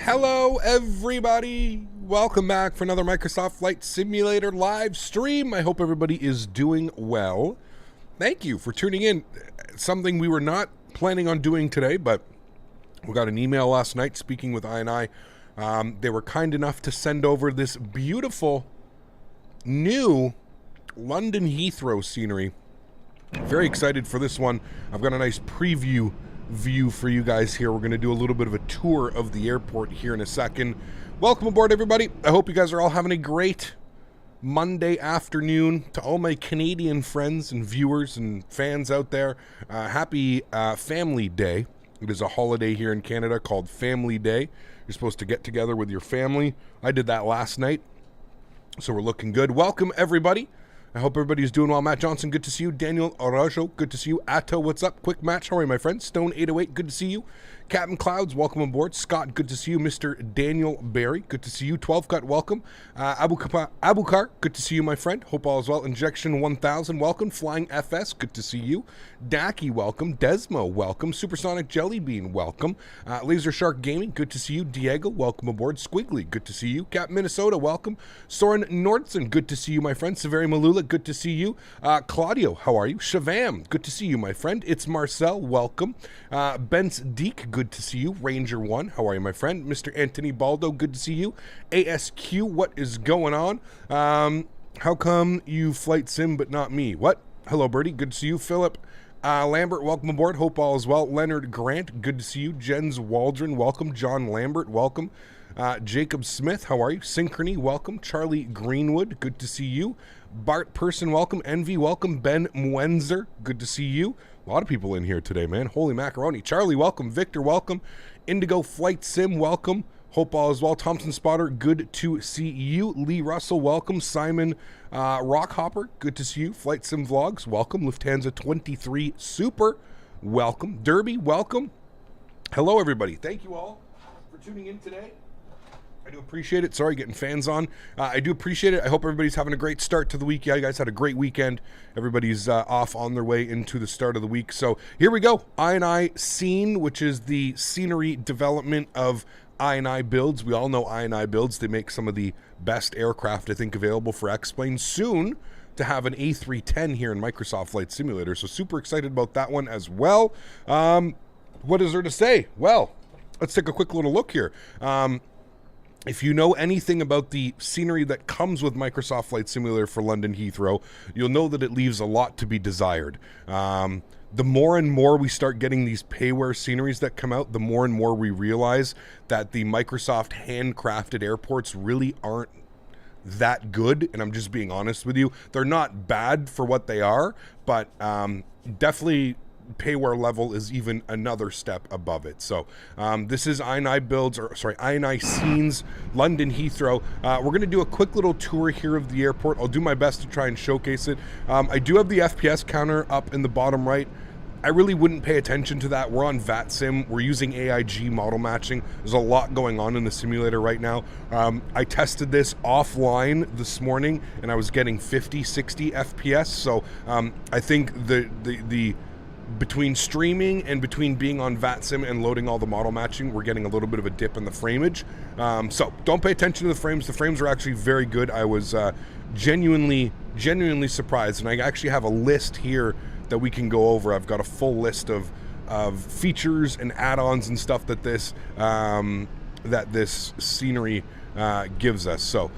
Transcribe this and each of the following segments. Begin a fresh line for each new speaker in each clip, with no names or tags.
Hello everybody, welcome back for another Microsoft Flight Simulator live stream. I hope everybody is doing well. Thank you for tuning in. Something we were not planning on doing today, but we got an email last night speaking with I. They were kind enough to send over this beautiful new London Heathrow scenery. Very excited for this one. I've got a nice preview view for you guys here. We're going to do a little bit of a tour of the airport here in a second. Welcome aboard, everybody. I hope you guys are all having a great Monday afternoon. To all my Canadian friends and viewers and fans out there, happy Family Day. It is a holiday here in Canada called Family Day. You're supposed to get together with your family. I did that last night, so we're looking good. Welcome, everybody. I hope everybody's doing well. Matt Johnson, good to see you. Daniel Arajo, good to see you. Atto, what's up? Quick Match, how are you, my friend? Stone808, good to see you. Captain Clouds, welcome aboard. Scott, good to see you. Mr. Daniel Barry, good to see you. 12 Cut, welcome. Abukar, good to see you, my friend. Hope all is well. Injection 1000, welcome. Flying FS, good to see you. Daki, welcome. Desmo, welcome. Supersonic Jellybean, welcome. Laser Shark Gaming, good to see you. Diego, welcome aboard. Squiggly, good to see you. Cap Minnesota, welcome. Soren Nordson, good to see you, my friend. Severi Malula, good to see you. Claudio, how are you? Shavam, good to see you, my friend. It's Marcel, welcome. Benz Deek, good to see you. Ranger 1, how are you, my friend? Mr. Anthony Baldo, good to see you. ASQ, what is going on? How come you flight sim but not me? What? Hello, Birdie, good to see you. Philip Lambert, welcome aboard. Hope all is well. Leonard Grant, good to see you. Jens Waldron, welcome. John Lambert, welcome. Jacob Smith, how are you? Synchrony, welcome. Charlie Greenwood, good to see you. Bart Person, welcome. Envy, welcome. Ben Mwenzer, good to see you. A lot of people in here today, man. Holy macaroni. Charlie, welcome. Victor, welcome. Indigo Flight Sim, welcome. Hope all is well. Thompson Spotter, good to see you. Lee Russell, welcome. Simon Rockhopper, good to see you. Flight Sim Vlogs, welcome. Lufthansa 23 Super, welcome. Derby, welcome. Hello, everybody. Thank you all for tuning in today. I do appreciate it. Sorry, getting fans on. I do appreciate it. I hope everybody's having a great start to the week. Yeah, you guys had a great weekend. Everybody's off on their way into the start of the week. So here we go. iniScene, which is the scenery development of I builds. We all know I builds. They make some of the best aircraft, I think, available for X-Plane. Soon to have an A310 here in Microsoft Flight Simulator. So super excited about that one as well. What is there to say? Well, let's take a quick little look here. If you know anything about the scenery that comes with Microsoft Flight Simulator for London Heathrow, you'll know that it leaves a lot to be desired. The more and more we start getting these payware sceneries that come out, the more and more we realize that the Microsoft handcrafted airports really aren't that good. And I'm just being honest with you. They're not bad for what they are, but definitely payware level is even another step above it. So this is iniScene's London Heathrow. We're going to do a quick little tour here of the airport. I'll do my best to try and showcase it. I do have the FPS counter up in the bottom right. I really wouldn't pay attention to that. We're on VATSIM. We're using AIG model matching. There's a lot going on in the simulator right now. I tested this offline this morning and I was getting 50, 60 FPS. So I think the between streaming and between being on VATSIM and loading all the model matching, we're getting a little bit of a dip in the frameage. So don't pay attention to the frames. The frames are actually very good. I was genuinely surprised, and I actually have a list here that we can go over. I've got a full list of features and add-ons and stuff that this scenery gives us. So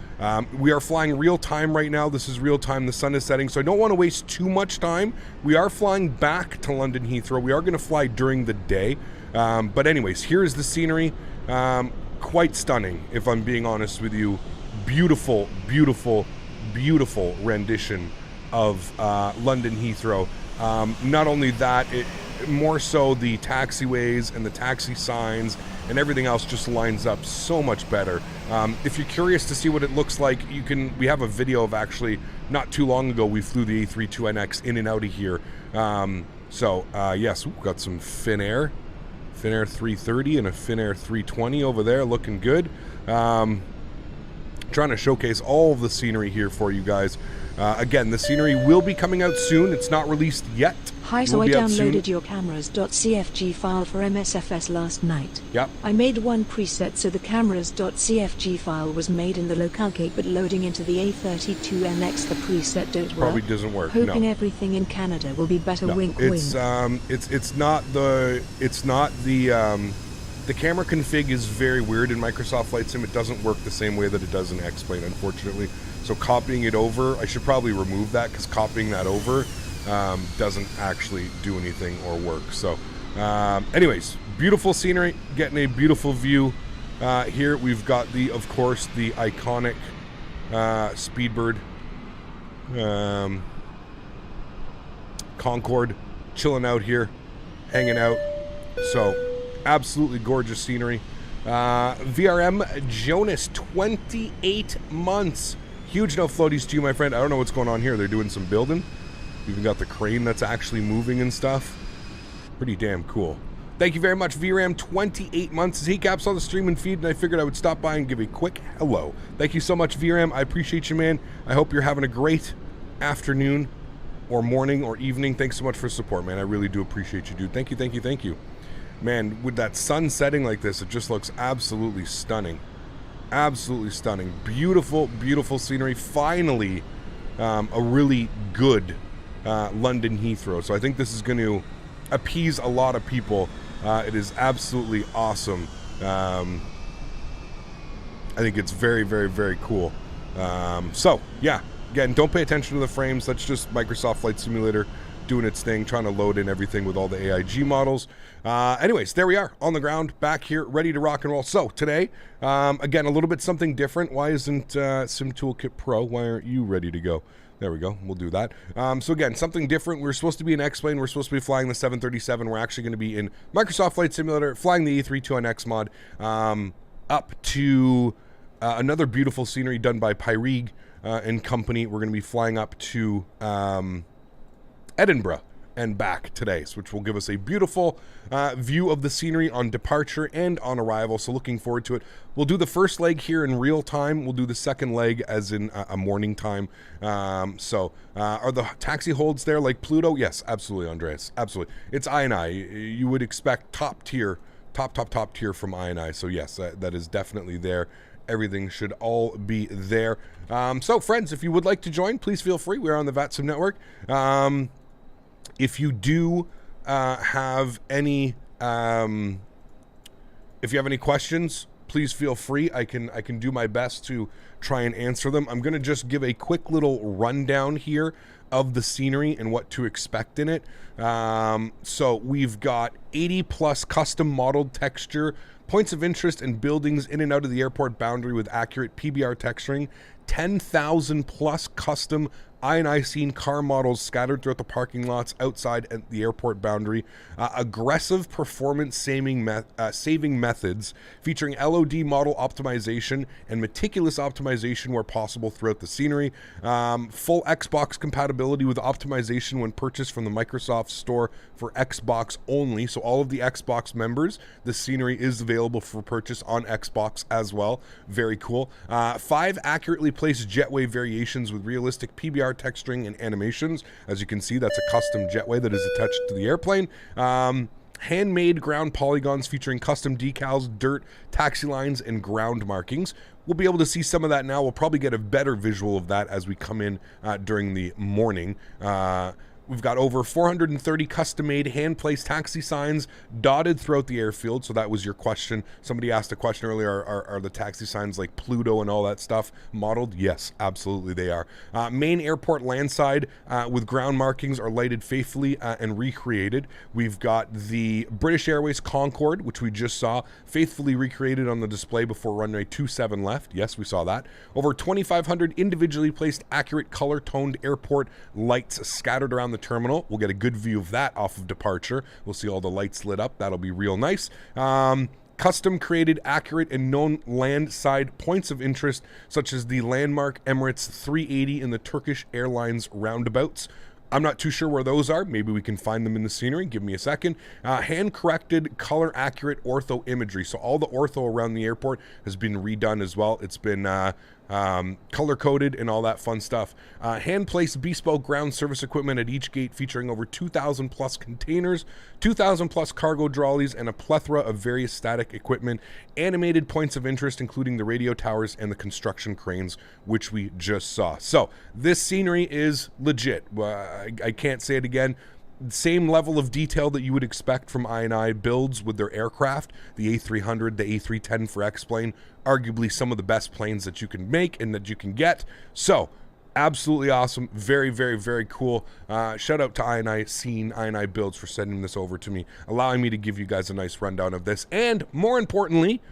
we are flying real time right now. This is real time. The sun is setting, so I don't want to waste too much time. We are flying back to London Heathrow. We are going to fly during the day, but anyways, here is the scenery. Quite stunning, if I'm being honest with you. Beautiful, beautiful, beautiful rendition of London Heathrow. Not only that, more so the taxiways and the taxi signs and everything else just lines up so much better. If you're curious to see what it looks like, we have a video of actually not too long ago we flew the A32NX in and out of here. Yes, we've got some Finnair 330 and a Finnair 320 over there, looking good. Trying to showcase all of the scenery here for you guys. Again, the scenery will be coming out soon. It's not released yet.
Hi, so I downloaded your cameras.cfg file for MSFS last night.
Yep.
I made one preset so the cameras.cfg file was made in the locale, but loading into the A32NX the preset don't work.
Probably doesn't work.
Hoping everything in Canada will be better. Wink,
it's,
wink.
It's not the camera config is very weird in Microsoft Flight Sim. It doesn't work the same way that it does in X-Plane, unfortunately. So copying it over, I should probably remove that, because copying that over doesn't actually do anything or work. So anyways, beautiful scenery, getting a beautiful view here. We've got of course the iconic Speedbird Concorde chilling out here, hanging out. So absolutely gorgeous scenery. VRM Jonas, 28 months. Huge no floaties to you, my friend. I don't know what's going on here. They're doing some building. Even got the crane that's actually moving and stuff. Pretty damn cool. Thank you very much, VRAM. 28 months. He caps on the stream and feed, and I figured I would stop by and give a quick hello. Thank you so much, VRAM. I appreciate you, man. I hope you're having a great afternoon or morning or evening. Thanks so much for support, man. I really do appreciate you, dude. Thank you, thank you, thank you. Man, with that sun setting like this, it just looks absolutely stunning. Absolutely stunning. Beautiful, beautiful scenery. Finally, a really good London Heathrow. So I think this is going to appease a lot of people. It is absolutely awesome. I think it's very, very, very cool. So yeah, again, don't pay attention to the frames. That's just Microsoft Flight Simulator doing its thing, trying to load in everything with all the AIG models. Anyways, there we are on the ground, back here, ready to rock and roll. So today, again, a little bit something different. Why isn't Sim Toolkit Pro? Why aren't you ready to go? There we go. We'll do that. So again, something different. We're supposed to be in X-Plane. We're supposed to be flying the 737. We're actually going to be in Microsoft Flight Simulator, flying the A32NX mod, up to another beautiful scenery done by Pyrig and company. We're going to be flying up to Edinburgh and back today, which will give us a beautiful view of the scenery on departure and on arrival. So looking forward to it. We'll do the first leg here in real time. We'll do the second leg as in a morning time. So are the taxi holds there like Pluto? Yes, absolutely, Andreas. Absolutely. It's INI. You would expect top tier from INI. So yes, that is definitely there. Everything should all be there. So friends, if you would like to join, please feel free. We're on the VATSIM network. If you do have any, if you have any questions, please feel free. I can do my best to try and answer them. I'm going to just give a quick little rundown here of the scenery and what to expect in it. So we've got 80 plus custom modeled texture, points of interest and buildings in and out of the airport boundary with accurate PBR texturing, 10,000 plus custom iniScene car models scattered throughout the parking lots outside at the airport boundary, aggressive performance saving methods featuring LOD model optimization and meticulous optimization where possible throughout the scenery, full Xbox compatibility with optimization when purchased from the Microsoft Store for Xbox only. So all of the Xbox members, the scenery is available for purchase on Xbox as well. Very cool. 5 accurately placed jetway variations with realistic PBR texturing and animations. As you can see, that's a custom jetway that is attached to the airplane. Handmade ground polygons featuring custom decals, dirt, taxi lines, and ground markings. We'll be able to see some of that now. We'll probably get a better visual of that as we come in during the morning. We've got over 430 custom-made, hand-placed taxi signs dotted throughout the airfield. So that was your question. Somebody asked a question earlier, are the taxi signs like Pluto and all that stuff modeled? Yes, absolutely they are. Main airport landside with ground markings are lighted faithfully and recreated. We've got the British Airways Concorde, which we just saw, faithfully recreated on the display before runway 27 left. Yes, we saw that. Over 2,500 individually placed accurate color-toned airport lights scattered around the terminal. We'll get a good view of that off of departure. We'll see all the lights lit up. That'll be real nice. Custom created accurate and known land side points of interest, such as the landmark Emirates 380 in the Turkish Airlines roundabouts. I'm not too sure where those are. Maybe we can find them in the scenery. Give me a second. Hand-corrected, color-accurate ortho imagery. So all the ortho around the airport has been redone as well. It's been color-coded and all that fun stuff. Hand-placed bespoke ground service equipment at each gate featuring over 2,000 plus containers, 2,000 plus cargo trolleys, and a plethora of various static equipment. Animated points of interest including the radio towers and the construction cranes, which we just saw. So this scenery is legit. I can't say it again. Same level of detail that you would expect from iniScene builds with their aircraft. The A300, the A310 for X-Plane, arguably some of the best planes that you can make and that you can get. So, absolutely awesome. Very, very, very cool. Shout out to iniScene builds for sending this over to me, allowing me to give you guys a nice rundown of this. And more importantly,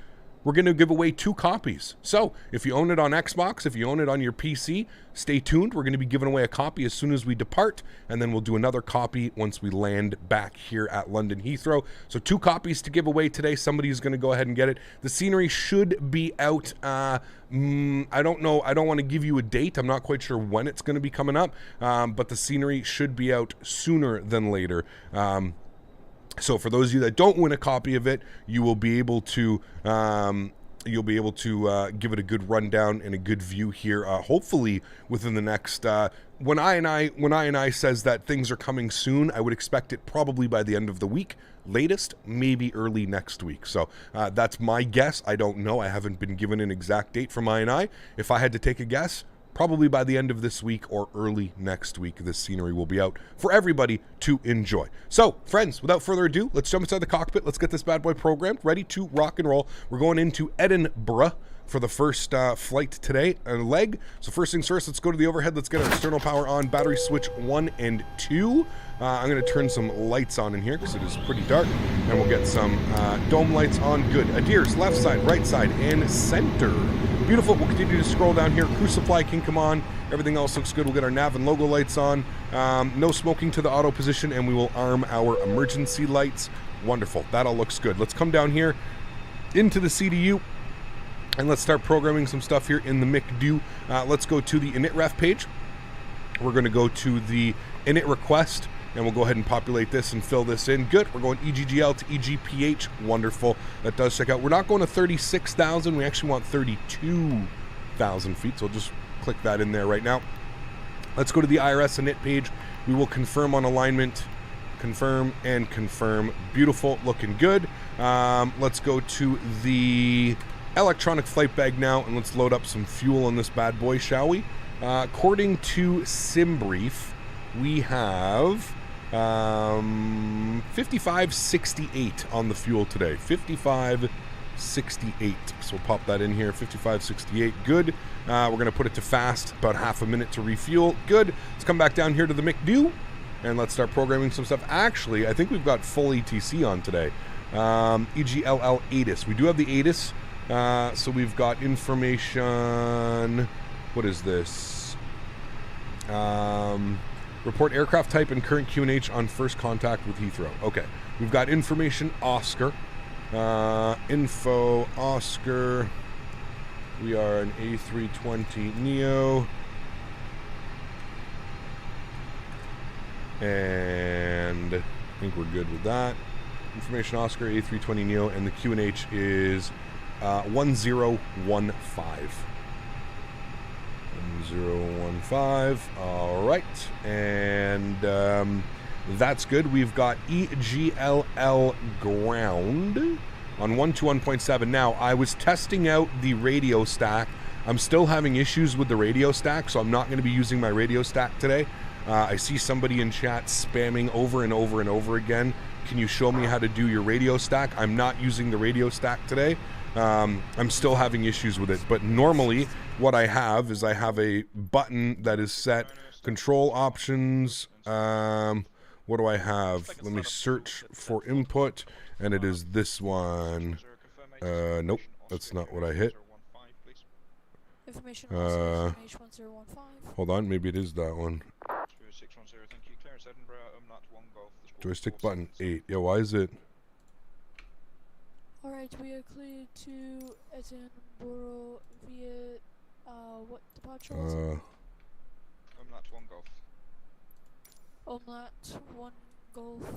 we're going to give away 2 copies. So if you own it on Xbox, if you own it on your PC, stay tuned. We're going to be giving away a copy as soon as we depart, and then we'll do another copy once we land back here at London Heathrow. So 2 copies to give away today. Somebody is going to go ahead and get it. The scenery should be out. I don't know. I don't want to give you a date. I'm not quite sure when it's going to be coming up, but the scenery should be out sooner than later. So for those of you that don't win a copy of it, you will be able to give it a good rundown and a good view here. Hopefully within the next when iniScene says that things are coming soon, I would expect it probably by the end of the week, latest maybe early next week. So that's my guess. I don't know. I haven't been given an exact date from iniScene. If I had to take a guess, probably by the end of this week or early next week, this scenery will be out for everybody to enjoy. So, friends, without further ado, let's jump inside the cockpit. Let's get this bad boy programmed, ready to rock and roll. We're going into Edinburgh for the first flight today, a leg. So first things first, let's go to the overhead. Let's get our external power on, battery switch 1 and 2. I'm going to turn some lights on in here because it is pretty dark, and we'll get some dome lights on. Good. Adirs, left side, right side, and center. Beautiful. We'll continue to scroll down here. Crew supply can come on. Everything else looks good. We'll get our nav and logo lights on. No smoking to the auto position, and we will arm our emergency lights. Wonderful. That all looks good. Let's come down here into the CDU, and let's start programming some stuff here in the McDo. Let's go to the initref page. We're going to go to the init request, and we'll go ahead and populate this and fill this in. Good. We're going EGGL to EGPH. Wonderful. That does check out. We're not going to 36,000. We actually want 32,000 feet. So we'll just click that in there right now. Let's go to the IRS init page. We will confirm on alignment. Confirm and confirm. Beautiful. Looking good. Let's go to the electronic flight bag now, and let's load up some fuel on this bad boy, shall we? According to SimBrief, we have 5568 on the fuel today. 5568. So we'll pop that in here. 5568. Good. We're going to put it to fast. About half a minute to refuel. Good. Let's come back down here to the McDo, and let's start programming some stuff. Actually, I think we've got full ETC on today. EGLL ATIS. We do have the ATIS. So we've got information. What is this? Report aircraft type and current QNH on first contact with Heathrow. Okay. We've got information Oscar. Info Oscar. We are an A320neo. And I think we're good with that. Information Oscar, A320neo, and the QNH is 1015. 1015. All right, and that's good. We've got EGLL ground on 121.7. Now, I was testing out the radio stack. I'm still having issues with the radio stack, so I'm not going to be using my radio stack today. I see somebody in chat spamming over and over and over again. Can you show me how to do your radio stack? I'm not using the radio stack today. I'm still having issues with it, but normally what I have is I have a button that is set. Control options. What do I have? Let me search for input, and it is this one. Nope, that's not what I hit. Hold on, maybe it is that one. Joystick button 8. Yeah, why is it?
Alright, we are cleared to Edinburgh via what departure was it?
Omlat 1 Golf.
Omlat 1 Golf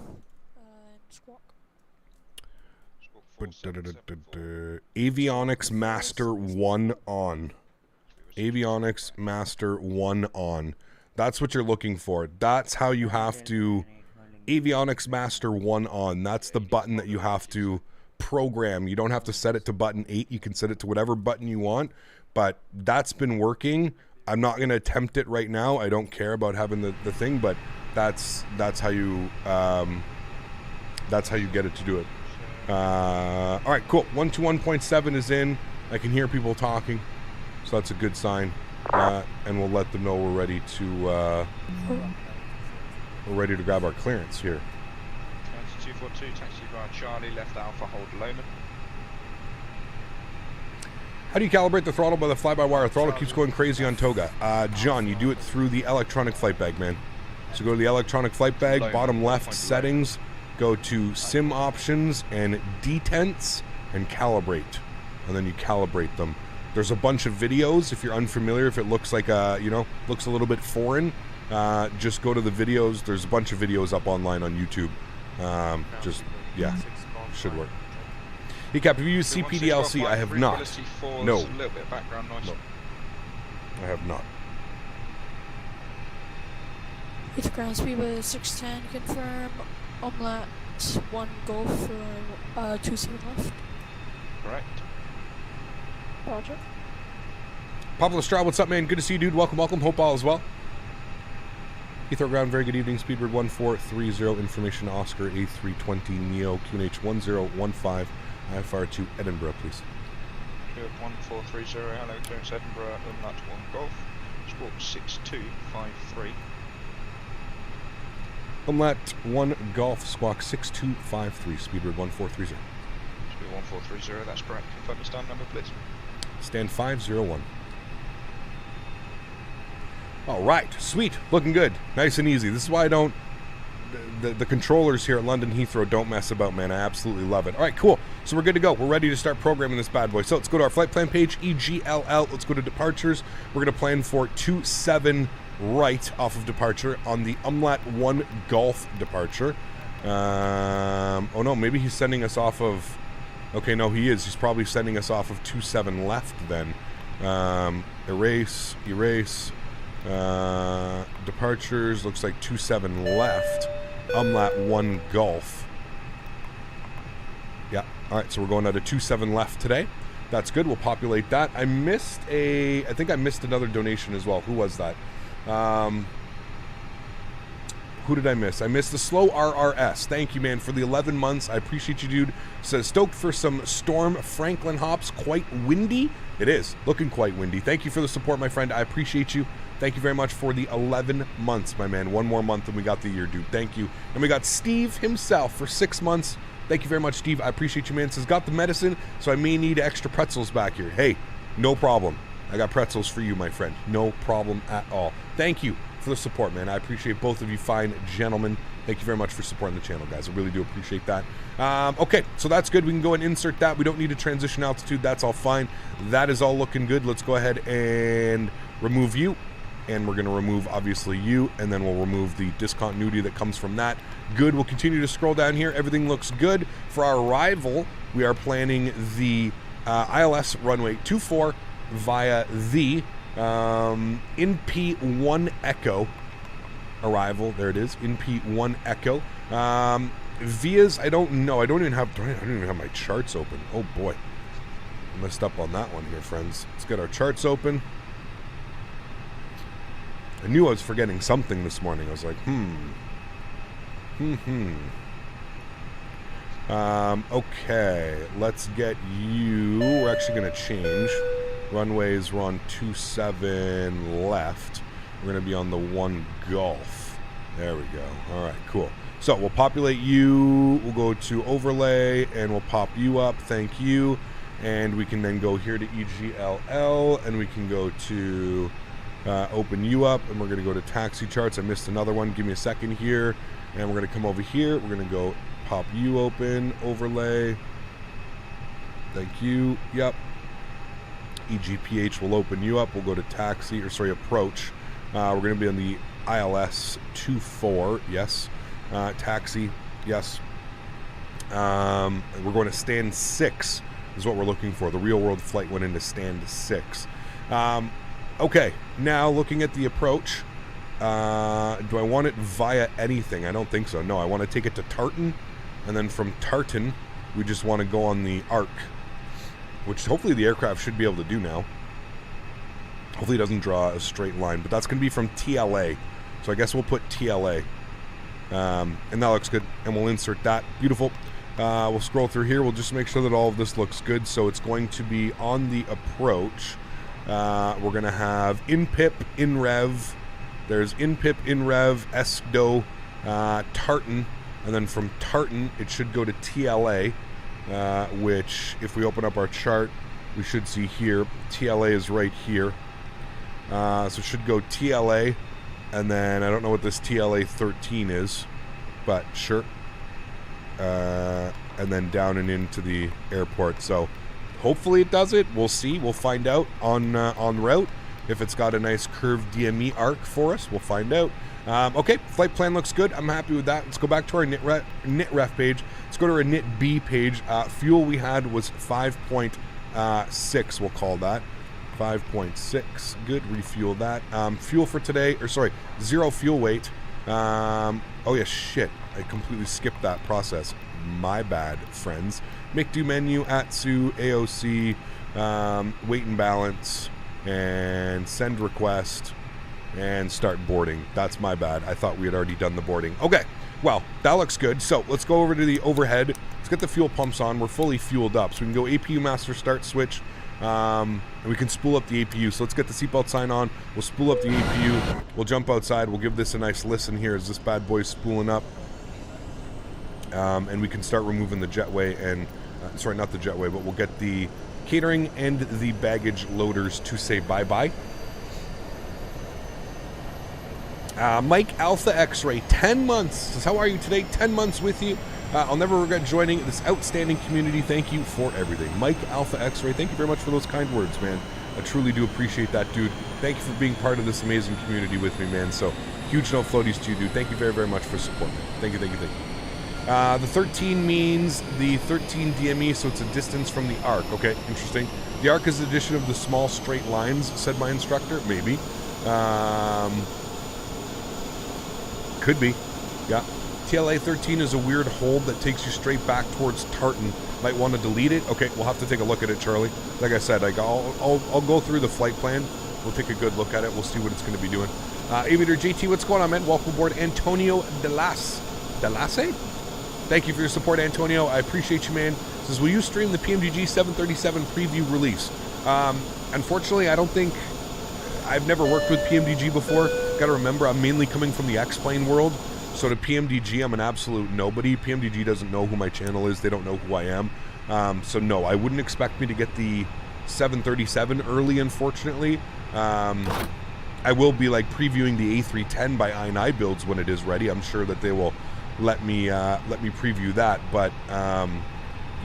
and Squawk.
Avionics Master 1 on. Avionics Master 1 on. That's what you're looking for. That's how you have to... Avionics Master 1 on. That's the button that you have to program. You don't have to set it to button 8. You can set it to whatever button you want. But that's been working. I'm not going to attempt it right now. I don't care about having the thing, but that's how you get it to do it. All right, cool. 121.7 is in. I can hear people talking, so that's a good sign. And we'll let them know we're ready to grab our clearance here.
242, taxi via Charlie, left Alpha, hold Lowman.
How do you calibrate the throttle by the fly-by-wire? Throttle keeps going crazy on Toga. John, you do it through the electronic flight bag, man. So go to the electronic flight bag, bottom left settings, go to sim options and detents and calibrate. And then you calibrate them. There's a bunch of videos. If you're unfamiliar, if it looks like looks a little bit foreign, just go to the videos. There's a bunch of videos up online on YouTube. Should work. Hey Cap, have you used CPDLC? I have not. No.
A little bit of background noise.
No. I have not.
It's ground speed with 610, confirm. Omelette 1 Golf for 27 left.
Correct.
Roger.
Pablo Stroud, what's up, man? Good to see you, dude. Welcome. Hope all is well. Heathrow ground, very good evening. Speedbird 1430, information Oscar A320 Neo, QNH 1015, IFR to Edinburgh, please.
1430, hello, clearance Edinburgh, Omelette 1 Golf, squawk 6253.
Omelette 1 Golf, squawk 6253, Speedbird 1430.
Speed 1430, that's correct. Confirm the stand number, please.
Stand 501. All right, sweet, looking good, nice and easy. This is why I don't, the controllers here at London Heathrow don't mess about, man. I absolutely love it. All right, cool. So we're good to go. We're ready to start programming this bad boy. So let's go to our flight plan page, EGLL. Let's go to departures. We're going to plan for 27 right off of departure on the Omelette 1 Golf departure. Oh no, maybe he's sending us off of, okay, no, he is. He's probably sending us off of 27 left then. Erase. Departures, looks like 27 left. Omelette 1 Golf. Yeah, alright, so we're going out of 27 left today. That's good, we'll populate that. I think I missed another donation as well. Who was that? Who did I miss? I missed the Slow RRS. Thank you, man, for the 11 months. I appreciate you, dude. Says, stoked for some Storm Franklin hops. Quite windy. It is. Looking quite windy. Thank you for the support, my friend. I appreciate you. Thank you very much for the 11 months, my man. One more month and we got the year, dude. Thank you. And we got Steve himself for 6 months. Thank you very much, Steve. I appreciate you, man. Says, got the medicine, so I may need extra pretzels back here. Hey, no problem. I got pretzels for you, my friend. No problem at all. Thank you for the support, man. I appreciate both of you fine gentlemen. Thank you very much for supporting the channel, guys. I really do appreciate that. Okay, so that's good. We can go and insert that. We don't need a transition altitude. That's all fine. That is all looking good. Let's go ahead and remove you. And we're going to remove, obviously, you. And then we'll remove the discontinuity that comes from that. Good. We'll continue to scroll down here. Everything looks good. For our arrival, we are planning the ILS runway 24 via the INP1 Echo arrival. There it is, INP1 Echo. Vias, I don't know. I don't even have my charts open. Oh boy, I messed up on that one here, friends. Let's get our charts open. I knew I was forgetting something this morning. I was like, okay, let's get you. We're actually going to change. Runways, we're on 27 left. We're going to be on the 1 Golf. There we go. All right, cool. So we'll populate you. We'll go to overlay and we'll pop you up. Thank you. And we can then go here to EGLL and we can go to open you up and we're going to go to taxi charts. I missed another one. Give me a second here. And we're going to come over here. We're going to go pop you open, overlay. Thank you. Yep. EGPH will open you up. We'll go to taxi, or sorry, approach. We're going to be on the ILS 24, yes. Taxi, yes. We're going to stand 6 is what we're looking for. The real world flight went into stand 6. Okay, now looking at the approach, do I want it via anything? I don't think so. No, I want to take it to Tartan, and then from Tartan, we just want to go on the arc, which hopefully the aircraft should be able to do now. Hopefully it doesn't draw a straight line, but that's going to be from TLA. So I guess we'll put TLA. And that looks good, and we'll insert that. Beautiful. We'll scroll through here. We'll just make sure that all of this looks good. So it's going to be on the approach. We're going to have in-pip, in-rev. There's in-pip, in-rev, ESCDO, Tartan. And then from Tartan, it should go to TLA, which, if we open up our chart, we should see here. TLA is right here. So it should go TLA, and then I don't know what this TLA 13 is, but sure. And then down and into the airport. So hopefully it does it. We'll see. We'll find out on route. If it's got a nice curved DME arc for us, we'll find out. Okay, flight plan looks good. I'm happy with that. Let's go back to our NITREF page. Let's go to our NIT-B page. Fuel we had was 5.6, we'll call that. 5.6. Good, refuel that. Fuel for today, or sorry, 0 fuel weight. Oh yeah, shit. I completely skipped that process. My bad, friends. Make do menu, ATSU, AOC, weight and balance, and send request, and start boarding. That's my bad. I thought we had already done the boarding. Okay, well, that looks good. So let's go over to the overhead. Let's get the fuel pumps on. We're fully fueled up. So we can go APU master start switch. And we can spool up the APU. So let's get the seatbelt sign on. We'll spool up the APU. We'll jump outside. We'll give this a nice listen here as this bad boy's spooling up. And we can start removing the jetway and, sorry, not the jetway, but we'll get the catering and the baggage loaders to say bye-bye. Mike Alpha X-Ray, 10 months. Says, how are you today? 10 months with you. I'll never regret joining this outstanding community. Thank you for everything. Mike Alpha X-Ray, thank you very much for those kind words, man. I truly do appreciate that, dude. Thank you for being part of this amazing community with me, man. So, huge no floaties to you, dude. Thank you very, very much for support, man. Thank you, thank you, thank you. The 13 means the 13 DME, so it's a distance from the arc. Okay, interesting. The arc is the addition of the small straight lines, said my instructor. Maybe. Could be. Yeah. TLA 13 is a weird hold that takes you straight back towards Tartan. Might want to delete it. Okay, we'll have to take a look at it, Charlie. Like I said, I'll go through the flight plan. We'll take a good look at it. We'll see what it's going to be doing. Aviator JT, what's going on, man? Welcome aboard, Antonio Delasse. Delasse? Thank you for your support, Antonio. I appreciate you, man. Says, will you stream the PMDG 737 preview release? Unfortunately, I don't think... I've never worked with PMDG before. Got to remember, I'm mainly coming from the X-Plane world. So to PMDG, I'm an absolute nobody. PMDG doesn't know who my channel is. They don't know who I am. So no, I wouldn't expect me to get the 737 early, unfortunately. I will be like previewing the A310 by INI builds when it is ready. I'm sure that they will let me preview that. But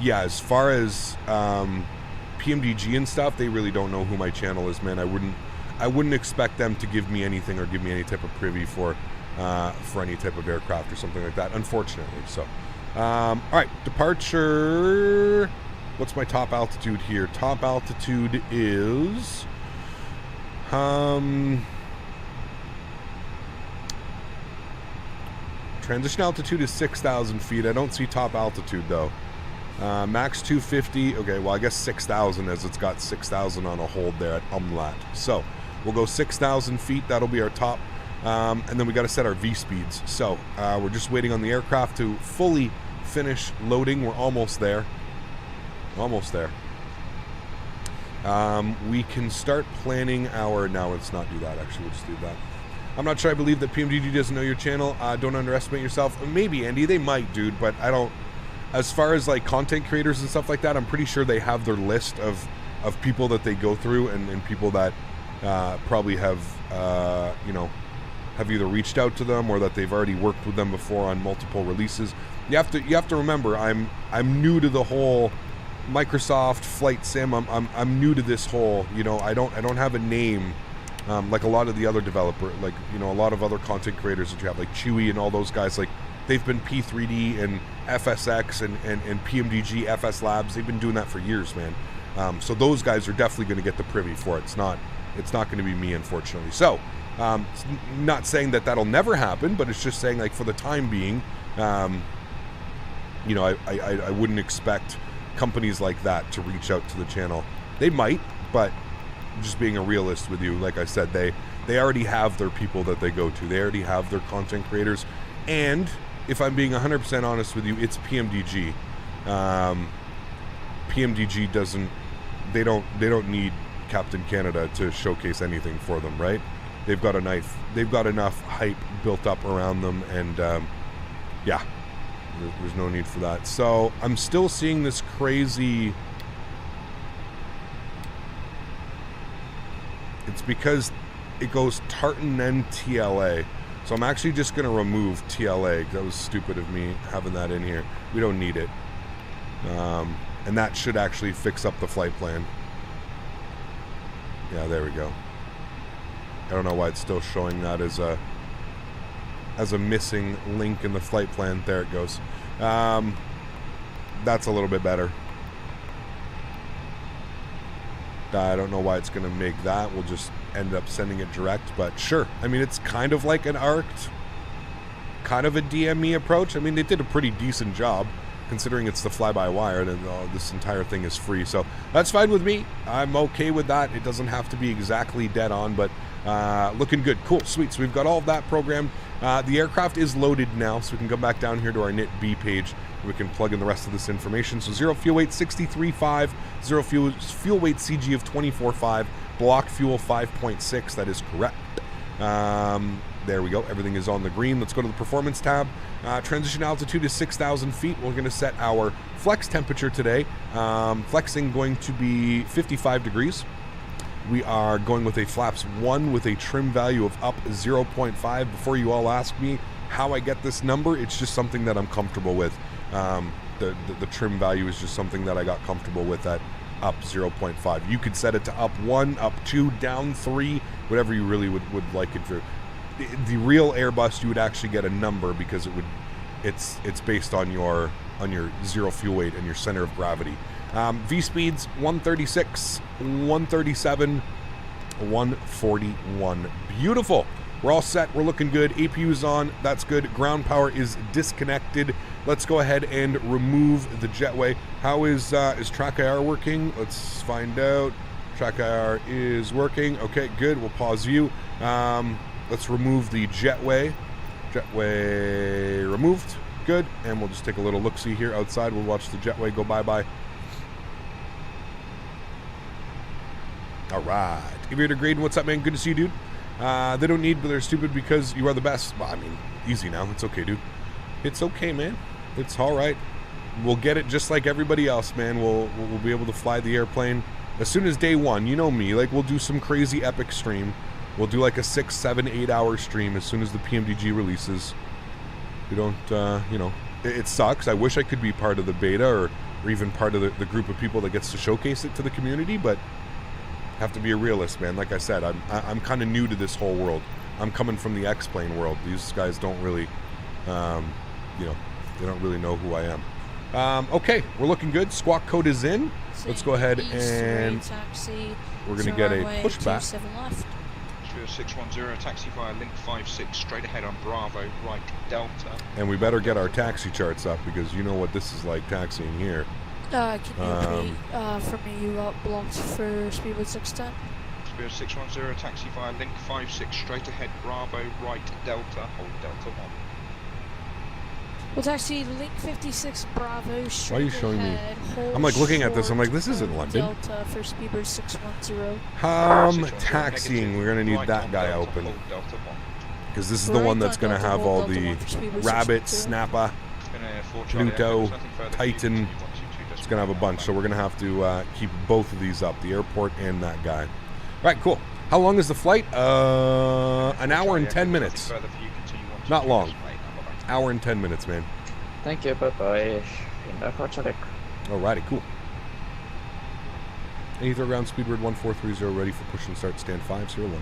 yeah, as far as PMDG and stuff, they really don't know who my channel is, man. I wouldn't expect them to give me anything or give me any type of privy for any type of aircraft or something like that, unfortunately. So, all right, departure. What's my top altitude here? Top altitude is transition altitude is 6,000 feet. I don't see top altitude though. Max 250. Okay, well I guess 6,000 as it's got 6,000 on a hold there at umlaut. So we'll go 6,000 feet. That'll be our top. And then we got to set our V speeds. So we're just waiting on the aircraft to fully finish loading. We're almost there. Almost there. We can start planning our... Now let's not do that, actually. We'll just do that. I'm not sure I believe that PMDG doesn't know your channel. Don't underestimate yourself. Maybe, Andy. They might, dude. But I don't... As far as like content creators and stuff like that, I'm pretty sure they have their list of people that they go through and people that probably have, you know, have either reached out to them or that they've already worked with them before on multiple releases. You have to remember, I'm new to the whole Microsoft flight sim. I'm new to this whole, you know, I don't have a name like a lot of the other developer, like, you know, a lot of other content creators that you have, like Chewy and all those guys. Like, they've been P3D and FSX and PMDG, FS Labs. They've been doing that for years, man. So those guys are definitely going to get the privy for it. It's not It's not going to be me, unfortunately. So, it's not saying that that'll never happen, but it's just saying, like, for the time being, you know, I wouldn't expect companies like that to reach out to the channel. They might, but just being a realist with you, like I said, they already have their people that they go to. They already have their content creators. And if I'm being 100% honest with you, it's PMDG. PMDG doesn't, they don't need Captain Canada to showcase anything for them, right? They've got enough hype built up around them, and yeah, there's no need for that. So I'm still seeing this crazy. It's because it goes tartan and TLA. So I'm actually just going to remove TLA. That was stupid of me having that in here. We don't need it. And that should actually fix up the flight plan. Yeah, there we go. I don't know why it's still showing that as a missing link in the flight plan. There it goes. That's a little bit better. I don't know why it's going to make that. We'll just end up sending it direct, but sure. I mean, it's kind of like an ARCed, kind of a DME approach. I mean, they did a pretty decent job considering it's the fly-by-wire, and this entire thing is free. So that's fine with me. I'm okay with that. It doesn't have to be exactly dead on, but looking good. Cool, sweet. So we've got all of that programmed. The aircraft is loaded now, so we can come back down here to our knit B page. We can plug in the rest of this information. So 0 fuel weight 63.5, 0 fuel weight CG of 24.5, block fuel 5.6. That is correct. There we go. Everything is on the green. Let's go to the performance tab. Transition altitude is 6,000 feet. We're going to set our flex temperature today. Flexing going to be 55 degrees. We are going with a flaps 1 with a trim value of up 0.5. Before you all ask me how I get this number, it's just something that I'm comfortable with. The trim value is just something that I got comfortable with at up 0.5. You could set it to up 1, up 2, down 3, whatever you really would like it for. The real Airbus, you would actually get a number because it's based on your zero fuel weight and your center of gravity. V speeds 136, 137, 141. Beautiful. We're all set. We're looking good. APU's on. That's good. Ground power is disconnected. Let's go ahead and remove the jetway. How is track IR working? Let's find out. Track IR is working. Okay, good. We'll pause view. Let's remove the jetway. Jetway removed. Good. And we'll just take a little look-see here outside. We'll watch the jetway go bye-bye. All right. Aviator Graydon, what's up, man? Good to see you, dude. They don't need, but they're stupid because you are the best. Well, I mean, easy now. It's okay, dude. It's okay, man. It's all right. We'll get it just like everybody else, man. We'll be able to fly the airplane as soon as day one. You know me. Like, we'll do some crazy epic stream. We'll do like a 6, 7, 8 hour stream as soon as the PMDG releases. We don't, you know, it sucks. I wish I could be part of the beta or even part of the group of people that gets to showcase it to the community, but have to be a realist, man. Like I said, I'm kind of new to this whole world. I'm coming from the X-Plane world. These guys don't really, you know, they don't really know who I am. Okay, we're looking good. Squawk code is in. Let's go ahead and we're going to get a pushback.
610, taxi via link 56, straight ahead on Bravo, right Delta.
And we better get our taxi charts up because you know what this is like taxiing here.
Can you repeat for me? You got blocked for speedbird 610.
Speedbird 610, taxi via link 56, straight ahead Bravo, right Delta, hold Delta 1.
Well, taxi link 56 Bravo, straight
Why are you showing
ahead,
me? I'm like looking at this. I'm like, this isn't London.
Delta for speedbird 610.
Taxiing. We're gonna need that guy open because this is the one that's gonna have all the Rabbit, Snapper, Pluto, Titan. It's gonna have a bunch, so we're gonna have to keep both of these up, the airport and that guy. All right, cool. How long is the flight? An hour and 10 minutes. Not long. Hour and 10 minutes, man.
Thank you, bye-bye.
Alrighty, cool. Heathrow ground speedbird 1430 ready for push and start, stand 501.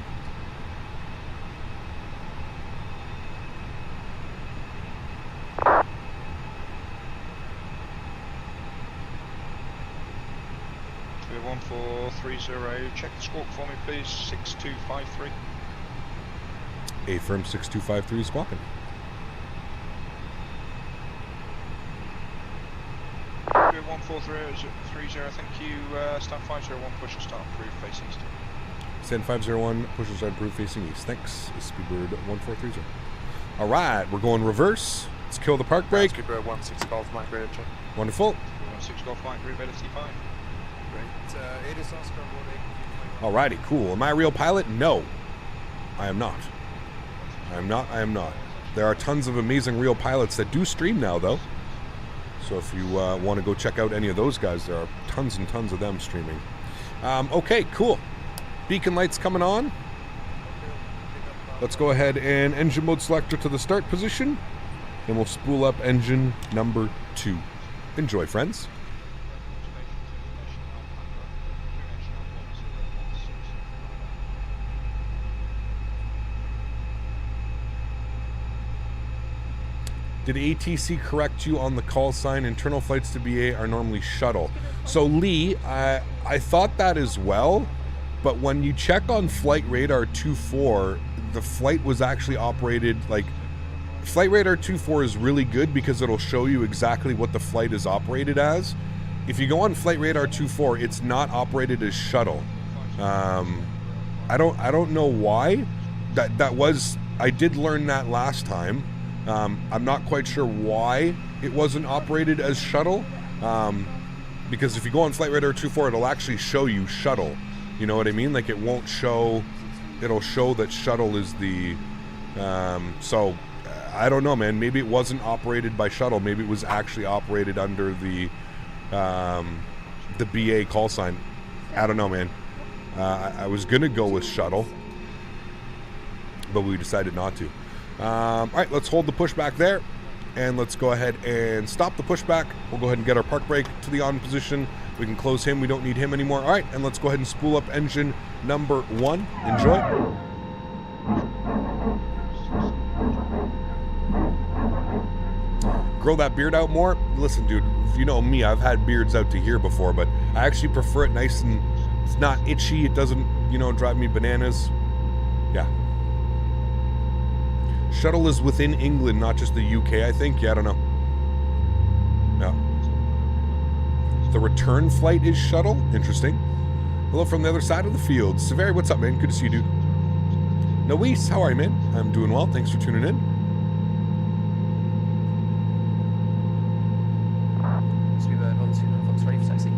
1430, check the squawk for me please, 6253.
A firm 6253 squawking.
Edinburgh 1430, thank you, stand 501, push and start, approved, face east.
Stand 501, push and start, approved, facing east. Thanks, Speedbird 1430. Alright, we're going reverse. Let's kill the park brake.
Speedbird 16 Golf, Mike radar check.
Wonderful.
16 Golf Mike, group LFT5.
Great. 8 is Oscar,
1 Alrighty, cool. Am I a real pilot? No. I am not. I am not. There are tons of amazing real pilots that do stream now, though. So if you want to go check out any of those guys, there are tons and tons of them streaming. Okay, cool. Beacon lights coming on. Let's go ahead and engine mode selector to the start position. And we'll spool up engine number 2. Enjoy, friends. Did ATC correct you on the call sign? Internal flights to BA are normally shuttle. So Lee, I thought that as well, but when you check on Flight Radar 24, the flight was actually operated like... Flight Radar 24 is really good because it'll show you exactly what the flight is operated as. If you go on Flight Radar 24, it's not operated as shuttle. I don't know why. That was... I did learn that last time. I'm not quite sure why it wasn't operated as shuttle, because if you go on Flight Radar 24, it'll actually show you shuttle. You know what I mean? Like it won't show, it'll show that shuttle is the, so I don't know, man. Maybe it wasn't operated by shuttle. Maybe it was actually operated under the BA call sign. I don't know, man. I was gonna go with shuttle, but we decided not to. Alright, let's hold the pushback there, and let's go ahead and stop the pushback. We'll go ahead and get our park brake to the on position. We can close him, we don't need him anymore. Alright, and let's go ahead and spool up engine number 1. Enjoy. Grow that beard out more. Listen, dude, you know me, I've had beards out to here before, but I actually prefer it nice and it's not itchy. It doesn't, you know, drive me bananas. Yeah. Shuttle is within England, not just the UK, I think. Yeah, I don't know. Yeah. The return flight is shuttle. Interesting. Hello from the other side of the field. Severi, what's up, man? Good to see you, dude. Noise, how are you, man? I'm doing well. Thanks for tuning in.
Ready for taxi.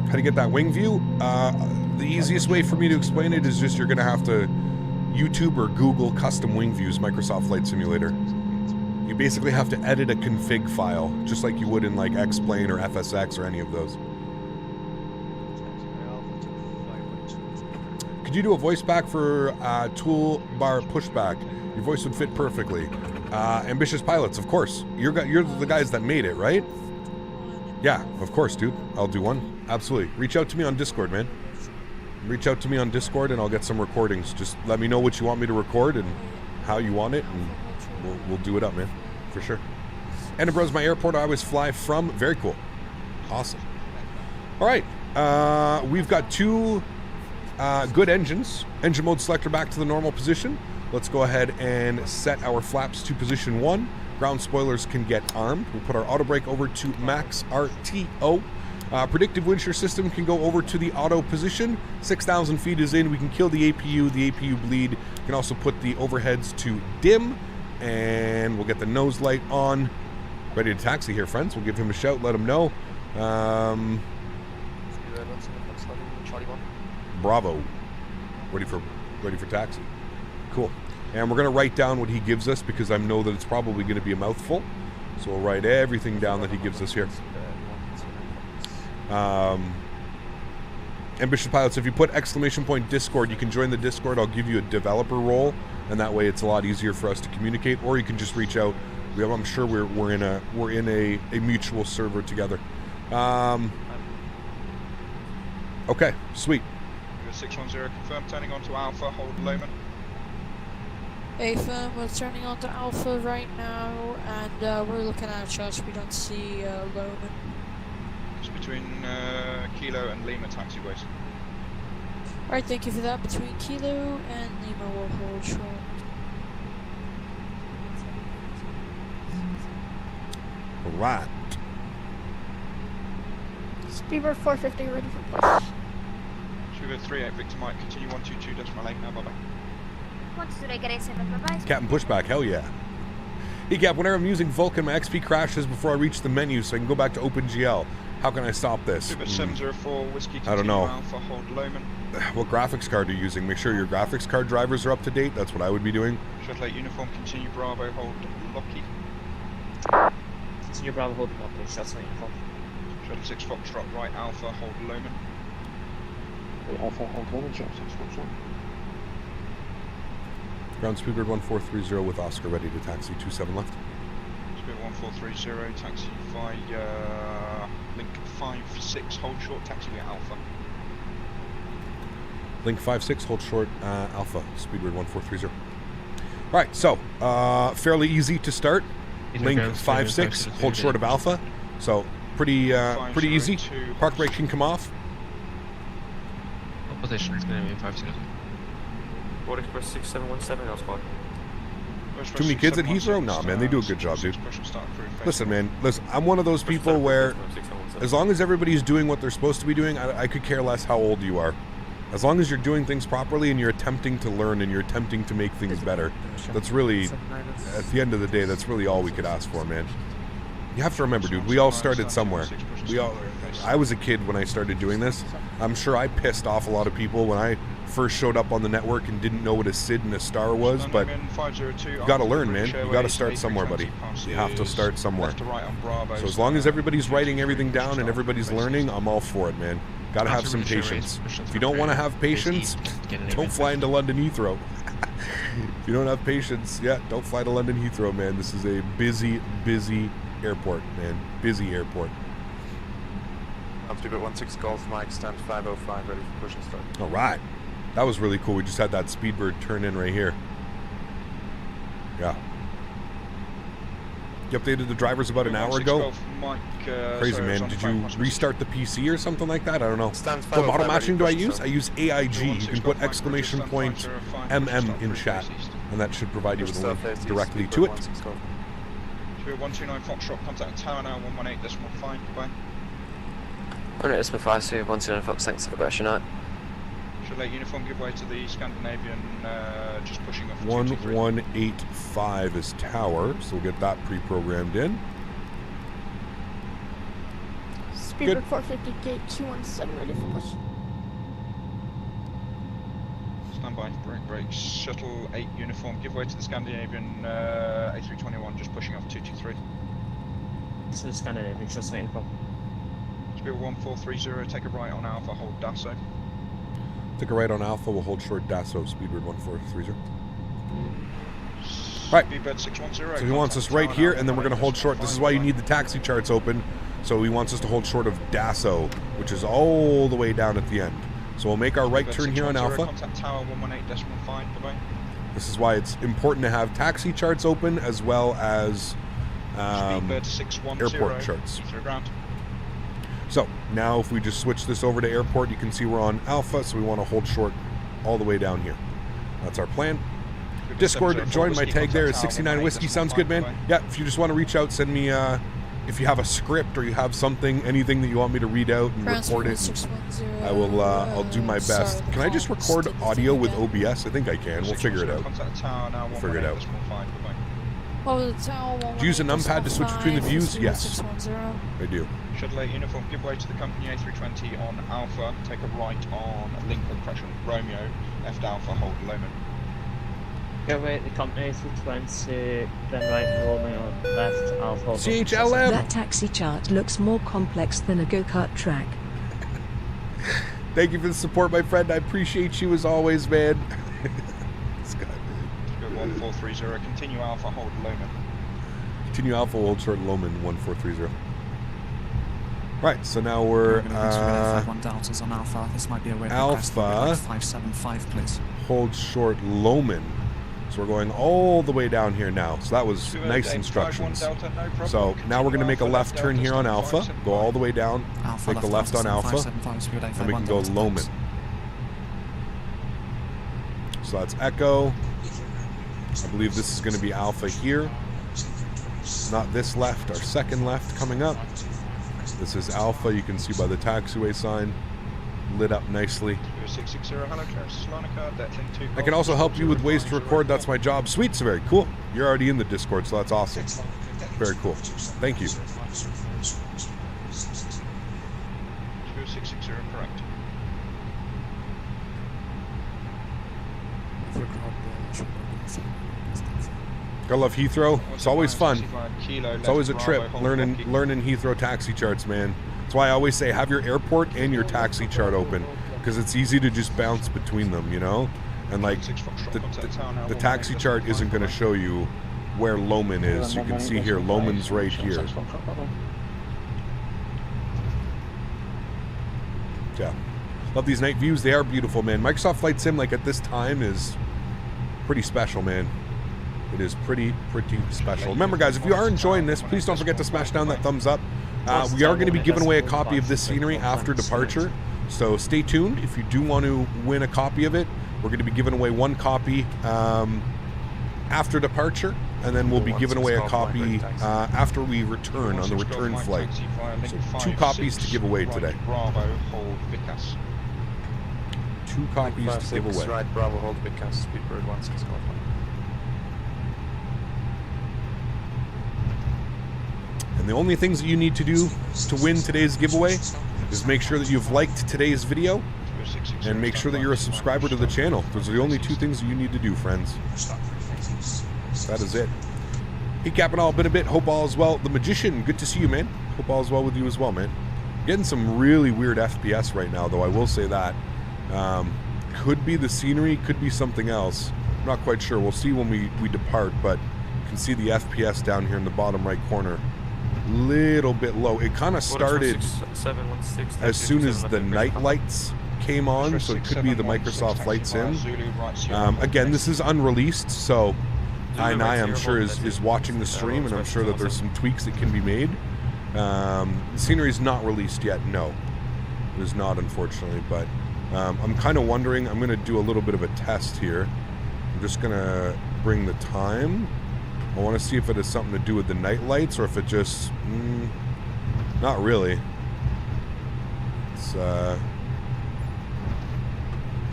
How to get that wing view? The easiest way for me to explain it is just you're going to have to YouTube or Google custom wing views, Microsoft Flight Simulator. You basically have to edit a config file, just like you would in like X-Plane or FSX or any of those. Could you do a voice pack for toolbar pushback? Your voice would fit perfectly. Ambitious Pilots, of course. You're the guys that made it, right? Yeah, of course, dude. I'll do one. Absolutely. Reach out to me on Discord, man. Reach out to me on Discord and I'll get some recordings. Just let me know what you want me to record and how you want it, and we'll do it up, man. For sure. Edinburgh's my airport. I always fly from. Very cool. Awesome. All right. We've got 2 good engines. Engine mode selector back to the normal position. Let's go ahead and set our flaps to position 1. Ground spoilers can get armed. We'll put our auto brake over to max RTO. Predictive wind shear system can go over to the auto position. 6,000 feet is in. We can kill the APU bleed. We can also put the overheads to dim. And we'll get the nose light on. Ready to taxi here, friends. We'll give him a shout, let him know. Bravo. Ready for taxi. Cool. And we're going to write down what he gives us because I know that it's probably going to be a mouthful. So we'll write everything down that he gives us here. Ambitious Pilots, if you put ~ Discord, you can join the Discord. I'll give you a developer role, and that way it's a lot easier for us to communicate. Or you can just reach out. I'm sure we're in a mutual server together. Okay, sweet.
610 confirmed, turning on to Alpha, hold Lowman.
A-firm, we're turning on to Alpha right now, and we're looking at a charge. We don't see Lowman.
Smitty between Kilo and Lima taxiways.
Alright, thank you for that. Between Kilo and Lima, we'll hold short.
Right.
Speedbird 450, ready for push.
Sugar 38 Victor Mike, continue 122.8 now, bye bye.
Captain Pushback, hell yeah. Hey Cap, whenever I'm using Vulcan, my XP crashes before I reach the menu so I can go back to OpenGL. How can I stop this?
Sugar 704 Whiskey, continue
I don't know.
Alpha, hold Lowman.
What graphics card are you using? Make sure your graphics card drivers are up to date. That's what I would be doing.
Shuttle 8 Uniform, continue Bravo, hold Lockheed.
Continue Bravo, hold Lockheed, Shuttle Uniform.
Shuttle 6 Foxtrot, right Alpha, hold Lowman.
Alpha, hold Lowman, Shuttle 6 Foxtrot.
Ground Speedbird 1430 with Oscar ready to taxi 27 left.
Speedbird 1430, taxi Link 56, hold short, taxi via Alpha.
Link 56, hold short, Alpha, Speedbird 1430. Alright, so, fairly easy to start. Link 56, hold short of Alpha. So, pretty easy. Park brake can come off.
What position is going to be 5-0?
Board Express 6717, I'll spot.
Too many kids at Heathrow? Nah, man, they do a good job, dude. Listen, man, I'm one of those people where, as long as everybody's doing what they're supposed to be doing, I could care less how old you are. As long as you're doing things properly and you're attempting to learn and you're attempting to make things better, that's really, at the end of the day, that's really all we could ask for, man. You have to remember, dude, we all started somewhere. I was a kid when I started doing this. I'm sure I pissed off a lot of people when I first showed up on the network and didn't know what a SID and a star was, but you gotta learn, man. You gotta start somewhere, buddy. You have to start somewhere. So as long as everybody's writing everything down and everybody's learning, I'm all for it, man. Gotta have some patience. If you don't want to have patience, don't fly into London Heathrow. If you don't have patience, yeah, don't fly to London Heathrow, man. This is a busy, busy airport, man. Busy airport.
Speedbird 16 Golf Mike, stand 505, ready for push and start.
All right. That was really cool. We just had that Speedbird turn in right here. Yeah. You updated the drivers about an hour ago? Crazy, man. Did you restart the PC or something like that? I don't know. What model matching do I use? I use AIG. You can put exclamation point MM in chat, and that should provide you with a link directly to it.
129 Foxtrot, contact tower now, 118.5, goodbye.
118.5, so 129 Fox, thanks for the best night.
Should let uniform give way to the Scandinavian, just pushing off.
1185 is tower, so we'll get that pre-programmed in.
Speedbird 450, gate 217, ready for push.
Stand by, brakes, shuttle 8 uniform, give way to the Scandinavian A321, just pushing off 223.
This is Scandinavian, just waiting for.
Speedbird 1430, take a right on Alpha, hold Dasso.
Take a right on Alpha, we'll hold short Dasso, Speedbird 1430. Right,
Speedbird 610.
so he wants us right here, and then we're going to hold short. This is why you need the taxi charts open. So he wants us to hold short of Dasso, which is all the way down at the end. So we'll make our right turn here on Alpha.
Contact tower 118.5, bye-bye.
This is why it's important to have taxi charts open as well as airport charts. So now if we just switch this over to airport, you can see we're on Alpha, so we want to hold short all the way down here. That's our plan. Discord, join my tag there is 69 Whiskey. Sounds good, man. Yeah, if you just want to reach out, send me, if you have a script or you have something, anything that you want me to read out and record it, I will, I'll do my best. Can I just record audio with OBS? I think I can. We'll figure it out. We'll figure it out. Do you use a numpad to switch between the views? Yes, I do.
Shuttle 8 uniform, give way to the company A320 on Alpha, take a right on Lincoln, correction, Romeo, left Alpha, hold Lowman.
Go away the company A320, then right Romeo, left Alpha.
CHLM!
That taxi chart looks more complex than a go-kart track.
Thank you for the support, my friend. I appreciate you as always, man.
1430, continue Alpha, hold Lowman.
Continue Alpha, hold short Lowman, 1430. Right, so now we're
on Alpha. This might be a way to
Alpha,
575, please.
Hold short Lowman. So we're going all the way down here now. So that was nice instructions. So now we're going to make a left turn here on Alpha, go all the way down,
Alpha
make the left on Alpha, and we can go Loman. So that's Echo. I believe this is going to be Alpha here. Not this left, our second left coming up. This is Alpha, you can see by the taxiway sign, lit up nicely. I can also help you with ways to record, that's my job. Sweet, so very cool. You're already in the Discord, so that's awesome. Very cool. Thank you.
660 correct.
I love Heathrow. It's always fun. It's always a trip learning Heathrow taxi charts, man. That's why I always say have your airport and your taxi chart open, because it's easy to just bounce between them, you know? And like the taxi chart isn't going to show you where Loman is. You can see here, Loman's right here. Yeah. Love these night views. They are beautiful, man. Microsoft Flight Sim, like at this time, is pretty special, man. It is pretty special. Remember, guys, if you are enjoying this, please don't forget to smash down that thumbs up. We are going to be giving away a copy of this scenery after departure, so stay tuned. If you do want to win a copy of it, we're going to be giving away one copy after departure, and then we'll be giving away a copy after we return on the return flight. So 2 copies to give away today. 2 copies to give away.
Right, Bravo, hold Vickers, Speedbird 165.
And the only things that you need to do to win today's giveaway is make sure that you've liked today's video and make sure that you're a subscriber to the channel. Those are the only 2 things that you need to do, friends. That is it. Hey, Captain, all been a bit. Hope all is well. The Magician, good to see you, man. Hope all is well with you as well, man. Getting some really weird FPS right now, though, I will say that. Could be the scenery, could be something else. I'm not quite sure. We'll see when we depart, but you can see the FPS down here in the bottom right corner. Little bit low. It kind of started as soon as the night lights came on, so it could be the Microsoft Flight Sim. Again, this is unreleased, so I am sure is watching the stream, and I'm sure that there's some tweaks that can be made. The scenery is not released yet, no. It is not, unfortunately, but I'm kind of wondering, I'm going to do a little bit of a test here. I'm just going to bring the time. I want to see if it has something to do with the night lights, or if it just... not really. It's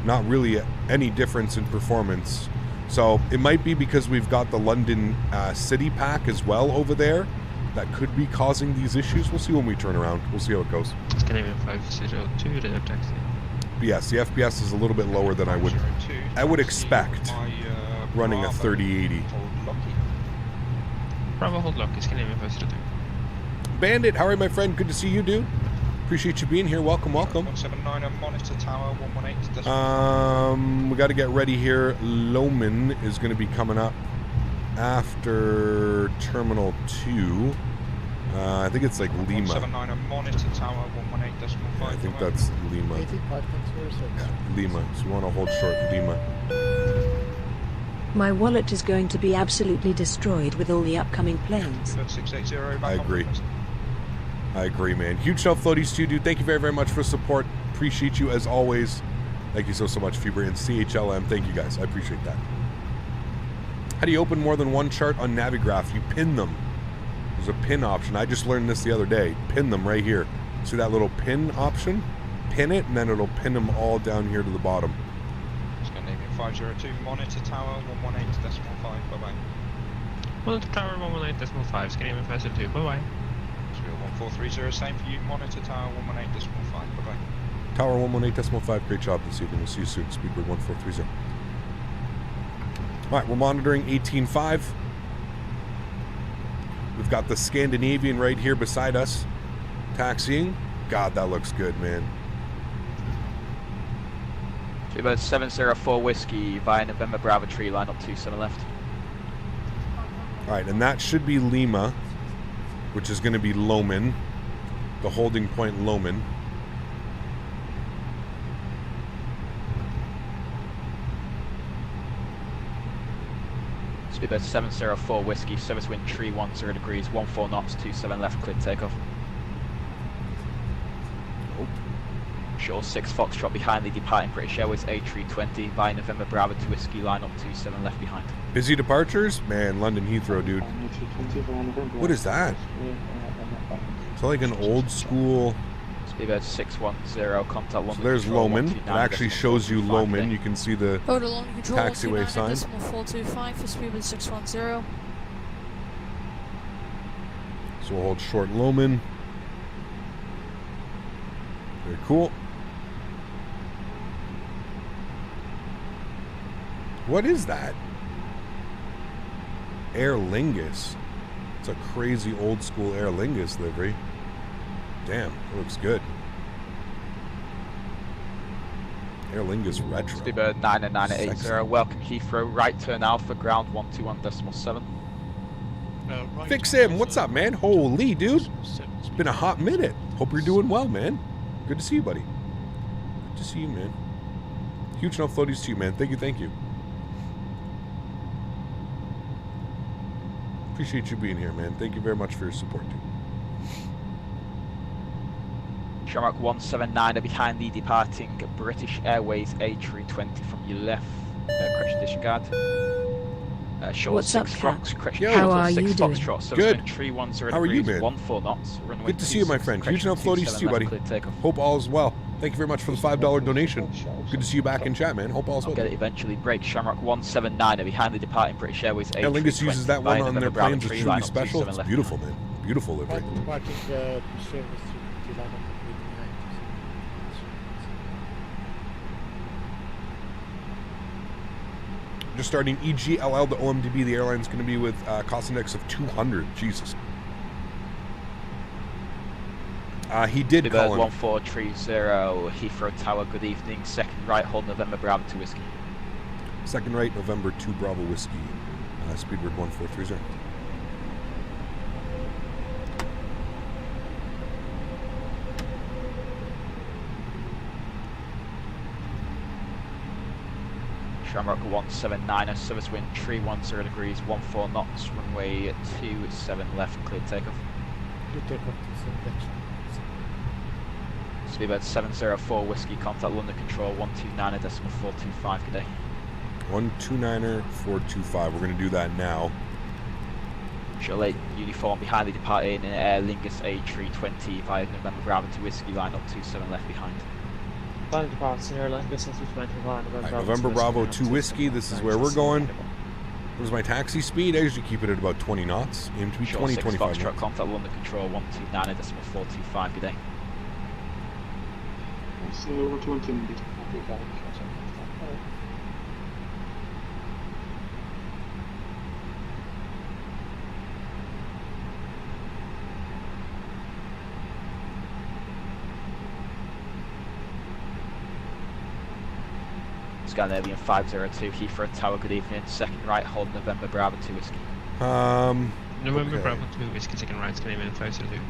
not really any difference in performance. So it might be because we've got the London City pack as well over there. That could be causing these issues. We'll see when we turn around. We'll see how it goes.
It's Canadian 502 to taxi.
But yes, the FPS is a little bit lower than I would expect running a 3080.
Bravo, hold lock. It's Canadian 502.
Bandit, how are you, my friend? Good to see you, dude. Appreciate you being here. Welcome, welcome.
179 on monitor tower 118.
We got to get ready here. Loman is going to be coming up after Terminal 2. I think it's like Lima.
179 on monitor tower 118.5.
Yeah, I think that's Lima. Yeah, Lima. So you want to hold short Lima.
My wallet is going to be absolutely destroyed with all the upcoming planes.
I agree. I agree, man. Huge love, Floaties, too, dude. Thank you very, very much for the support. Appreciate you as always. Thank you so much, Fever and CHLM. Thank you, guys. I appreciate that. How do you open more than one chart on Navigraph? You pin them. There's a pin option. I just learned this the other day. Pin them right here. See that little pin option? Pin it, and then it'll pin them all down here to the bottom.
502 monitor tower 118.5. Bye bye.
Monitor tower 118.5. Canadian 502. Bye bye.
1430. Same for you. Monitor tower 118.5. Bye bye.
Tower 118.5. Great job this evening. We'll see you soon. Speedbird 1430. All right, we're monitoring 18.5. We've got the Scandinavian right here beside us, taxiing. God, that looks good, man.
About 704 whiskey via November Bravo tree line up 27 left.
All right, and that should be Lima, which is going to be Loman, the holding point Loman.
Speedbird 704 Whiskey, service wind 310 degrees, 14 knots, 27 left, clear takeoff. Shore 6 Foxtrot behind the departing British Airways A320 by November Bravo 2 Whiskey, line up 27 left behind.
Busy departures? Man, London Heathrow, dude. What is that? It's like an old school...
Speedbird 610, contact London.
So there's
Control,
Lomond. It
129,
actually shows you Lomond. You can see the
Total London Control
taxiway sign.
425 for Speedbird 610.
So we'll hold short Lomond. Very cool. What is that? Aer Lingus. It's a crazy old school Aer Lingus livery. Damn, it looks good. Aer Lingus retro.
Speedbird 98980,
Sexy.
welcome Heathrow, right turn Alpha, ground 121.7.
Fix him. What's up, man? Holy, dude. It's been a hot minute. Hope you're doing well, man. Good to see you, buddy. Good to see you, man. Huge enough floaties to you, man. Thank you, thank you. Appreciate you being here, man. Thank you very much for your support, dude.
Shamrock 179 are behind the departing British Airways A320 from your left. Correction disregard. Short
What's
6
up,
Fox,
Cat?
correction
How
short
are
6
you doing?
Foxtrot, so
Good.
310
How are you,
degrees,
man?
14 knots, runway
Good to see you, my
26,
friend. Huge enough
correction
floaties to you,
27
buddy.
left, clear takeoff.
Hope all is well. Thank you very much for the $5 donation. Good to see you back in chat, man. Hope all is
I'll
well.
get it eventually. Break Shamrock 179 are behind the departing British Airways
Aer
A320.
Lingus uses that
by
one on their
November Bravo
planes. It's
3,
truly
line up
special.
27
It's
left
beautiful, man. Beautiful livery. Just starting EGLL to OMDB. The airline's going to be with cost index of 200. Jesus. He did call
Speedbird
in.
1430 Heathrow Tower, good evening. Second right, hold November Bravo 2 Whiskey.
Second right, November 2 Bravo Whiskey. Speedbird 1430.
Shamrock 179, service wind 310 degrees, 14 knots, runway 27 left, clear takeoff. Speedbird 704 Whiskey, contact London Control 129.425 today.
129.425. We're going to do that now.
Short late uniform behind the departing Aer Lingus A320 via November Bravo 2 Whiskey, line up 27 left behind.
Final departure Aer Lingus
Right, November Bravo 2 Whiskey. This is where we're going. What is my taxi speed? I usually keep it at about 20 knots. Aim to be
Short
20,
6
25
Foxtrot,
knots.
contact London Control 129.425 today. Scandinavian 502 Heathrow Tower, good evening. Second right, hold November Bravo 2 Whiskey.
November
Okay.
Bravo 2 Whiskey, second right, Scandinavian 502.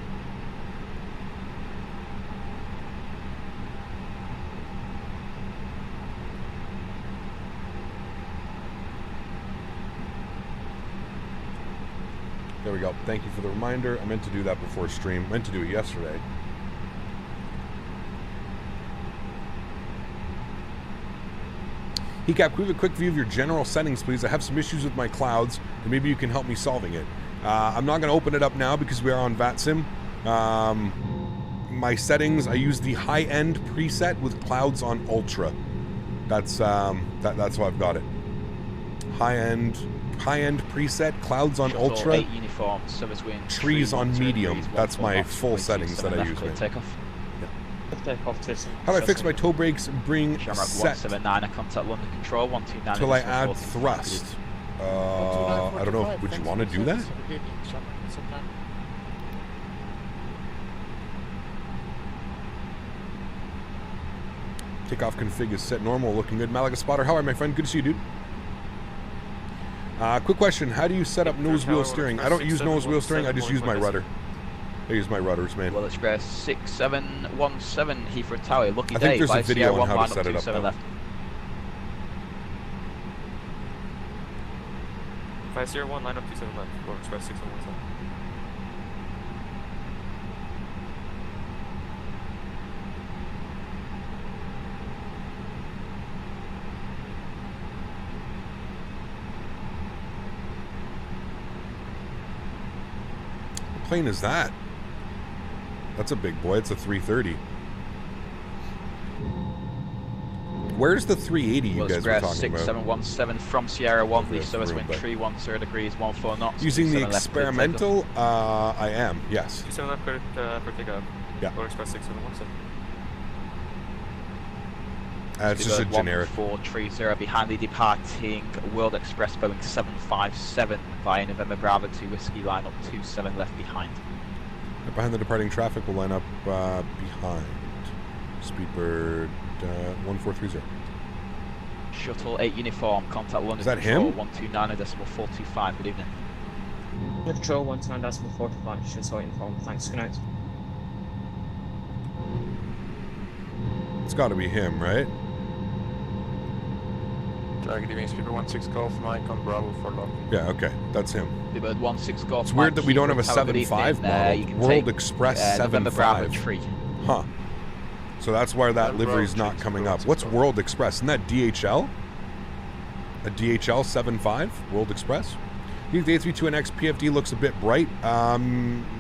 There we go. Thank you for the reminder. I meant to do that before stream. Meant to do it yesterday. Hecap, can we have a quick view of your general settings, please? I have some issues with my clouds, and maybe you can help me solving it. I'm not going to open it up now because we are on VATSIM. My settings, I use the high-end preset with clouds on ultra. That's how I've got it. High-end preset, clouds on
Shuttle
ultra,
8 uniform, service wind
trees on
310
medium.
degrees,
That's
14
my
knots,
full
runway
settings that
27
I
left,
use,
clear
man.
takeoff.
How do I fix my toe brakes and bring
Shamrock
set
179, contact London Control 129.
till I add thrust? I don't know. Would you want to do that? Takeoff config is set normal, looking good. Malaga Spotter, how are you, my friend? Good to see you, dude. Quick question, how do you set up nose wheel steering? I don't use nose wheel steering, I just use my rudder. I use my rudders, man.
Well, Express 6717 Heathrow Tower, lucky
I
day.
think there's a
by
video
Sierra
on how
1
to
line
set it up,
27
though.
left.
501, line up 27 left. Go express 6117.
What plane is that? That's a big boy. It's a 330. Where's the 380 you guys were talking about?
6717 from Sierra 1, please service wind 310 degrees, 14 knots.
Using the experimental, I am, yes.
27 left, clear for takeoff.
Yeah.
Go express 6717.
It's just a generic.
1430 behind the departing World Express Boeing 757 via November Bravo 2 Whiskey, line up 27 left behind.
Behind the departing traffic, we'll line up behind. Speedbird 1430.
Shuttle 8 uniform, contact London.
Is that
Control,
him?
129.425. Good evening.
Control 129.425. Shuttle 8 uniform. Thanks. Good night.
It's got to be him, right?
Target giving Speedbird 16 Golf Mike on Bravo for lock.
Yeah, okay, that's him.
Speedbird 16 Golf.
It's weird that we don't have a 7.5 model. World Express 7.5. Huh. So that's why that livery's not coming up. What's World Express? Isn't that DHL? A DHL 7.5? World Express? You think the A32NX PFD looks a bit bright?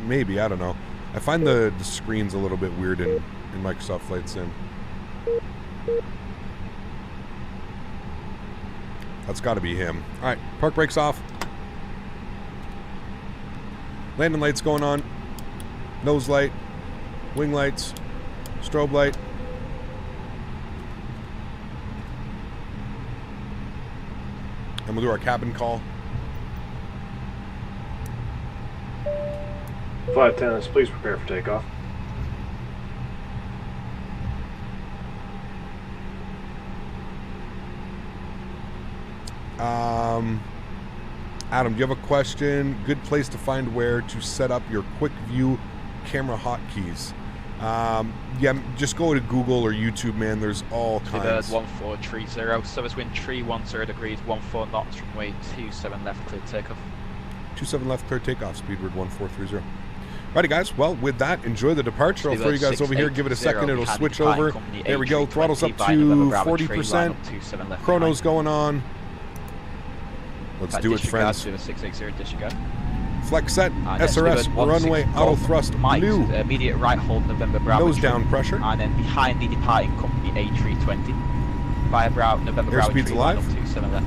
Maybe, I don't know. I find the screens a little bit weird in Microsoft Flight Sim. That's got to be him. All right, park brakes off. Landing lights going on. Nose light. Wing lights. Strobe light. And we'll do our cabin call.
Flight attendants, please prepare for takeoff.
Adam, do you have a question? Good place to find where to set up your quick view camera hotkeys. Yeah, just go to Google or YouTube, man. There's all kinds.
1430, service wind 310 degrees, 14 knots, runway 27 left, clear takeoff.
27 left, clear takeoff, speedbird 1430. Righty, guys. Well, with that, enjoy the departure. I'll throw you guys over here. Give it a second. It'll switch over. There we go. Throttle's up to 40%. Chrono's going on. Let's do it, friends. Flex set, SRS, runway, auto thrust, blue.
Immediate right hold, November Bravo.
Nose down pressure.
And then behind the departing company A320. Via Bravo, November Bravo.
Airspeed's alive.
27 left.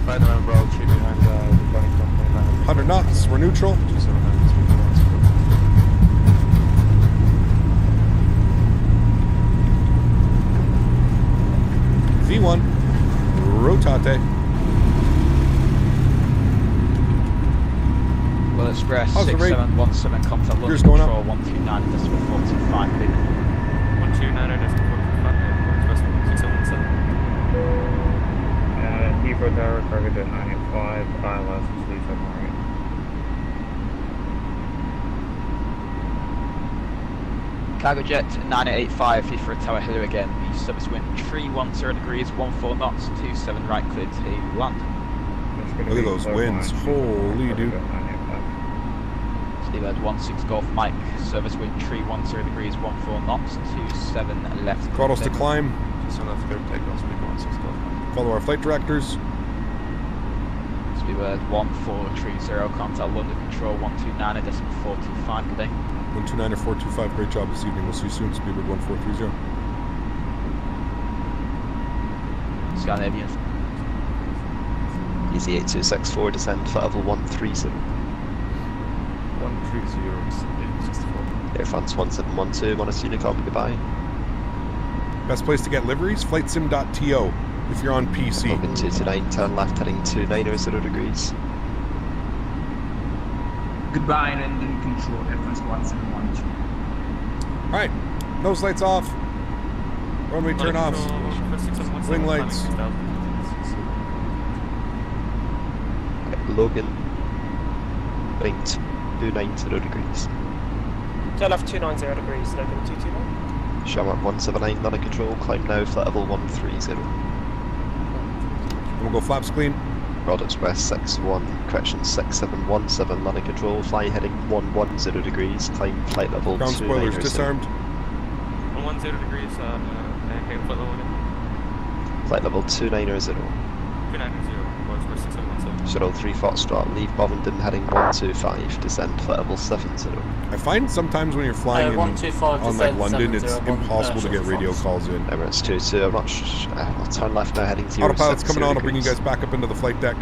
By November Bravo 3 behind the departing company.
100 knots, we're neutral.
27 left.
V1, rotate.
Well, Express 6717, contact London
Here's going
Control
up.
129.425.
129.425.
Heathrow Tower, target at 985, ILS, please have market.
Cargo jet 985, Heathrow Tower, hello again. The service wind 310 degrees, 14 knots, 27 right, clear to land.
Look at those winds. Holy dude.
Steelhead 16 Golf Mike, service wind 310 degrees, 14 knots, 27 left.
Throttles to climb.
27 left, clear takeoff, Speedbird 16 Golf.
Follow our flight directors.
Speedbird 1430, contact London Control 129.425, good day.
129.425, great job this evening. We'll see you soon, Speedbird 1430.
Scandinavian.
Easy 8264, descend flight level 130.
130,
Air France 1712, Monaco Unicom, goodbye.
Best place to get liveries? Flightsim.to if you're on PC.
Logan 229, turn left heading 29 degrees.
Goodbye, London Control, Air France 1712.
Alright, nose lights off. Runway turn offs. Wing lights.
Logan, heading 290 degrees.
Turn left 290 degrees, Logan 229.
Shamrock 179, Nana Control, climb now, flight level 130.
And we'll go flaps clean.
Broad Express 6717, landing control, fly heading 110 degrees, climb flight level
Ground spoilers disarmed.
110 degrees, okay, flight level again.
Flight level 290.
290, Broad Express 6717.
Shuttle 3 Foxtrot, leave Bovingdon heading 125, descend flight level 70.
I find sometimes when you're flying on like London, it's
70,
impossible to get radio calls in.
Emirates 22, I'm not I'll turn left now heading 0.
Autopilot's coming on, I'll bring you guys back up into the flight deck.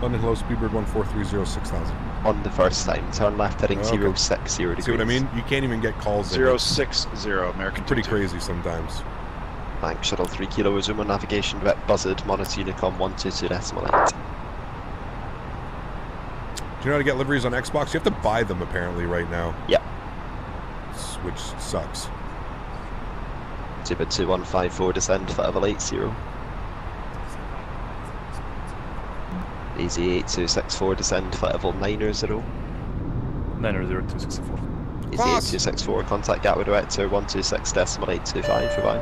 London hello, Speedbird 1430 6000.
On the first time, turn left heading 060 degrees.
See what I mean? You can't even get calls in.
060, American.
It's pretty crazy sometimes.
Thanks, Shuttle 3 Kilo, resume on navigation, direct buzzard, monitor Unicom 122.8.
Do you know how to get liveries on Xbox? You have to buy them apparently right now.
Yep.
Which sucks.
Super 2154, descend flight level 80. Easy 8264, descend flight level 90.
90264.
Easy 8264, contact Gatwick director 126.825, goodbye.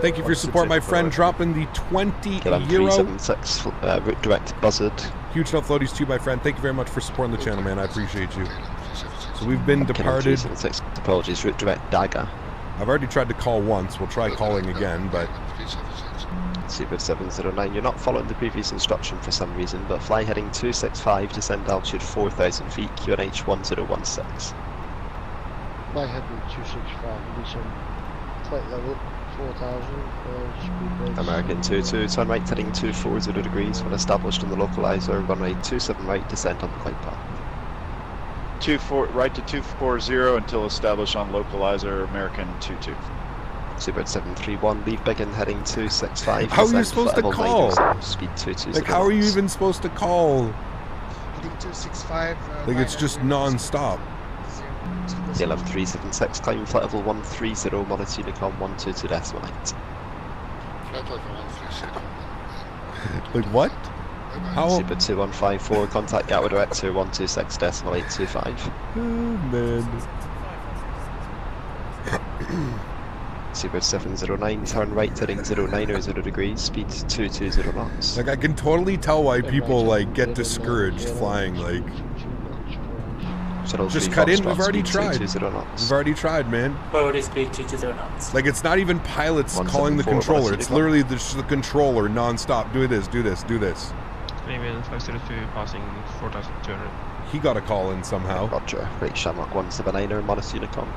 Thank you for your support, my friend. Dropping the 20
KLM
euro.
376, route direct buzzard.
Huge love floaties to you, my friend. Thank you very much for supporting the channel, man. I appreciate you. So we've been departed.
376, apologies, route direct dagger.
I've already tried to call once. We'll try calling again, but...
Super 709, you're not following the previous instruction for some reason, but fly heading 265, descend altitude 4,000 feet, QNH 1016.
Fly heading 265, descend flight level 4,000, speed
American 22, turn right heading 240 degrees, when established on the localizer, runway 27 right, descend on the flight path.
24 right to 240 until established on localizer, American 22.
Super 731, leave Biggin heading 265.
How are you supposed to call?
Speed 220.
Like, how are you even supposed to call?
Heading 265.
Like, it's just non-stop.
KLM 376, climb flight level 130, monitor Unicom 122.8.
Like, what? How?
Super 2154, contact Gatwick director 126.825.
Oh, man.
Super 709, turn right heading 090 degrees, speed 220 knots.
Like, I can totally tell why people, like, get discouraged flying, like... Just cut in, we've already tried. We've already tried, man.
Priority speed 220 knots.
Like, it's not even pilots calling the controller, it's literally just the controller non-stop. Do this, do this, do this.
Canadian 502 passing 4,200.
He got a call in somehow.
Roger, right Shamrock 179er, monitor Unicom.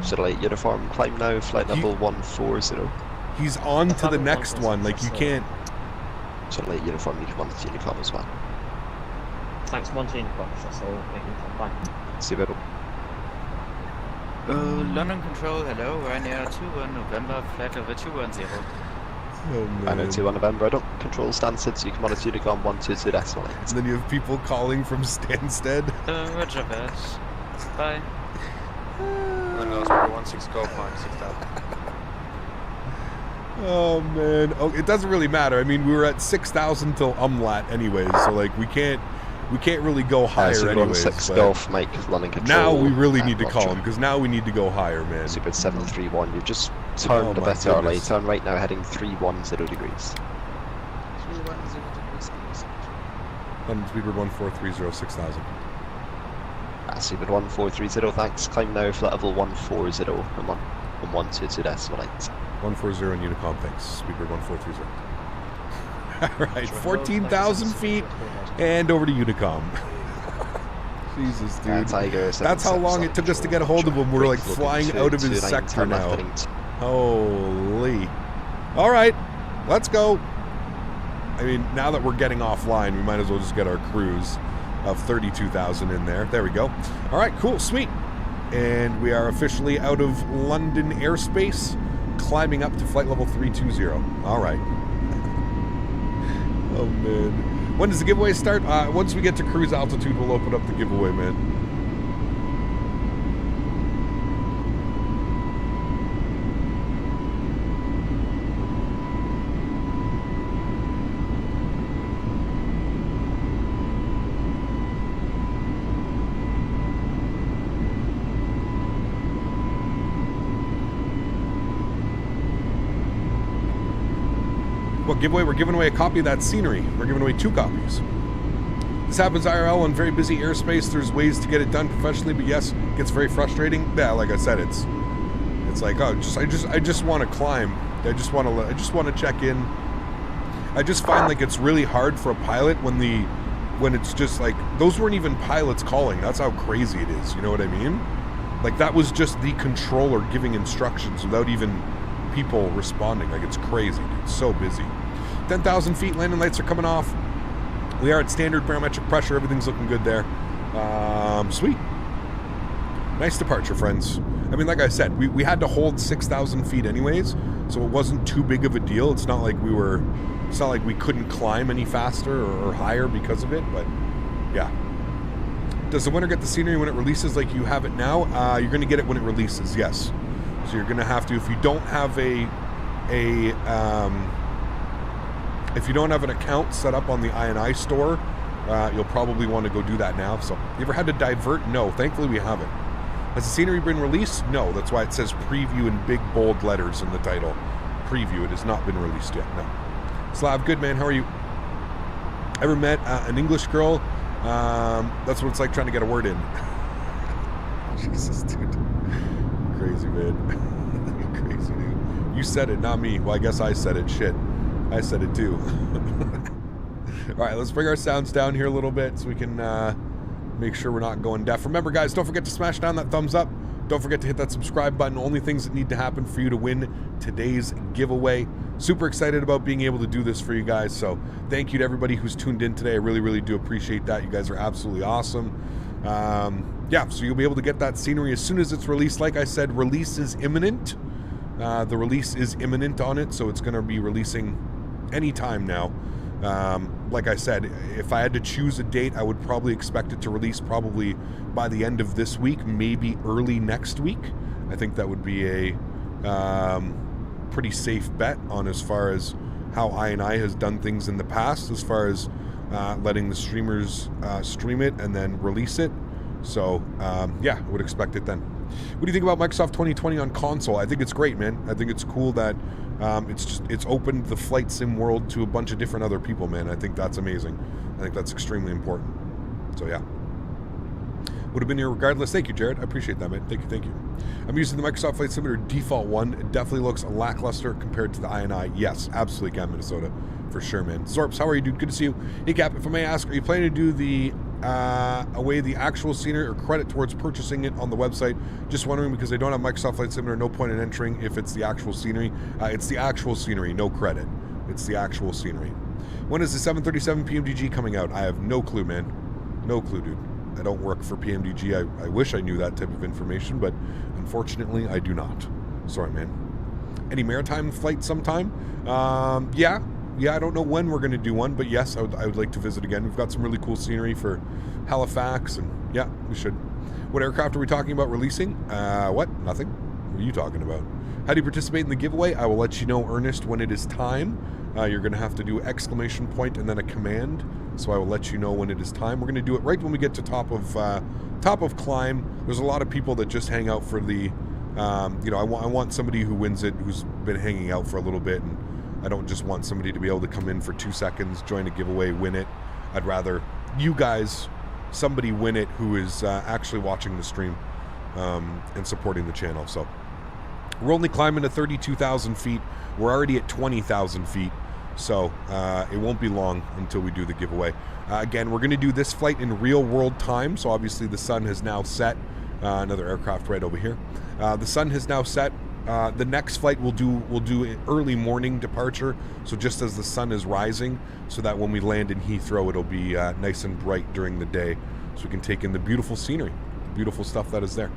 Shuttle 8 uniform, climb now, flight level 140.
He's on to the next one, like you can't...
Shuttle 8 uniform, you can monitor Unicom as well.
Thanks, one to Unicom, that's all, bye.
See you later.
London Control, hello, Ryanair 21 November, flight level 210.
Ryanair 21 November, I don't control Stansted, so you can monitor Unicom 122.8.
And then you have people calling from Stansted.
Roger that. Bye.
Oh man, oh, it doesn't really matter. I mean, we were at 6,000 till Umlaut anyways, so like we can't really go higher
so
anyways.
6 Golf, Mike, landing control.
Now we really need to call him because now we need to go higher, man.
Super 731, you've just turned a bit early. Turn right now, heading 310 degrees.
310 degrees.
London Speedbird 1430 6000.
Speedbird 1430, thanks. Climb now, flight level 140 and 122.8.
140 in Unicom, thanks. Speedbird 1430. Alright, 14,000 feet and over to Unicom. Jesus, dude. That's how long it took us to get a hold of him. We're like flying out of his sector now. Holy. Alright, let's go. I mean, now that we're getting offline, we might as well just get our cruise of 32,000 in there. There we go. All right, cool, sweet. And we are officially out of London airspace, climbing up to flight level 320. All right. Oh, man. When does the giveaway start? Once we get to cruise altitude, we'll open up the giveaway, man. giveaway. We're giving away a copy of that scenery. We're giving away 2 copies. This happens IRL on very busy airspace. There's ways to get it done professionally, but yes, it gets very frustrating. Yeah, like I said, it's like, oh, I just want to climb. I just want to check in. I just find like it's really hard for a pilot when it's just like, those weren't even pilots calling. That's how crazy it is. You know what I mean? Like, that was just the controller giving instructions without even people responding. Like, it's crazy, dude. It's so busy. 10,000 feet, landing lights are coming off. We are at standard barometric pressure. Everything's looking good there. Sweet. Nice departure, friends. I mean, like I said, we had to hold 6,000 feet anyways, so it wasn't too big of a deal. It's not like we couldn't climb any faster or higher because of it, but yeah. Does the winner get the scenery when it releases like you have it now? You're going to get it when it releases, yes. So you're going to have to, if you don't have if you don't have an account set up on the INI store, you'll probably want to go do that now. So, you ever had to divert? No, thankfully we haven't. Has the scenery been released? No, that's why it says preview in big bold letters in the title. Preview, it has not been released yet, no. Slav, good man, how are you? Ever met an English girl? That's what it's like trying to get a word in. Jesus, dude. Crazy, man. Crazy, dude. You said it, not me. Well, I guess I said it. Shit. I said it too. All right, let's bring our sounds down here a little bit so we can make sure we're not going deaf. Remember, guys, don't forget to smash down that thumbs up. Don't forget to hit that subscribe button. Only things that need to happen for you to win today's giveaway. Super excited about being able to do this for you guys. So thank you to everybody who's tuned in today. I really, really do appreciate that. You guys are absolutely awesome. Yeah, so you'll be able to get that scenery as soon as it's released. Like I said, release is imminent. The release is imminent on it, so it's going to be releasing anytime now. Like I said, if I had to choose a date, I would probably expect it to release probably by the end of this week, maybe early next week. I think that would be a pretty safe bet on as far as how INI has done things in the past, as far as letting the streamers stream it and then release it. So yeah, I would expect it then. What do you think about Microsoft 2020 on console? I think it's great, man. I think it's cool that it's opened the flight sim world to a bunch of different other people, man. I think that's amazing. I think that's extremely important. So yeah. Would have been here regardless. Thank you, Jared. I appreciate that, man. Thank you. I'm using the Microsoft Flight Simulator default one. It definitely looks lackluster compared to the INI. Yes, absolutely, Cam, Minnesota. For sure, man. Zorps, how are you, dude? Good to see you. Hey, Cap, if I may ask, are you planning to do the away the actual scenery or credit towards purchasing it on the website? Just wondering because I don't have Microsoft Flight Simulator. No point in entering if it's the actual scenery. It's the actual scenery, no credit. It's the actual scenery. When is the 737 PMDG coming out? I have no clue, man. No clue, dude. I don't work for PMDG. I wish I knew that type of information, but unfortunately I do not. Sorry, man. Any maritime flight sometime? Yeah, I don't know when we're going to do one, but yes, I would like to visit again. We've got some really cool scenery for Halifax, and yeah, we should. What aircraft are we talking about releasing? What? Nothing. What are you talking about? How do you participate in the giveaway? I will let you know, Ernest, when it is time. You're going to have to do exclamation point and then a command, so I will let you know when it is time. We're going to do it right when we get to top of climb. There's a lot of people that just hang out for the, you know, I want somebody who wins it, who's been hanging out for a little bit, and I don't just want somebody to be able to come in for 2 seconds, join a giveaway, win it. I'd rather you guys, somebody win it who is actually watching the stream and supporting the channel. So we're only climbing to 32,000 feet. We're already at 20,000 feet. So it won't be long until we do the giveaway. Again, we're going to do this flight in real world time. So obviously the sun has now set. Another aircraft right over here. The sun has now set. The next flight we'll do an early morning departure. So just as the sun is rising, so that when we land in Heathrow, it'll be nice and bright during the day, so we can take in the beautiful scenery, the beautiful stuff that is there.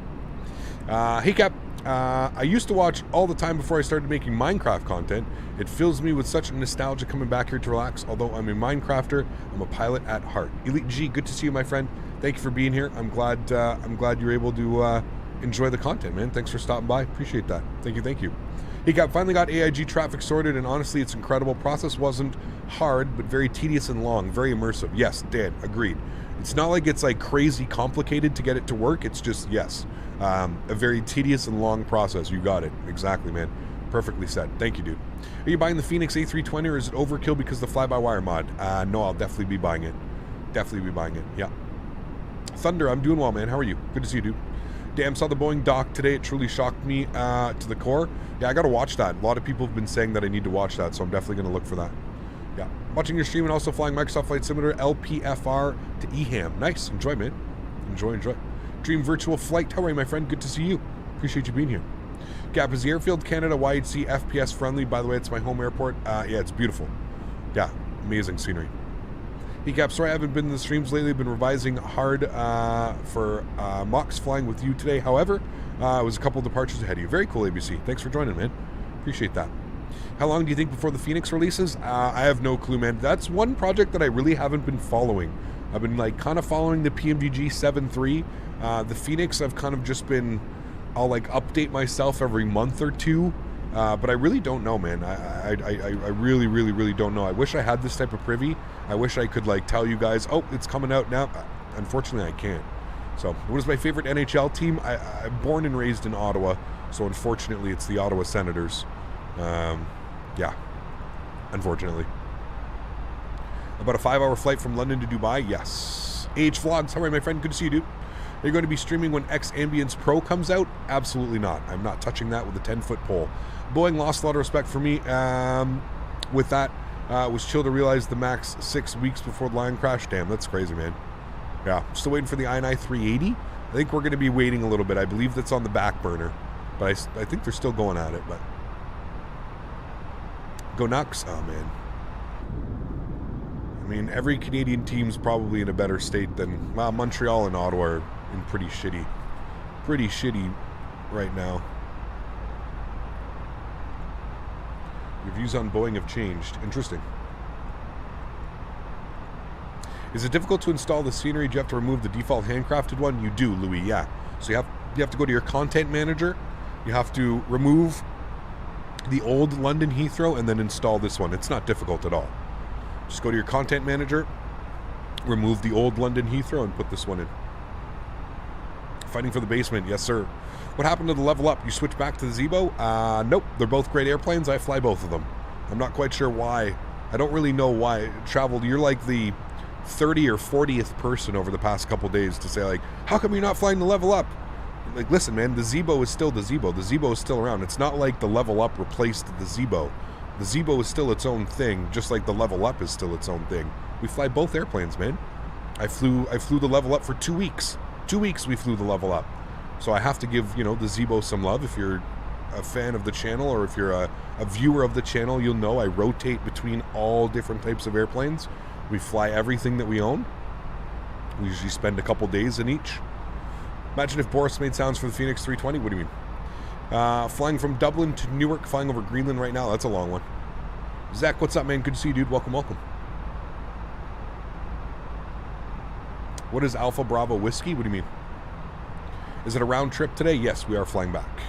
Hey Cap, I used to watch all the time before I started making Minecraft content. It fills me with such nostalgia coming back here to relax. Although I'm a Minecrafter, I'm a pilot at heart. Elite G, good to see you, my friend. Thank you for being here. I'm glad you're able to enjoy the content, man. Thanks for stopping by. Appreciate that. Thank you. Hey, Cap, finally got AIG traffic sorted, and honestly, it's incredible. Process wasn't hard, but very tedious and long, very immersive. Yes, Dan, agreed. It's not like it's like crazy complicated to get it to work. It's just, yes, a very tedious and long process. You got it. Exactly, man. Perfectly said. Thank you, dude. Are you buying the Phoenix A320 or is it overkill because of the fly-by-wire mod? No, I'll definitely be buying it. Definitely be buying it, yeah. Thunder, I'm doing well, man. How are you? Good to see you, dude. Damn, saw the Boeing doc today. It truly shocked me to the core. Yeah, I got to watch that. A lot of people have been saying that I need to watch that, so I'm definitely going to look for that. Yeah. Watching your stream and also flying Microsoft Flight Simulator LPFR to EHAM. Nice. Enjoy, man. Enjoy. Dream Virtual Flight. How are you, my friend? Good to see you. Appreciate you being here. Gap, is the Airfield Canada YHC FPS friendly? By the way, it's my home airport. Yeah, it's beautiful. Yeah, amazing scenery. Hey Cap, sorry I haven't been in the streams lately. I've been revising hard for Mox flying with you today. However, it was a couple of departures ahead of you. Very cool, ABC. Thanks for joining, man. Appreciate that. How long do you think before the Phoenix releases? I have no clue, man. That's one project that I really haven't been following. I've been like kind of following the PMDG 7.3. The Phoenix, I've kind of just been, I'll like update myself every month or two. But I really don't know, man. I really don't know. I wish I had this type of privy. I wish I could like tell you guys, oh, it's coming out now. Unfortunately, I can't. So, what is my favorite NHL team? I'm born and raised in Ottawa, so unfortunately, it's the Ottawa Senators. Yeah, unfortunately. About a 5-hour flight from London to Dubai? Yes. AH Vlogs, how are you, my friend? Good to see you, dude. Are you going to be streaming when X Ambience Pro comes out? Absolutely not. I'm not touching that with a 10-foot pole. Boeing lost a lot of respect for me with that. Was chill to realize the max 6 weeks before the line crash. Damn, that's crazy, man. Yeah, still waiting for the INI 380. I think we're going to be waiting a little bit. I believe that's on the back burner. But I think they're still going at it. But go Nucks. Oh, man. I mean, every Canadian team's probably in a better state than, well, Montreal and Ottawa are in pretty shitty right now. Your views on Boeing have changed. Interesting. Is it difficult to install the scenery? Do you have to remove the default handcrafted one? You do, Louis, yeah. So you have to go to your content manager. You have to remove the old London Heathrow and then install this one. It's not difficult at all. Just go to your content manager, remove the old London Heathrow and put this one in. Fighting for the basement, yes sir. What happened to the level up? You switch back to the Zibo? Nope, they're both great airplanes. I fly both of them. I'm not quite sure why. I don't really know why. Traveled, you're like the 30 or 40th person over the past couple days to say like, how come you're not flying the level up? Like, listen man, the Zibo is still the Zibo. The Zibo is still around. It's not like the level up replaced the Zibo. The Zibo is still its own thing, just like the level up is still its own thing. We fly both airplanes, man. I flew the level up for 2 weeks. 2 weeks we flew the level up. So I have to give, you know, the Zibo some love. If you're a fan of the channel or if you're a viewer of the channel, you'll know I rotate between all different types of airplanes. We fly everything that we own. We usually spend a couple days in each. Imagine if Boris made sounds for the Phoenix 320. What do you mean? Flying from Dublin to Newark, flying over Greenland right now. That's a long one. Zach, what's up, man? Good to see you, dude. Welcome. What is Alpha Bravo Whiskey? What do you mean? Is it a round trip today? Yes, we are flying back.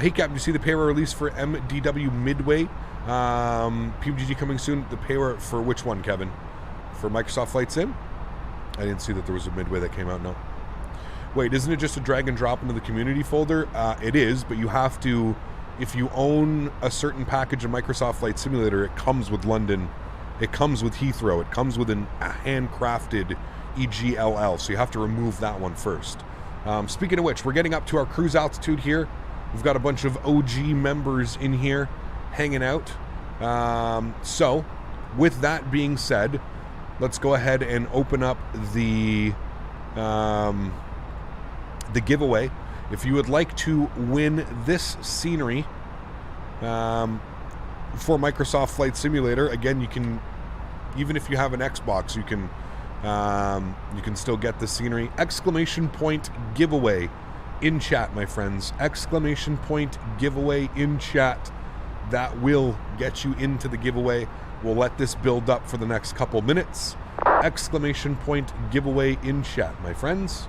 Hey, Captain, you see the payroll release for MDW Midway? PMGG coming soon. The payroll for which one, Kevin? For Microsoft Flight Sim? I didn't see that there was a Midway that came out, no. Wait, isn't it just a drag and drop into the community folder? It is, but you have to, if you own a certain package of Microsoft Flight Simulator, it comes with London, it comes with Heathrow, it comes with a handcrafted EGLL, so you have to remove that one first. Speaking of which, we're getting up to our cruise altitude here. We've got a bunch of OG members in here hanging out. So, with that being said, let's go ahead and open up the giveaway. If you would like to win this scenery for Microsoft Flight Simulator, again, you can, even if you have an Xbox, you can still get the scenery. Exclamation point giveaway in chat, my friends. Exclamation point giveaway in chat. That will get you into the giveaway. We'll let this build up for the next couple minutes. Exclamation point giveaway in chat, my friends.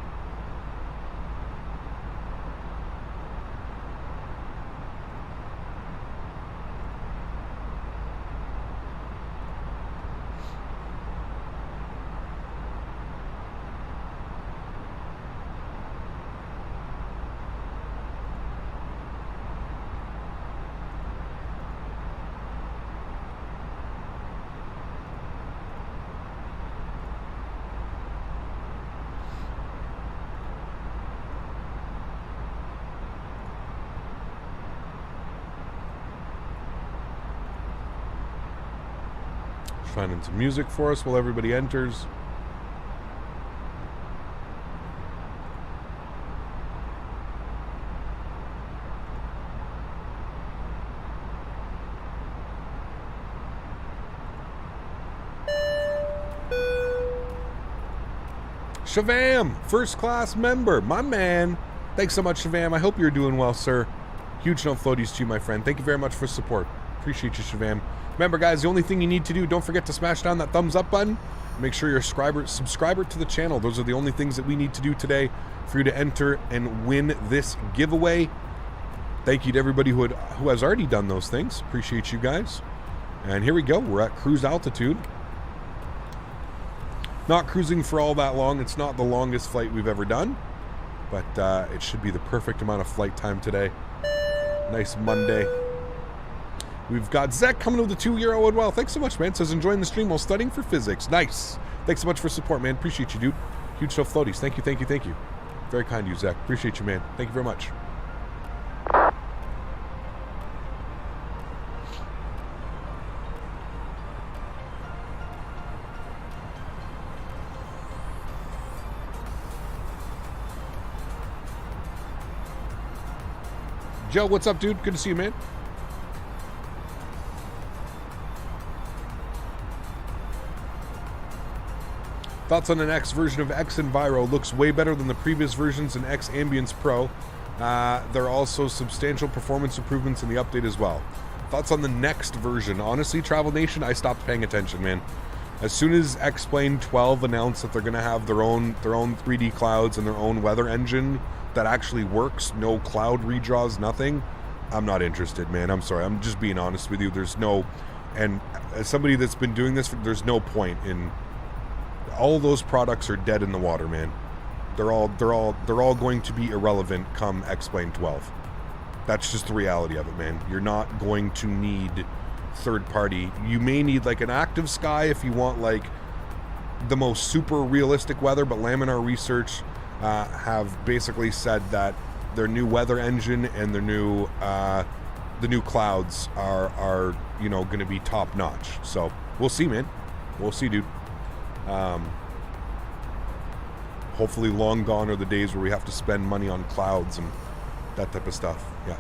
finding some music for us while everybody enters. Shavam, first class member, my man. Thanks so much, Shavam. I hope you're doing well, sir. Huge no floaties to you, my friend. Thank you very much for support. Appreciate you, Shavam. Remember, guys, the only thing you need to do, don't forget to smash down that thumbs up button. Make sure you're a subscriber to the channel. Those are the only things that we need to do today for you to enter and win this giveaway. Thank you to everybody who has already done those things. Appreciate you guys. And here we go. We're at cruise altitude. Not cruising for all that long. It's not the longest flight we've ever done, but it should be the perfect amount of flight time today. Nice Monday. We've got Zek coming with the €2 as well. Thanks so much, man. Says enjoying the stream while studying for physics. Nice. Thanks so much for support, man. Appreciate you, dude. Huge no floaties. Thank you, thank you, thank you. Very kind of you, Zek. Appreciate you, man. Thank you very much. Joe, what's up, dude? Good to see you, man. Thoughts on an X version of X Enviro? Looks way better than the previous versions in X Ambience Pro. There are also substantial performance improvements in the update as well. Thoughts on the next version? Honestly, Travel Nation, I stopped paying attention, man. As soon as X-Plane 12 announced that they're going to have their own 3D clouds and their own weather engine that actually works, no cloud redraws, nothing, I'm not interested, man. I'm sorry. I'm just being honest with you. There's no, and as somebody that's been doing this, there's no point in, all those products are dead in the water, man. They're all going to be irrelevant come X-Plane 12. That's just the reality of it, man. You're not going to need third party. You may need like an active sky if you want like the most super realistic weather, but Laminar Research have basically said that their new weather engine and their new the new clouds are you know, going to be top notch. So we'll see, man. We'll see, dude. Hopefully long gone are the days where we have to spend money on clouds and that type of stuff. Yeah.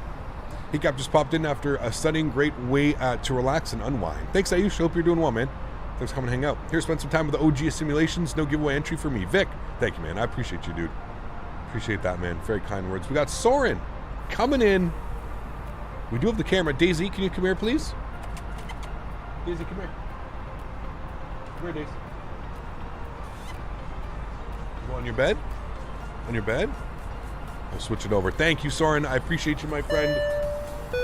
Hey, Cap just popped in after a stunning great way to relax and unwind. Thanks, Ayush. Hope you're doing well, man. Thanks for coming and hang out. Here, spend some time with the OG Simulations. No giveaway entry for me. Vic, thank you, man. I appreciate you, dude. Appreciate that, man. Very kind words. We got Soren coming in. We do have the camera. Daisy, can you come here, please? Daisy, come here. Come here, Daisy. Go on your bed? On your bed? I'll switch it over. Thank you, Soren. I appreciate you, my friend.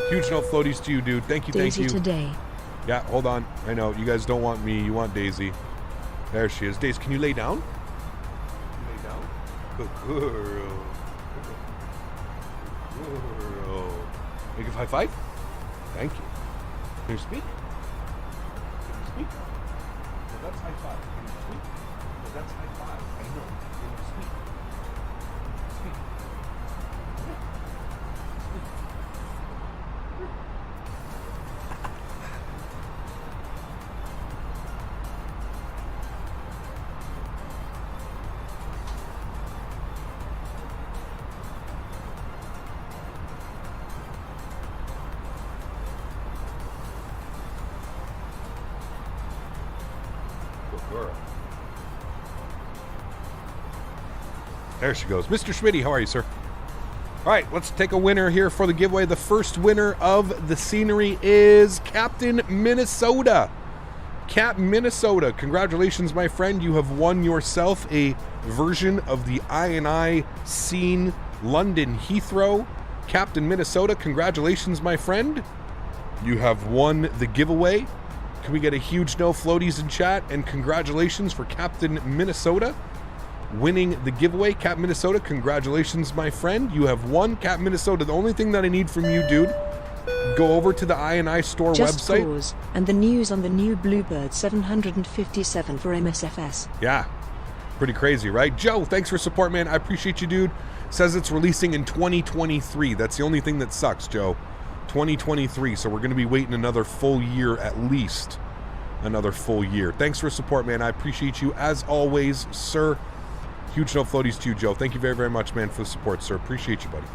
Huge no floaties to you, dude. Thank you,
Daisy
thank you.
Today.
Yeah, hold on. I know. You guys don't want me. You want Daisy. There she is. Daisy, can you lay down? Can you lay down? Good girl. Good girl. Make a high five? Thank you. Can you speak? Can you speak? No, that's high five. Can you speak? No, that's high five. I know. Can you speak? Speak. There she goes. Mr. Smitty, how are you, sir? All right, let's take a winner here for the giveaway. The first winner of the scenery is Captain Minnesota. Cap Minnesota, congratulations, my friend. You have won yourself a version of the iniScene London Heathrow. Captain Minnesota, congratulations, my friend. You have won the giveaway. Can we get a huge no floaties in chat? And congratulations for Captain Minnesota winning the giveaway. Cap Minnesota, congratulations, my friend. You have won. Cap Minnesota, the only thing that I need from you, dude, go over to the INI store website.
Pause, and the news on the new Bluebird 757 for MSFS.
Yeah, pretty crazy, right? Joe, thanks for support, man. I appreciate you, dude. Says it's releasing in 2023. That's the only thing that sucks, Joe. 2023, so we're going to be waiting another full year at least another full year. Thanks for support, man. I appreciate you as always, sir. Huge no floaties to you, Joe. Thank you very, very much, man, for the support, sir. Appreciate you, buddy.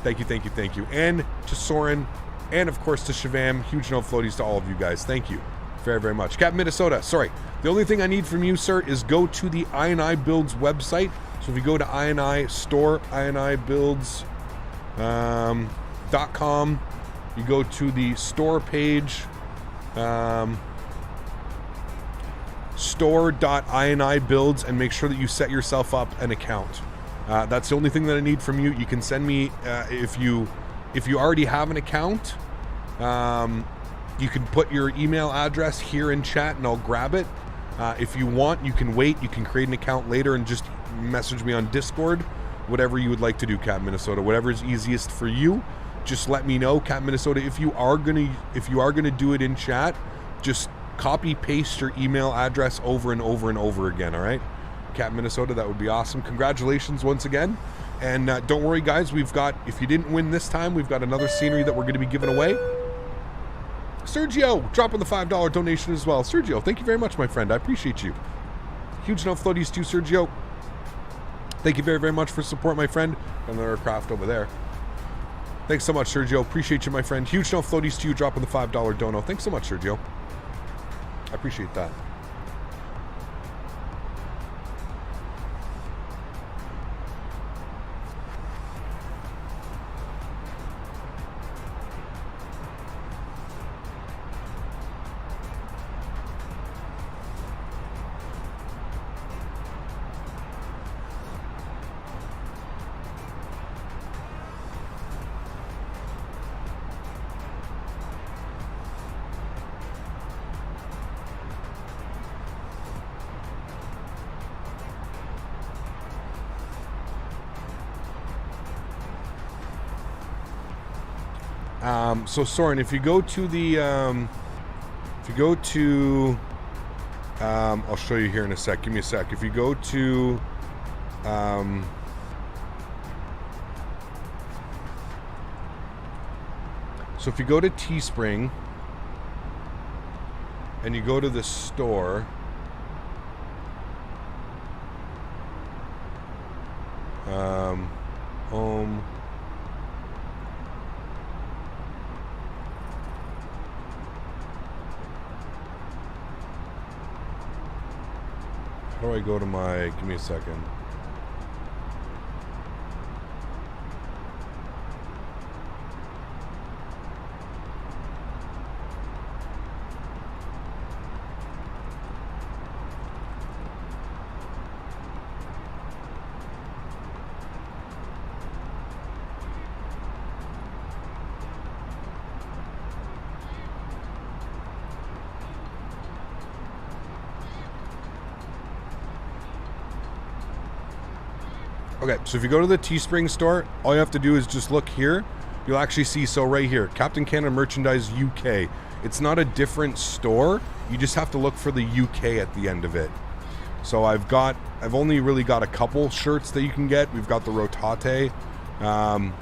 Thank you, thank you, thank you. And to Soren, and of course to Shavam, huge no floaties to all of you guys. Thank you very, very much. Captain Minnesota, sorry. The only thing I need from you, sir, is go to the INI Builds website. So if you go to INI store, inibuilds.com, you go to the store page, store.inibuilds, and make sure that you set yourself up an account. That's the only thing that I need from you. You can send me, if you already have an account, you can put your email address here in chat and I'll grab it. If you want, you can wait. You can create an account later and just message me on Discord. Whatever you would like to do, Cat Minnesota. Whatever is easiest for you, just let me know, Cat Minnesota. If you are gonna do it in chat, just copy paste your email address over and over and over again. All right, Cat Minnesota. That would be awesome. Congratulations once again. And don't worry, guys. We've got, if you didn't win this time, we've got another scenery that we're going to be giving away. Sergio, dropping the $5 donation as well. Sergio, thank you very much, my friend. I appreciate you. Huge no floaties to you, Sergio. Thank you very, very much for support, my friend. Got another craft over there. Thanks so much, Sergio. Appreciate you, my friend. Huge no floaties to you, dropping the $5 dono. Thanks so much, Sergio. I appreciate that. So Soren, if you go to the, I'll show you here in a sec. Give me a sec. If you go to, so if you go to Teespring and you go to the store, home. How do I go to my, give me a second. Okay, so if you go to the Teespring store, all you have to do is just look here. You'll actually see, so right here, Captain Canada Merchandise UK. It's not a different store. You just have to look for the UK at the end of it. So I've only really got a couple shirts that you can get. We've got the Rotate. I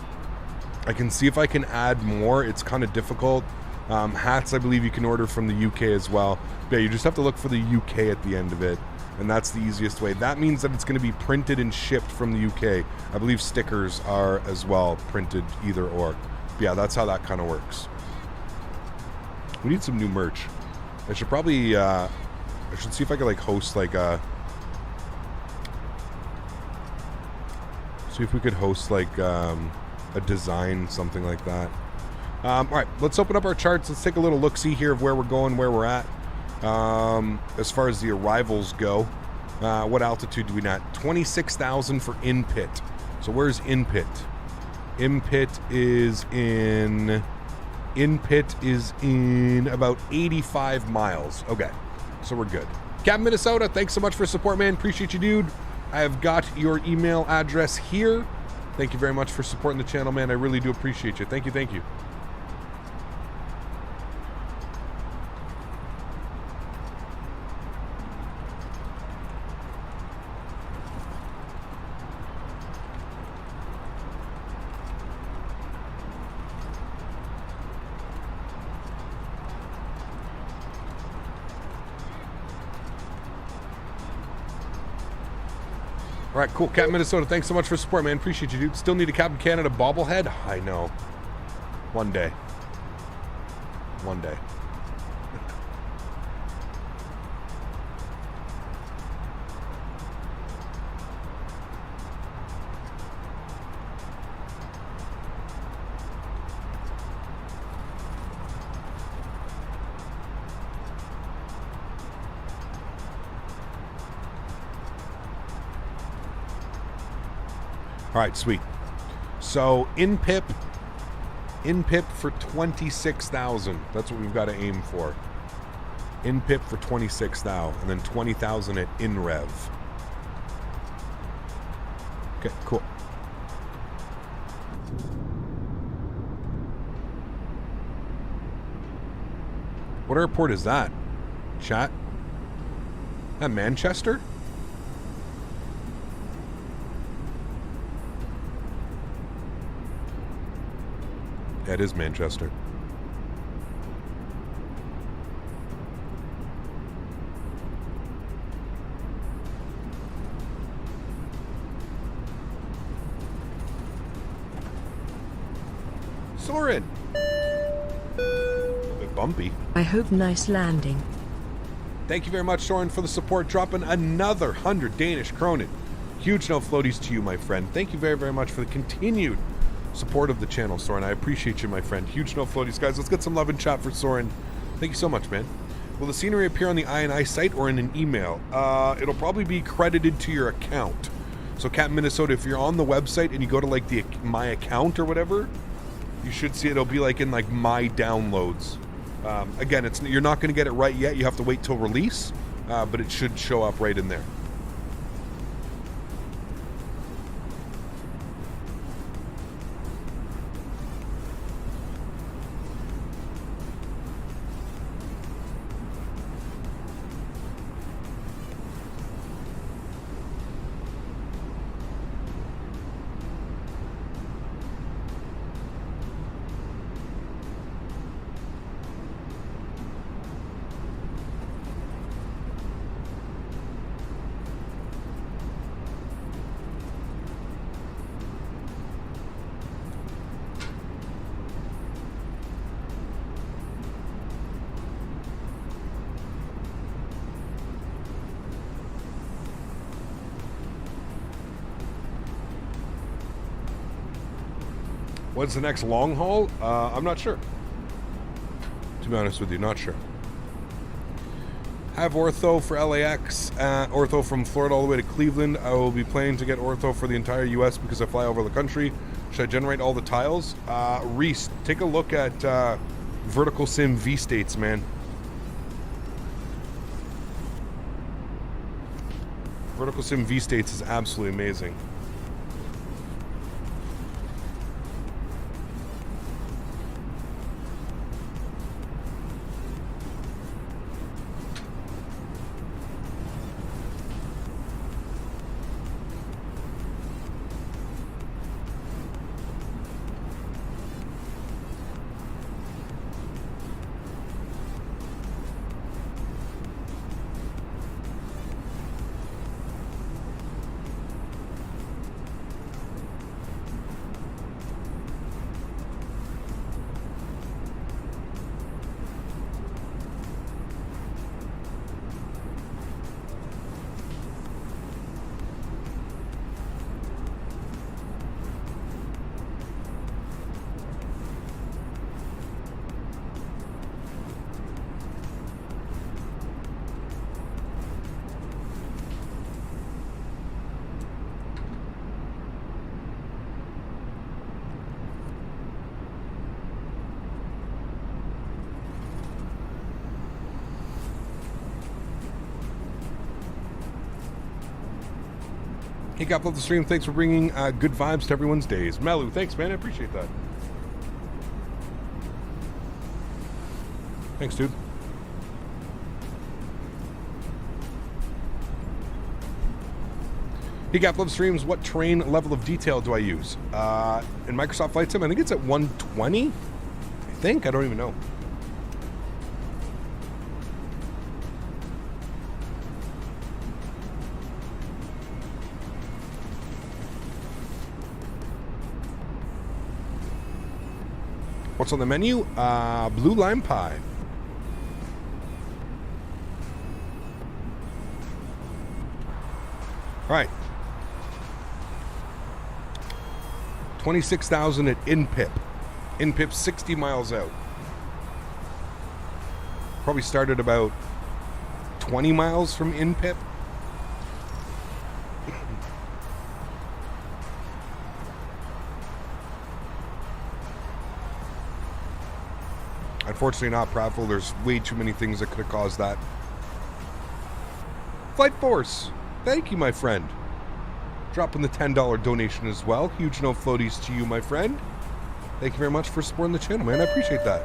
can see if I can add more. It's kind of difficult. Hats, I believe you can order from the UK as well. But yeah, you just have to look for the UK at the end of it. And that's the easiest way. That means that it's going to be printed and shipped from the UK. I believe stickers are as well printed either or. But yeah, that's how that kind of works. We need some new merch. I should probably, I should see if I could like host like a, see if we could host like a design, something like that. All right, let's open up our charts. Let's take a little look-see here of where we're going, where we're at. As far as the arrivals go, what altitude do we at? 26,000 for in-pit. So where's in-pit? In-pit is in about 85 miles. Okay, so we're good. Captain Minnesota, thanks so much for support, man. Appreciate you, dude. I have got your email address here. Thank you very much for supporting the channel, man. I really do appreciate you. Thank you, thank you. All right, cool. Captain Minnesota, thanks so much for support, man. Appreciate you, dude. Still need a Captain Canada bobblehead? I know. One day. One day. All right, sweet. So in PIP for 26,000. That's what we've got to aim for. In PIP for 26,000, and then 20,000 at in rev. Okay, cool. What airport is that? Chat? That Manchester? That is Manchester. Soren! A bit bumpy.
I hope nice landing.
Thank you very much, Soren, for the support. Dropping another 100 Danish kronen. Huge no floaties to you, my friend. Thank you very, very much for the continued support of the channel, Soren. I appreciate you, my friend. Huge no floaties, guys. Let's get some love in chat for Soren. Thank you so much, man. Will the scenery appear on the INI site or in an email? It'll probably be credited to your account. So, Captain Minnesota, if you're on the website and you go to like the my account or whatever, you should see it'll be like in like my downloads. Again, you're not going to get it right yet. You have to wait till release, but it should show up right in there. What's the next long haul? I'm not sure. To be honest with you, not sure. Have ortho for LAX, ortho from Florida all the way to Cleveland. I will be planning to get ortho for the entire US because I fly over the country. Should I generate all the tiles? Reese, take a look at Vertical Sim V-States, man. Vertical Sim V-States is absolutely amazing. Hey, God love the stream. Thanks for bringing good vibes to everyone's days. Melu, thanks, man. I appreciate that. Thanks, dude. Hey, Gap Love Streams, what train level of detail do I use? In Microsoft Flight Sim, I think it's at 120. I think. I don't even know. What's on the menu? Blue lime pie. All right. 26,000 at InPip. InPip 60 miles out. Probably started about 20 miles from InPip. Unfortunately not Prattville. There's way too many things that could have caused that. Flight Force, thank you, my friend. Dropping the $10 donation as well. Huge no floaties to you, my friend. Thank you very much for supporting the channel, man. I appreciate that.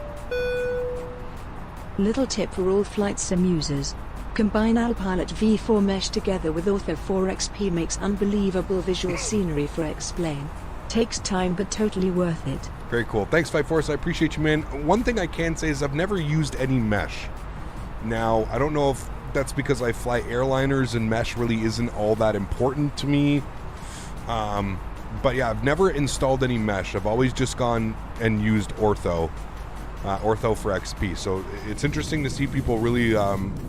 Little tip for all flight sim users. Combine AlPilot V4 Mesh together with Ortho 4XP makes unbelievable visual scenery for Explain. Takes time but totally worth it.
Very cool. Thanks, Fight Force. I appreciate you, man. One thing I can say is I've never used any mesh. Now, I don't know if that's because I fly airliners and mesh really isn't all that important to me. But yeah, I've never installed any mesh. I've always just gone and used Ortho. Ortho for XP. So it's interesting to see people really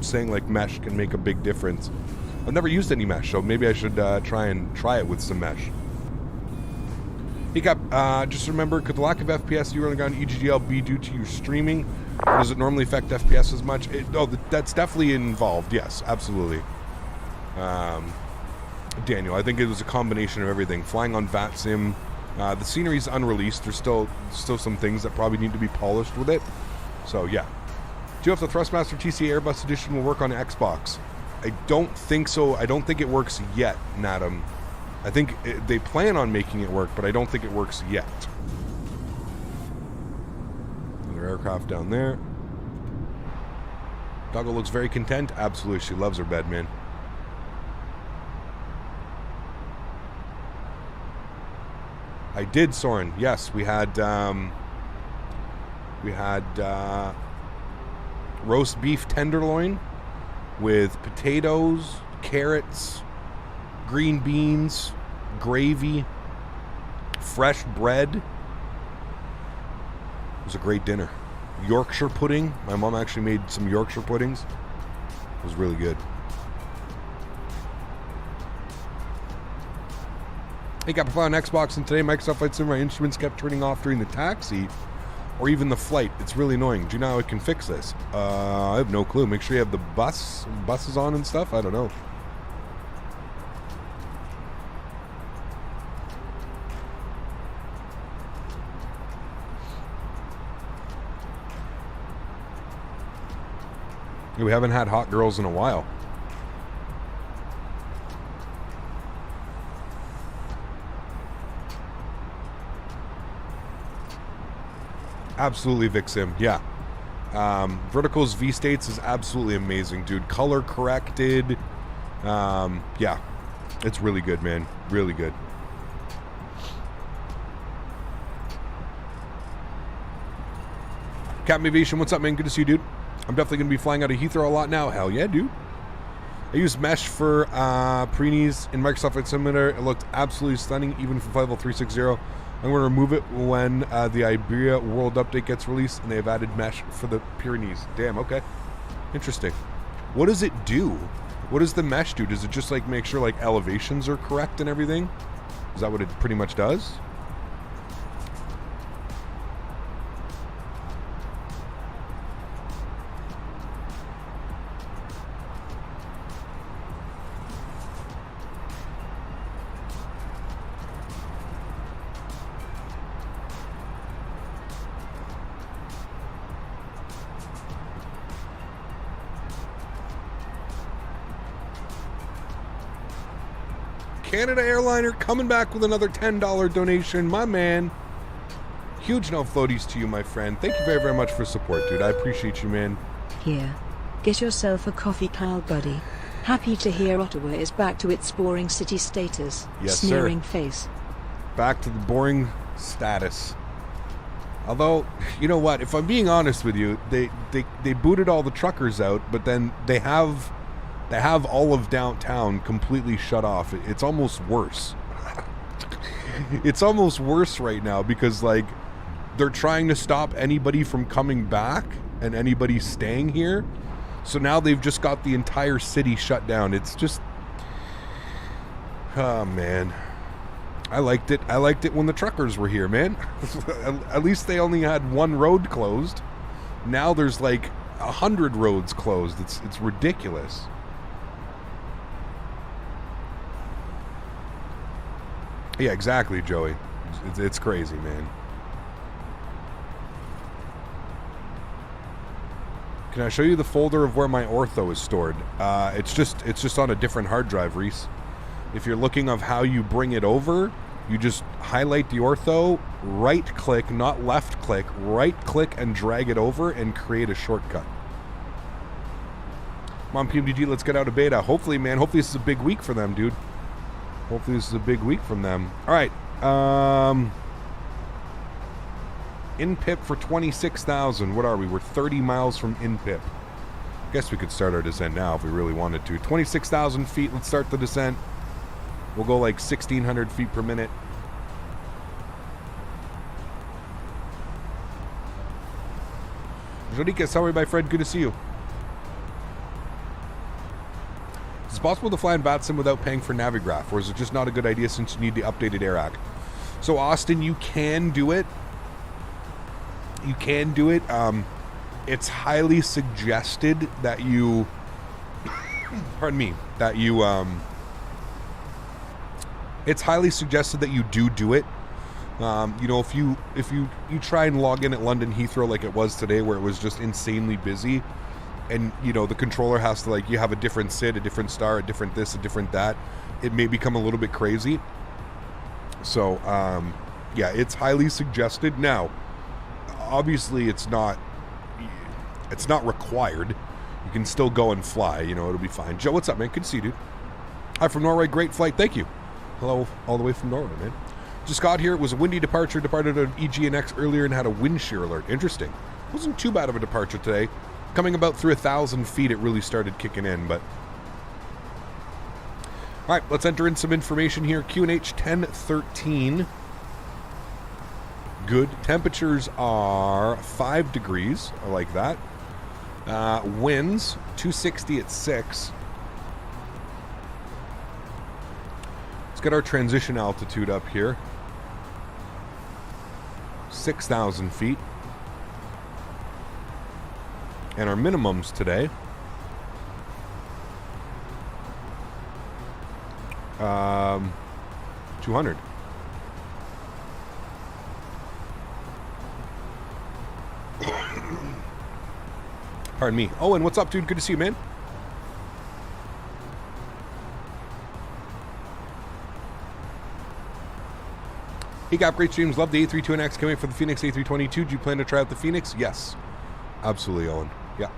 saying like mesh can make a big difference. I've never used any mesh, so maybe I should try it with some mesh. Hey Cap, just remember, could the lack of FPS you running on EGLL be due to your streaming? Or does it normally affect FPS as much? That's definitely involved, yes, absolutely. Daniel, I think it was a combination of everything. Flying on VATSIM, the scenery's unreleased. There's still some things that probably need to be polished with it. So yeah. Do you know if the Thrustmaster TC Airbus Edition will work on Xbox? I don't think so. I don't think it works yet, Nadam. I think they plan on making it work, but I don't think it works yet. Another aircraft down there. Doggo looks very content. Absolutely, she loves her bed, man. I did, Soren. Yes, we had roast beef tenderloin with potatoes, carrots, green beans, gravy, fresh bread. It was a great dinner. Yorkshire pudding. My mom actually made some Yorkshire puddings. It was really good. Hey, got on Xbox, and today Microsoft Flight Sim, my instruments kept turning off during the taxi or even the flight. It's really annoying. Do you know how I can fix this? I have no clue. Make sure you have the buses on and stuff. I don't know. We haven't had hot girls in a while. Absolutely, Vixim. Yeah. Vertical's V-States is absolutely amazing, dude. Color corrected. Yeah. It's really good, man. Really good. Captain Aviation, what's up, man? Good to see you, dude. I'm definitely going to be flying out of Heathrow a lot now. Hell yeah, dude. I used mesh for Preenies in Microsoft Flight Simulator. It looked absolutely stunning, even for Flight Level 360. I'm going to remove it when the Iberia World Update gets released, and they have added mesh for the Pyrenees. Damn, okay. Interesting. What does it do? What does the mesh do? Does it just, like, make sure, like, elevations are correct and everything? Is that what it pretty much does? Canada Airliner coming back with another $10 donation. My man. Huge no floaties to you, my friend. Thank you very, very much for support, dude. I appreciate you, man.
Here. Get yourself a coffee, Karl, buddy. Happy to hear Ottawa is back to its boring city status.
Yes,
Sneering
sir.
face.
Back to the boring status. Although, you know what? If I'm being honest with you, they booted all the truckers out, but then they have all of downtown completely shut off. It's almost worse. It's almost worse right now because, like, they're trying to stop anybody from coming back and anybody staying here. So now they've just got the entire city shut down. It's just, oh man, I liked it. I liked it when the truckers were here, man. At least they only had one road closed. Now there's like 100 roads closed. It's ridiculous. Yeah, exactly, Joey. It's crazy, man. Can I show you the folder of where my ortho is stored? It's just on a different hard drive, Reese. If you're looking of how you bring it over, you just highlight the ortho, right click, not left click, right click and drag it over and create a shortcut. Come on, PMDG, let's get out of beta. Hopefully, man, hopefully this is a big week for them, dude. Hopefully this is a big week from them. All right. InPip for 26,000. What are we? We're 30 miles from InPip. Guess we could start our descent now if we really wanted to. 26,000 feet. Let's start the descent. We'll go like 1,600 feet per minute. Jodika, sorry, my friend. Good to see you. Is it possible to fly in VATSIM without paying for Navigraph, or is it just not a good idea since you need the updated AirAC? So, Austin, you can do it. You can do it. It's highly suggested that you pardon me, that you it's highly suggested that you do it. You know, if you try and log in at London Heathrow like it was today, where it was just insanely busy, and you know the controller has to, like, you have a different SID, a different star, a different this, a different that, it may become a little bit crazy. So yeah, it's highly suggested. Now obviously it's not required. You can still go and fly, you know, it'll be fine. Joe, what's up, man? Good to see you, dude. Hi from Norway, great flight, thank you. Hello, all the way from Norway, man. Just got here, it was a windy departure, departed on EGNX earlier and had a wind shear alert. Interesting. Wasn't too bad of a departure today. Coming about through 1,000 feet, it really started kicking in, but... Alright, let's enter in some information here. QNH 1013. Good. Temperatures are 5 degrees. I like that. Winds 260 at 6. Let's get our transition altitude up here. 6,000 feet. And our minimums today. 200. Pardon me. Owen, what's up, dude? Good to see you, man. He got great streams. Love the A32NX. Can't wait for the Phoenix A322. Do you plan to try out the Phoenix? Yes. Absolutely, Owen. Yeah.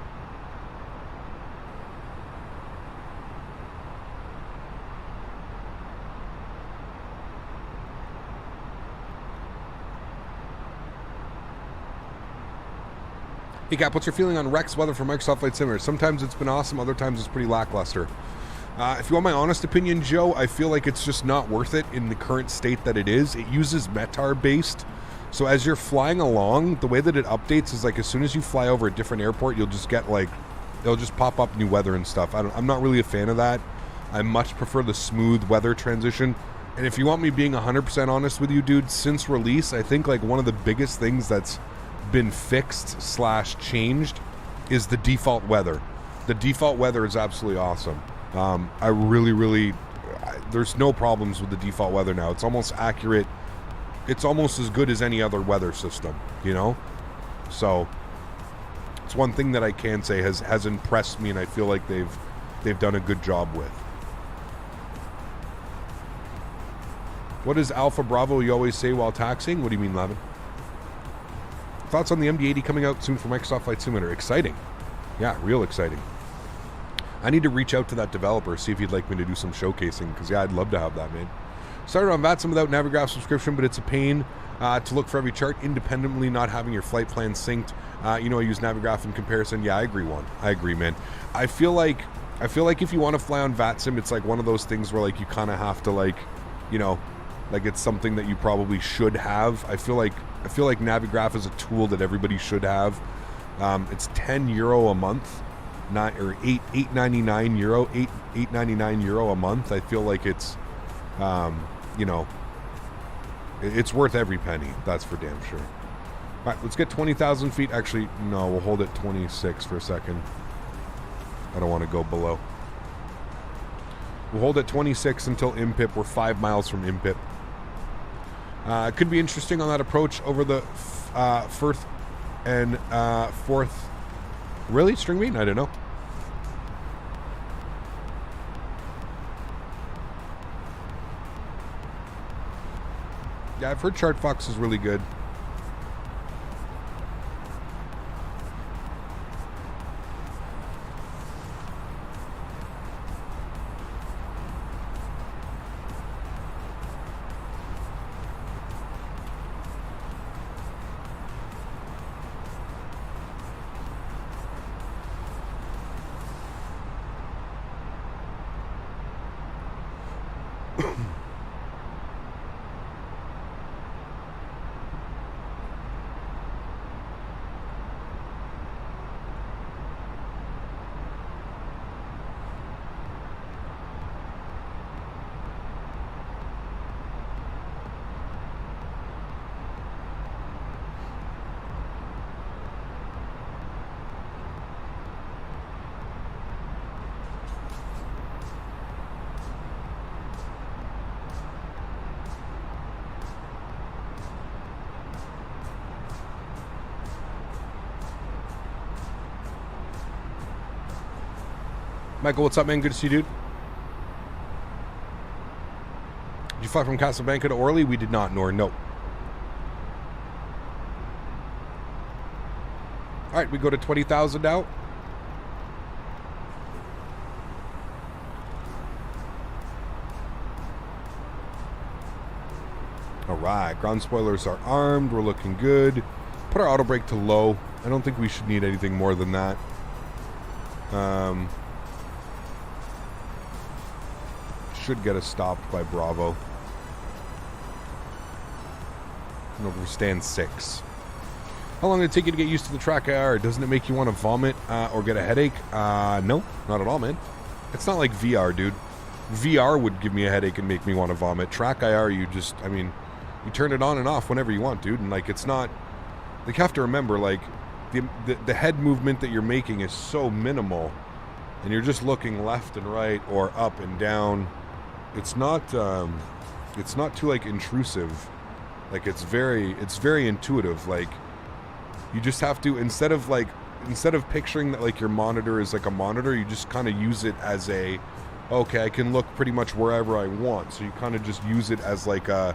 Hey Cap, what's your feeling on Rex weather for Microsoft Flight Simulator? Sometimes it's been awesome, other times it's pretty lackluster. If you want my honest opinion, Joe, I feel like it's just not worth it in the current state that it is. It uses METAR based, so as you're flying along, the way that it updates is like as soon as you fly over a different airport, you'll just get like, it'll just pop up new weather and stuff. I'm not really a fan of that. I much prefer the smooth weather transition. And if you want me being 100% honest with you, dude, since release, I think like one of the biggest things that's been fixed / changed is the default weather. The default weather is absolutely awesome. I really there's no problems with the default weather now. It's almost accurate. It's almost as good as any other weather system, you know? So it's one thing that I can say has impressed me, and I feel like they've done a good job with. What is Alpha Bravo you always say while taxiing? What do you mean, Lavin? Thoughts on the MD-80 coming out soon for Microsoft Flight Simulator? Exciting. Yeah, real exciting. I need to reach out to that developer, see if he'd like me to do some showcasing, because yeah, I'd love to have that, man. Started on VATSIM without Navigraph subscription, but it's a pain to look for every chart independently, not having your flight plan synced. You know, I use Navigraph in comparison. Yeah, I agree, Juan. I agree, man. I feel like if you want to fly on VATSIM, it's like one of those things where like you kind of have to, like, you know, like it's something that you probably should have. I feel like I feel like Navigraph is a tool that everybody should have. It's €10 a month, or €8.99 a month. I feel like it's, you know, it's worth every penny. That's for damn sure. All right, let's get 20,000 feet. Actually, no, we'll hold at 26 for a second. I don't want to go below. We'll hold at 26 until IMPIP. We're 5 miles from IMPIP. It could be interesting on that approach over the Firth and Forth. Really? String bean? I don't know. Yeah, I've heard Chart Fox is really good. Michael, what's up, man? Good to see you, dude. Did you fly from Casablanca to Orly? We did not, nor no. All right, we go to 20,000 now. All right, ground spoilers are armed. We're looking good. Put our auto brake to low. I don't think we should need anything more than that. Should get us stopped by Bravo. And overstand 6. How long did it take you to get used to the track IR? Doesn't it make you want to vomit or get a headache? No, not at all, man. It's not like VR, dude. VR would give me a headache and make me want to vomit. Track IR, you just, I mean, you turn it on and off whenever you want, dude. And like, it's not, like, you have to remember, like, the head movement that you're making is so minimal, and you're just looking left and right or up and down. It's not too like intrusive. Like it's very intuitive. Like you just have to, instead of picturing that like your monitor is like a monitor, you just kind of use it as a, okay, I can look pretty much wherever I want. So you kind of just use it as like a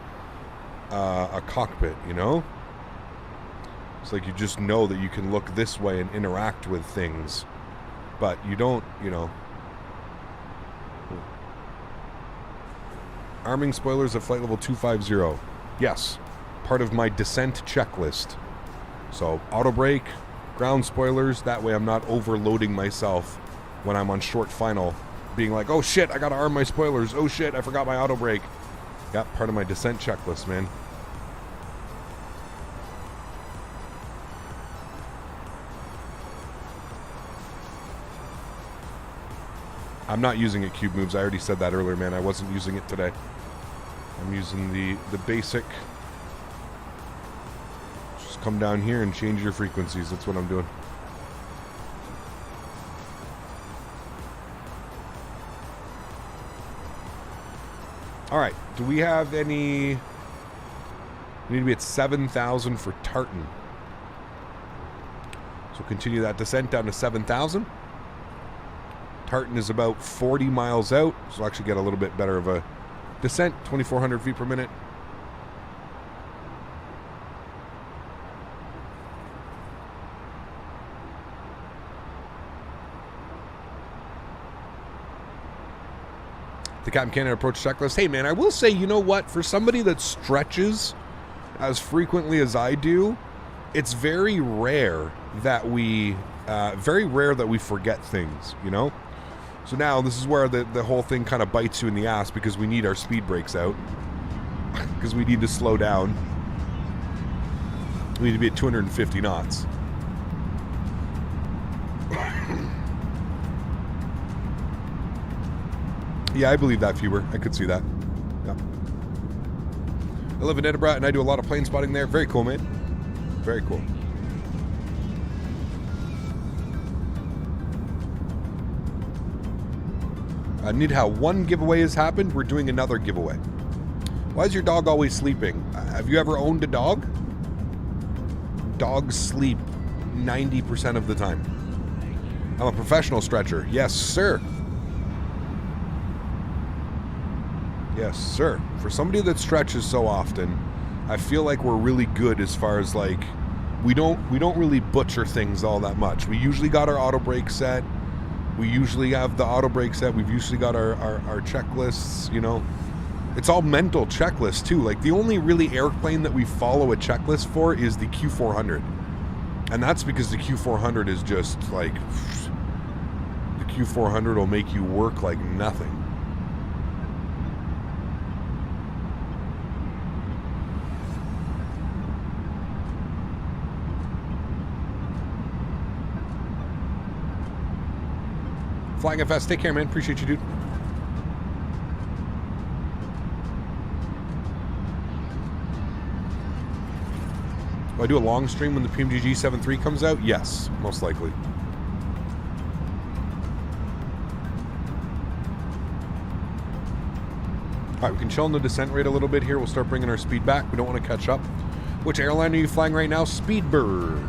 cockpit, you know? It's like you just know that you can look this way and interact with things, but you don't, you know. Arming spoilers at flight level 250. Yes, part of my descent checklist. So auto brake, ground spoilers, that way I'm not overloading myself when I'm on short final, being like, oh shit, I gotta arm my spoilers, oh shit, I forgot my auto brake. Yeah, part of my descent checklist, man. I'm not using it cube moves. I already said that earlier, man. I wasn't using it today. I'm using the basic. Just come down here and change your frequencies. That's what I'm doing. All right. Do we have any? We need to be at 7,000 for Tartan. So continue that descent down to 7,000. Tartan is about 40 miles out, so I'll actually get a little bit better of a descent, 2,400 feet per minute. The Captain Canada approach checklist. Hey man, I will say, you know what? For somebody that stretches as frequently as I do, it's very rare that we forget things, you know? So now this is where the whole thing kind of bites you in the ass, because we need our speed brakes out. Because we need to slow down. We need to be at 250 knots. Yeah, I believe that, Fuber. I could see that. Yeah. I live in Edinburgh, and I do a lot of plane spotting there. Very cool, man. Very cool. Nidha, one giveaway has happened. We're doing another giveaway. Why is your dog always sleeping? Have you ever owned a dog? Dogs sleep 90% of the time. I'm a professional stretcher. Yes, sir. Yes, sir. For somebody that stretches so often, I feel like we're really good as far as like we don't really butcher things all that much. We usually got our auto brake set. We usually have the auto brake set. We've usually got our checklists, you know. It's all mental checklists too. Like the only really airplane that we follow a checklist for is the Q400. And that's because the Q400 is just like, the Q400 will make you work like nothing. Flying FS, take care, man. Appreciate you, dude. Do I do a long stream when the PMGG 7.3 comes out? Yes, most likely. Alright, we can chill in the descent rate a little bit here. We'll start bringing our speed back. We don't want to catch up. Which airline are you flying right now? Speedbird.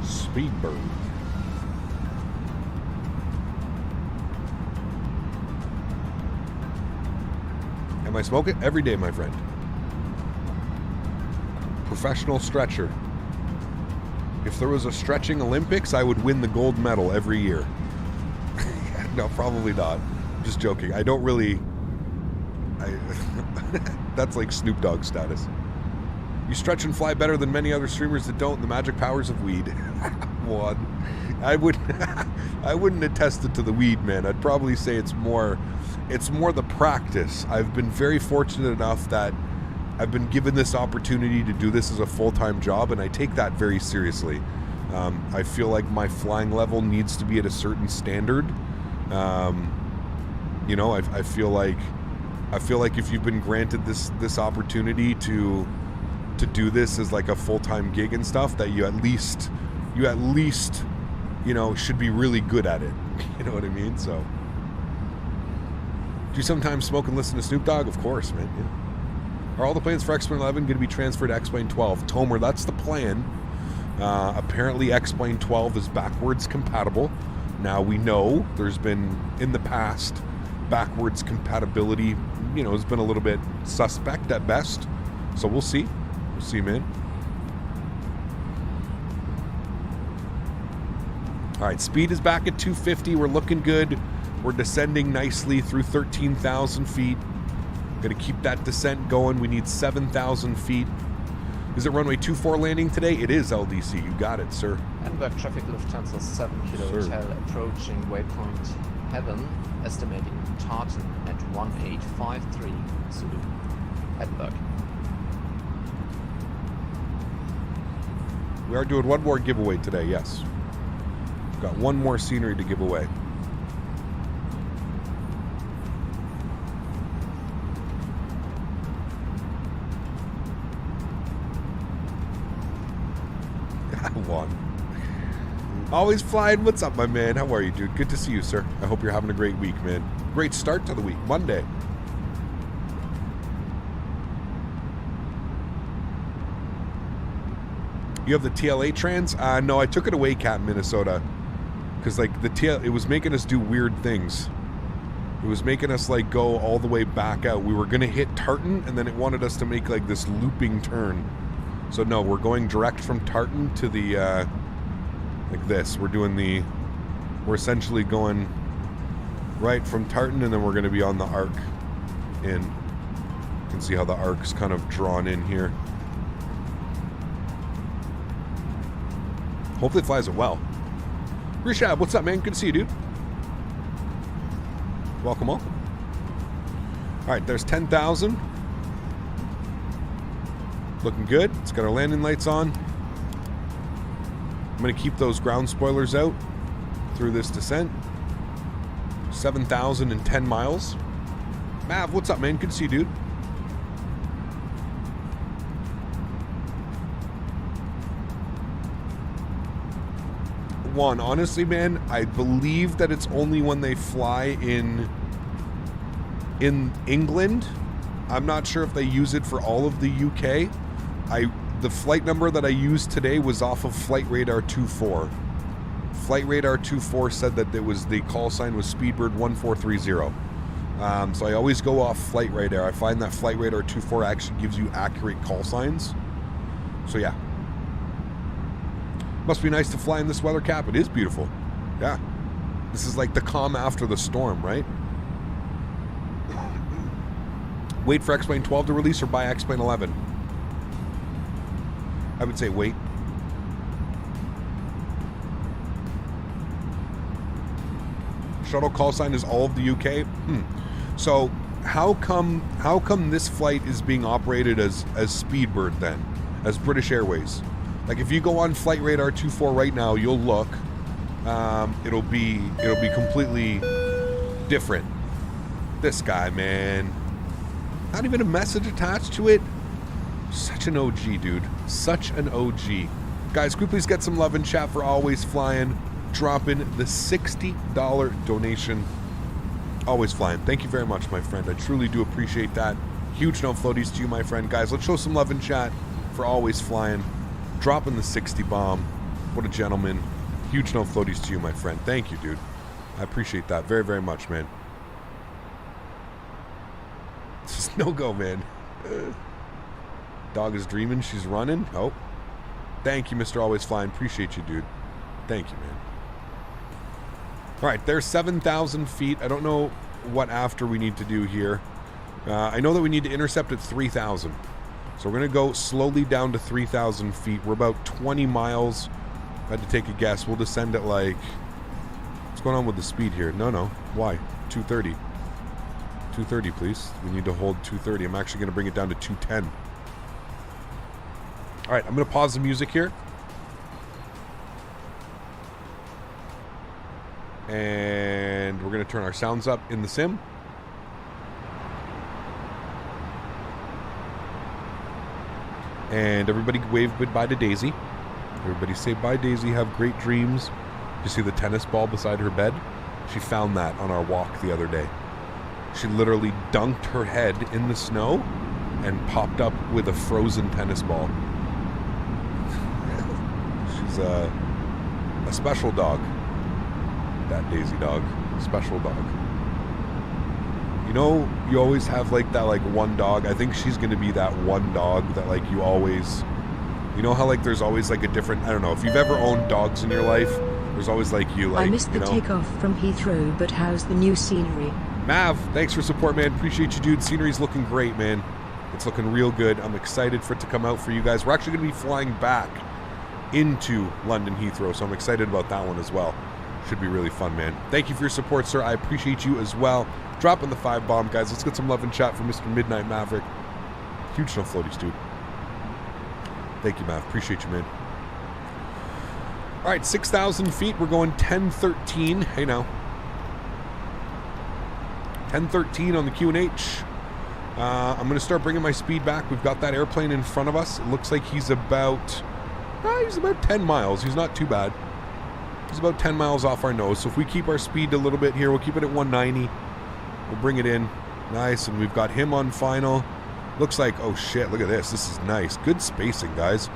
Speedbird. Am I smoking? Every day, my friend. Professional stretcher. If there was a stretching Olympics, I would win the gold medal every year. No, probably not. Just joking. I don't really... That's like Snoop Dogg status. You stretch and fly better than many other streamers that don't. The magic powers of weed. One. I wouldn't attest it to the weed, man. I'd probably say it's more the practice. I've been very fortunate enough that I've been given this opportunity to do this as a full-time job, and I take that very seriously. I feel like my flying level needs to be at a certain standard. You know, I feel like if you've been granted this opportunity to do this as like a full-time gig and stuff, that you at least you know, should be really good at it. You know what I mean? So, do you sometimes smoke and listen to Snoop Dogg? Of course, man. Yeah. Are all the planes for X-Plane 11 going to be transferred to X-Plane 12? Tomer, that's the plan. Apparently X-Plane 12 is backwards compatible. Now we know there's been, in the past, backwards compatibility, you know, has been a little bit suspect at best. So we'll see. We'll see, man. All right, speed is back at 250. We're looking good. We're descending nicely through 13,000 feet. Going to keep that descent going. We need 7,000 feet. Is it runway 24 landing today? It is, LDC. You got it, sir.
Edinburgh traffic Lufthansa 7 Kilo Hotel approaching waypoint Heaven, estimating Tartan at 1853 Zulu. Edinburgh.
We are doing one more giveaway today, yes. We've got one more scenery to give away. One. Always flying. What's up, my man? How are you, dude? Good to see you, sir. I hope you're having a great week, man. Great start to the week. Monday. You have the TLA trans? No, I took it away, Cat, in Minnesota. Because, like, it was making us do weird things. It was making us, like, go all the way back out. We were going to hit Tartan, and then it wanted us to make, like, this looping turn. So no, we're going direct from Tartan to the, like this. We're essentially going right from Tartan, and then we're going to be on the arc in. You can see how the arc's kind of drawn in here. Hopefully it flies it well. Rishab, what's up, man? Good to see you, dude. Welcome, welcome. All right, there's 10,000. Looking good. It's got our landing lights on. I'm going to keep those ground spoilers out through this descent. 7,010 miles. Mav, what's up, man? Good to see you, dude. One, honestly, man, I believe that it's only when they fly in England. I'm not sure if they use it for all of the UK. The flight number that I used today was off of Flight Radar 24. Flight Radar 24 said that it was the call sign was Speedbird 1430. So I always go off Flight Radar. I find that Flight Radar 24 actually gives you accurate call signs. So yeah. Must be nice to fly in this weather cap. It is beautiful. Yeah. This is like the calm after the storm, right? Wait for X-Plane 12 to release or buy X-Plane 11? I would say wait. Shuttle call sign is all of the UK? So how come this flight is being operated as Speedbird then? As British Airways? Like if you go on Flight Radar 24 right now, you'll look. It'll be completely different. This guy, man. Not even a message attached to it. Such an OG, dude. Such an OG. Guys, could we please get some love in chat for Always Flying? Drop in the $60 donation. Always Flying. Thank you very much, my friend. I truly do appreciate that. Huge no floaties to you, my friend. Guys, let's show some love in chat for Always Flying. Dropping the 60 bomb. What a gentleman. Huge no floaties to you, my friend. Thank you, dude. I appreciate that very, very much, man. This is no go, man. Dog is dreaming. She's running. Oh. Thank you, Mr. Always Flying. Appreciate you, dude. Thank you, man. All right, there's 7,000 feet. I don't know what after we need to do here. I know that we need to intercept at 3,000. So we're going to go slowly down to 3,000 feet. We're about 20 miles. I had to take a guess. We'll descend at like... What's going on with the speed here? No. Why? 230. 230, please. We need to hold 230. I'm actually going to bring it down to 210. All right, I'm going to pause the music here. And we're going to turn our sounds up in the sim. And everybody wave goodbye to Daisy. Everybody say bye, Daisy. Have great dreams. You see the tennis ball beside her bed? She found that on our walk the other day. She literally dunked her head in the snow and popped up with a frozen tennis ball. She's a special dog. That Daisy dog. Special dog. You know, you always have like that like one dog. I think she's going to be that one dog that like you always... You know how like there's always like a different... I don't know. If you've ever owned dogs in your life, there's always like you like...
I missed the takeoff from Heathrow, but how's the new scenery?
Mav, thanks for support, man. Appreciate you, dude. Scenery's looking great, man. It's looking real good. I'm excited for it to come out for you guys. We're actually going to be flying back into London Heathrow, so I'm excited about that one as well. Should be really fun, man. Thank you for your support, sir. I appreciate you as well. Dropping the 5 bomb, guys. Let's get some love and chat from Mr. Midnight Maverick. Huge no floaties, dude. Thank you, Mav. Appreciate you, man. All right, 6,000 feet. We're going 1013. Hey, now. 1013 on the QNH. I'm going to start bringing my speed back. We've got that airplane in front of us. It looks like he's about 10 miles. He's not too bad. He's about 10 miles off our nose. So if we keep our speed a little bit here, we'll keep it at 190. We'll bring it in. Nice. And we've got him on final. Looks like, oh shit, look at this. This is nice. Good spacing, guys.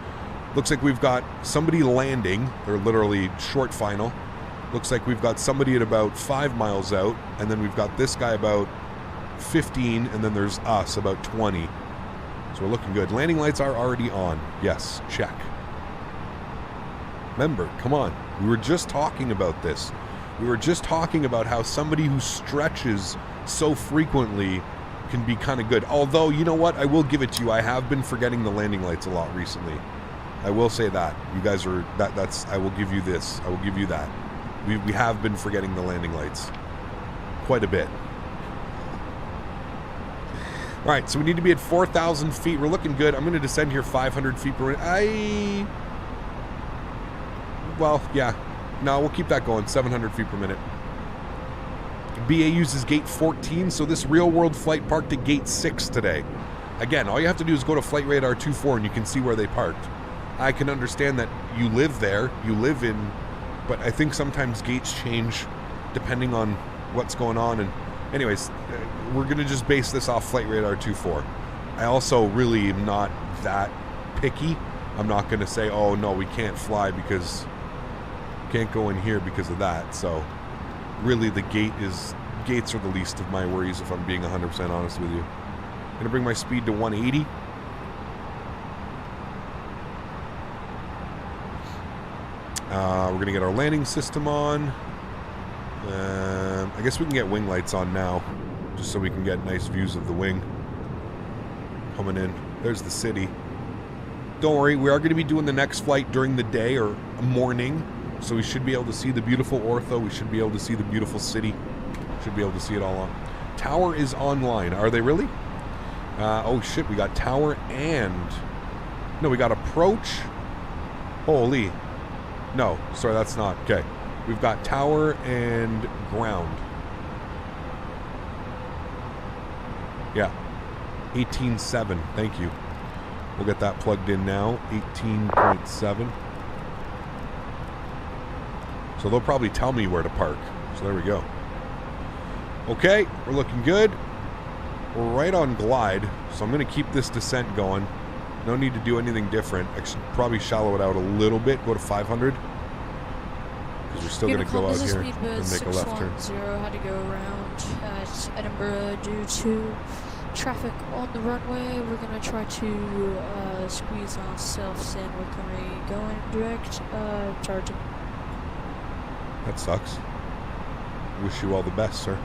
Looks like we've got somebody landing. They're literally short final. Looks like we've got somebody at about 5 miles out. And then we've got this guy about 15. And then there's us about 20. So we're looking good. Landing lights are already on. Yes, check. Remember, come on. We were just talking about this. We were just talking about how somebody who stretches so frequently can be kind of good. Although, you know what? I will give it to you. I have been forgetting the landing lights a lot recently. I will say that. You guys are... That's... I will give you this. I will give you that. We have been forgetting the landing lights. Quite a bit. All right, so we need to be at 4,000 feet. We're looking good. I'm going to descend here 500 feet per minute. Well, yeah. No, we'll keep that going. 700 feet per minute. BA uses gate 14, so this real-world flight parked at gate 6 today. Again, all you have to do is go to Flight Radar 24 and you can see where they parked. I can understand that you live there, you live in, but I think sometimes gates change depending on what's going on. And anyways, we're going to just base this off Flight Radar 24. I also really am not that picky. I'm not going to say, oh no, we can't fly because can't go in here because of that. So really the gates are the least of my worries if I'm being 100% honest with you. I'm going to bring my speed to 180. We're going to get our landing system on. I guess we can get wing lights on now, just so we can get nice views of the wing coming in. There's the city. Don't worry, we are going to be doing the next flight during the day or morning, so we should be able to see the beautiful ortho. We should be able to see the beautiful city. Should be able to see it all on. Tower is online. Are they really? Oh shit, we got tower and... No, we got approach. Holy. No, sorry, that's not. Okay. We've got tower and ground. Yeah. 18.7. Thank you. We'll get that plugged in now. 18.7. So they'll probably tell me where to park. So there we go. Okay, we're looking good. We're right on glide, so I'm going to keep this descent going. No need to do anything different. I should probably shallow it out a little bit, go to 500. Because we're still going to go out here and make a left turn.
Had to go around at Edinburgh due to traffic on the runway. We're going to try to squeeze on self-stand. We're currently going direct charging.
That sucks. Wish you all the best, sir.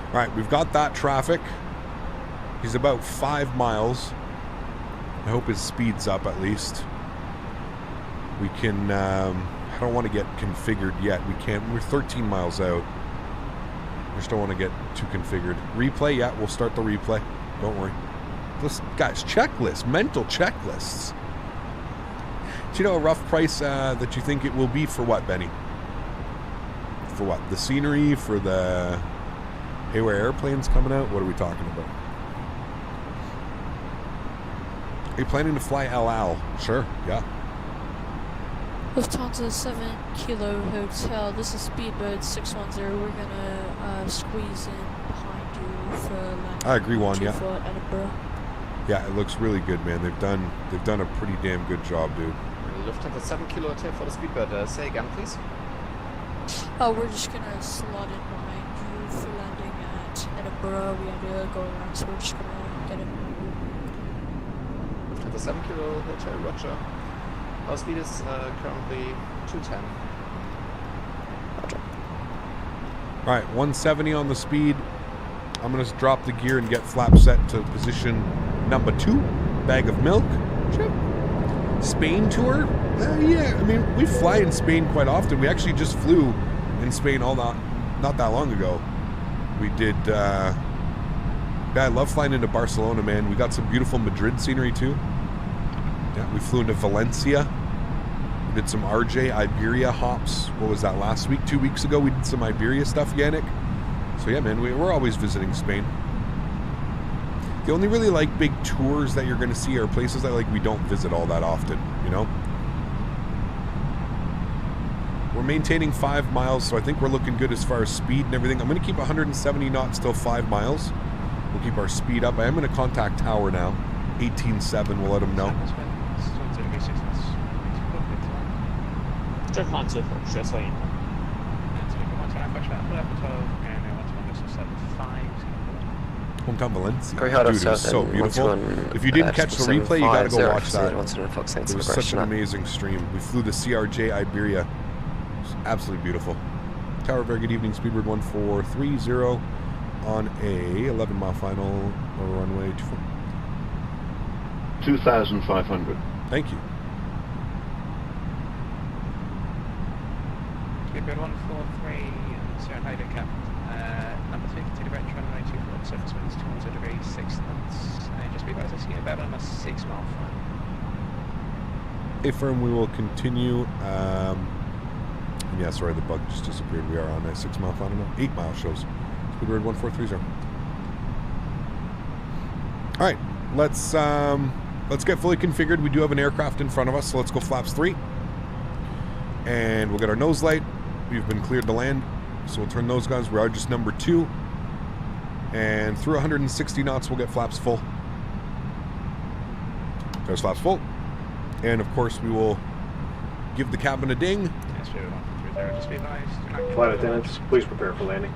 Alright, we've got that traffic. He's about 5 miles. I hope his speed's up at least. We can, I don't want to get configured yet. We can't, we're 13 miles out. I just don't want to get too configured. Replay, yeah, we'll start the replay. Don't worry. Listen, guys, checklists, mental checklists. Do you know a rough price that you think it will be for what, Benny? For what? The scenery, for the... Hey, where airplanes coming out? What are we talking about? Are you planning to fly LL? Sure, yeah.
Lufthansa 7 Kilo Hotel. This is Speedbird 610. We're gonna squeeze in behind you for landing.
I agree, Juan. Yeah.
Edinburgh.
Yeah, it looks really good, man. They've done a pretty damn good job, dude.
Lufthansa 7 Kilo Hotel for the Speedbird. Say again, please.
Oh, we're just gonna slot in behind you for landing at Edinburgh. We had to go around, so we're just gonna get it.
Lufthansa 7 Kilo Hotel, Roger. Our speed is currently 210.
Alright, 170 on the speed. I'm going to drop the gear and get flap set to position number 2. Bag of milk. Chip. Spain tour? Yeah, I mean, we fly in Spain quite often. We actually just flew in Spain not that long ago. We did, yeah, I love flying into Barcelona, man. We got some beautiful Madrid scenery too. Yeah, we flew into Valencia. We did some RJ Iberia hops. What was that, last week? 2 weeks ago we did some Iberia stuff, Yannick. So yeah, man, we're always visiting Spain. The only really like big tours that you're going to see are places that like we don't visit all that often, you know? We're maintaining 5 miles, so I think we're looking good as far as speed and everything. I'm going to keep 170 knots till 5 miles. We'll keep our speed up. I am going to contact Tower now. 18.7, we'll let them know. Hometown Valencia. Dude, it was so beautiful. If you didn't catch the replay, you gotta go watch that. It was such an amazing stream. We flew the CRJ Iberia. It was absolutely beautiful. Tower, very good evening. Speedbird 1430 on a 11-mile final runway
2,500.
Thank you.
Speedbird 143, Sierra Hyder Cap. Number 3, continue right, runway 24, surface winds 210 degrees, 6 knots. Just be advised, I see about on a 6 mile front.
Hey, firm, we will continue. Yeah, sorry, the bug just disappeared. We are on a 6 mile final now. 8 mile shows. Speedbird 1430. All right, let's get fully configured. We do have an aircraft in front of us, so let's go flaps 3. And we'll get our nose light. We've been cleared to land, so we'll turn those guns. We are just number 2. And through 160 knots, we'll get flaps full. There's flaps full. And of course, we will give the cabin a ding.
Flight attendants, please prepare for landing.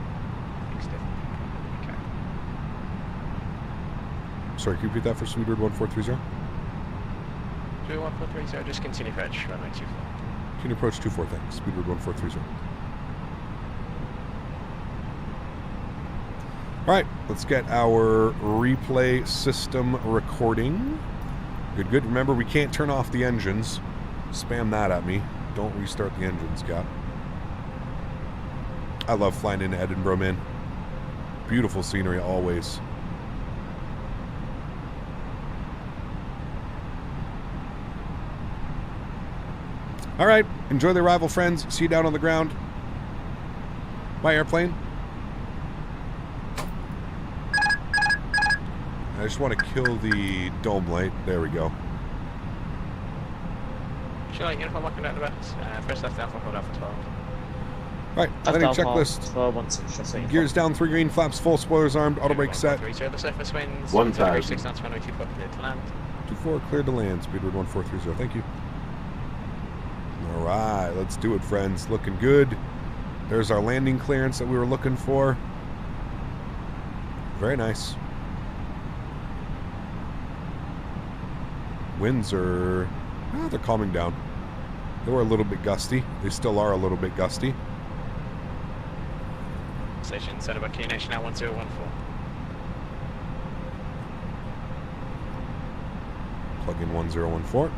Sorry, can you repeat that for Speedbird 1430?
1430, just continue approach, runway 24.
Continue approach 24, thanks. Speedbird 1430. Alright, let's get our replay system recording. Good, good. Remember, we can't turn off the engines. Spam that at me. Don't restart the engines, Cap. I love flying into Edinburgh, man. Beautiful scenery, always. All right, enjoy the arrival, friends. See you down on the ground. My airplane. I just want to kill the dome light. There we go.
Should I uniform walking out the west? First left alpha, hold Alpha 12.
All right, landing checklist. Gears down, 3 green, flaps full, spoilers armed, auto brake set.
143, the surface winds.
1,000.
6 knots, runway 24, cleared to land.
24, cleared to land. Speedbird 1430. Thank you. All right, let's do it, friends. Looking good. There's our landing clearance that we were looking for. Very nice. Winds are... Oh, they're calming down. They were a little bit gusty. They still are a little bit gusty.
Station set about Key Nation at 1014.
Plug in 1014.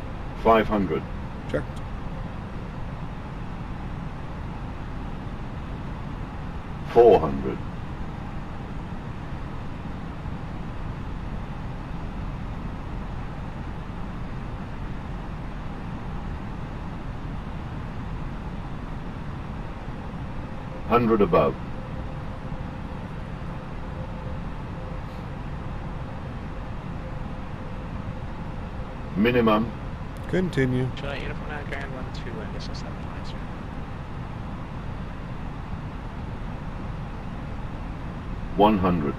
500.
Checked.
$400. $100 above. Minimum.
Continue.
Should I uniform now, ground 12, and this is 75, sir.
$100.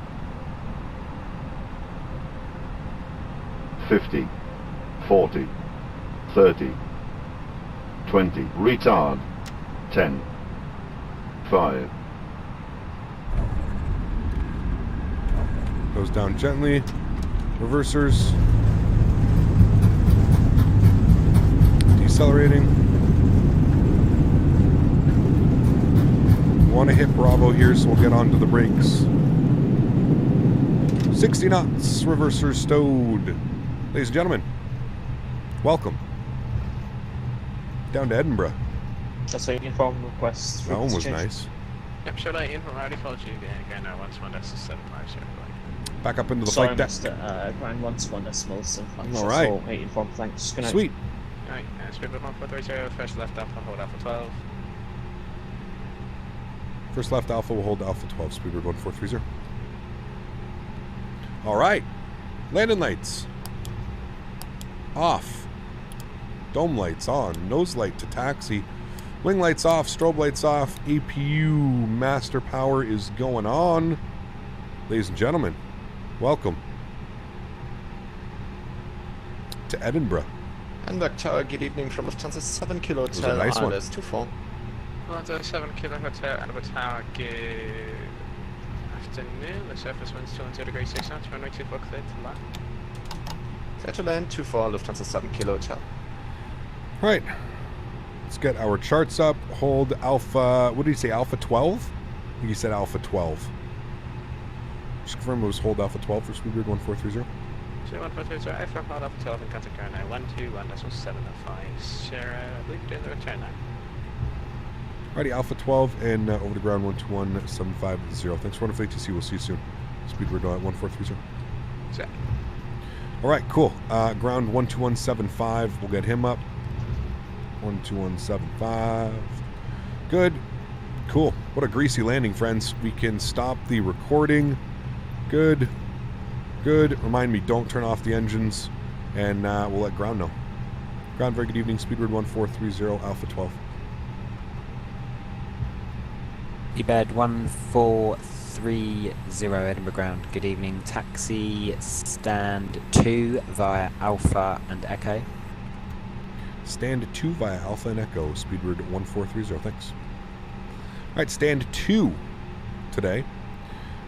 50. 40. 30. 20. Retard. 10. 5.
Goes down gently. Reversers. Decelerating. Want to hit Bravo here, so we'll get onto the brakes. 60 knots. Reversers stowed. Ladies and gentlemen, welcome down to Edinburgh.
That's a uniform request.
That one was nice.
Yep, should I uniform? I already called you again now. 121.75, sir.
Back up into the flight deck.
Ground 121.75.
All right.
So, uniform, thanks. Good night.
Sweet.
Alright, Speedbird 1430, first left alpha, hold Alpha 12.
First left alpha will hold Alpha 12. Speedbird 1430. All right. Landing lights off. Dome lights on. Nose light to taxi. Wing lights off. Strobe lights off. APU master power is going on. Ladies and gentlemen, welcome to Edinburgh.
Edinburgh Tower, good evening from Lufthansa 7 Kilo
That was a
Hotel,
nice one.
ILS 24.
Lufthansa 7 Kilo Hotel, Edinburgh Tower, good afternoon. The surface winds 210 degrees 6 knots, runway 24, cleared to land.
Clear to land, 24, Lufthansa 7 Kilo Hotel.
All right. Let's get our charts up. Hold Alpha, what did he say, Alpha 12? I think he said Alpha 12. Just confirm it was hold Alpha 12 for Speedbird 1430.
So 1430, I from hold Alpha 12 and contact ground now. 121.705, Sierra, I believe you're doing the return now.
Alrighty, Alpha 12 and over to ground 121.750. Thanks for running for ATC. We'll see you soon. Speed we're at 1430.
Set.
Alright, cool. Ground 121.75. We'll get him up. 121.75. Good. Cool. What a greasy landing, friends. We can stop the recording. Good. Good. Remind me, don't turn off the engines. And we'll let ground know. Ground, very good evening. Speedbird 1430, Alpha 12.
Ebed 1430, Edinburgh ground. Good evening. Taxi stand 2 via Alpha and Echo.
Stand 2 via Alpha and Echo. Speedbird 1430. Thanks. Alright, stand 2 today.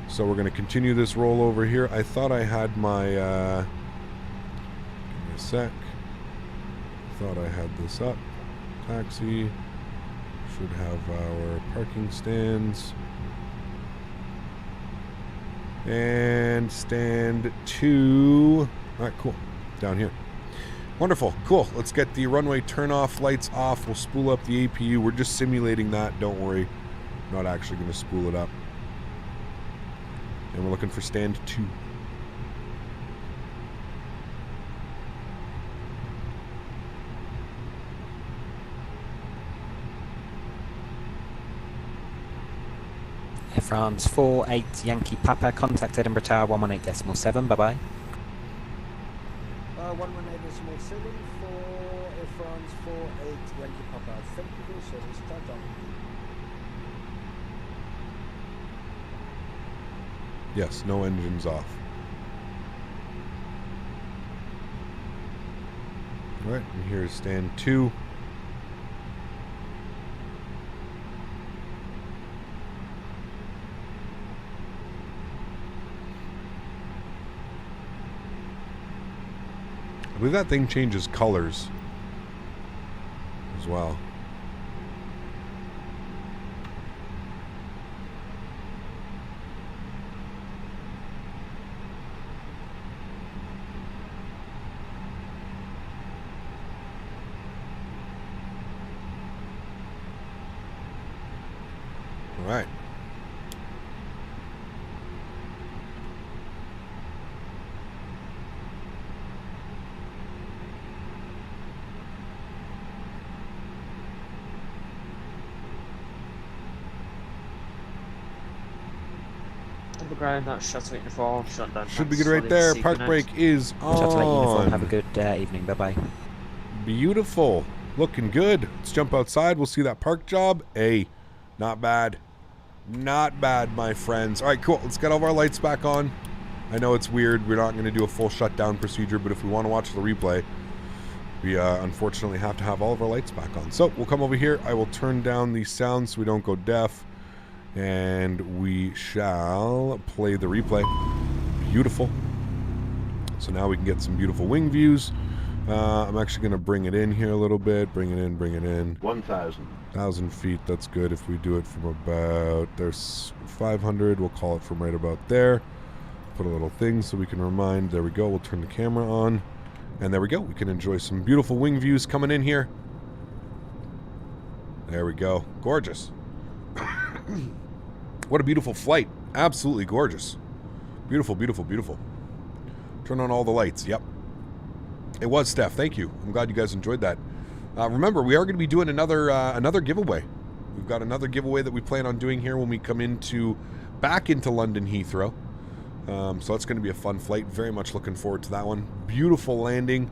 So we're going to continue this roll over here. I thought I had my... give me a sec. Thought I had this up. Taxi. Should have our parking stands. And stand 2. Alright, cool. Down here. Wonderful. Cool. Let's get the runway turn off, lights off. We'll spool up the APU. We're just simulating that. Don't worry. Not actually going to spool it up. And we're looking for stand 2.
Air France 48 Yankee Papa, contact Edinburgh Tower 118.7, bye bye.
118.7 for Air France 48 Yankee Papa. Thank you for your service. Tata.
Yes, no engines off. Alright, and here's stand 2. I believe that thing changes colors as well. All right.
Ground, that's shuttle uniform, shut down.
Should be good right there. Park brake is on.
Shuttle uniform, have a good evening, bye bye.
Beautiful. Looking good. Let's jump outside. We'll see that park job. Hey, not bad. Not bad, my friends. All right, cool. Let's get all of our lights back on. I know it's weird. We're not going to do a full shutdown procedure, but if we want to watch the replay, we unfortunately have to have all of our lights back on. So we'll come over here. I will turn down the sound so we don't go deaf. And we shall play the replay. Beautiful. So now we can get some beautiful wing views. I'm actually going to bring it in here a little bit. Bring it in, bring it in. 1,000 feet. That's good if we do it from about... There's 500. We'll call it from right about there. Put a little thing so we can remind. There we go. We'll turn the camera on. And there we go. We can enjoy some beautiful wing views coming in here. There we go. Gorgeous. What a beautiful flight. Absolutely gorgeous. Beautiful, beautiful, beautiful. Turn on all the lights. Yep. It was, Steph. Thank you. I'm glad you guys enjoyed that. Remember, we are going to be doing another giveaway. We've got another giveaway that we plan on doing here when we come back into London Heathrow. So that's going to be a fun flight. Very much looking forward to that one. Beautiful landing.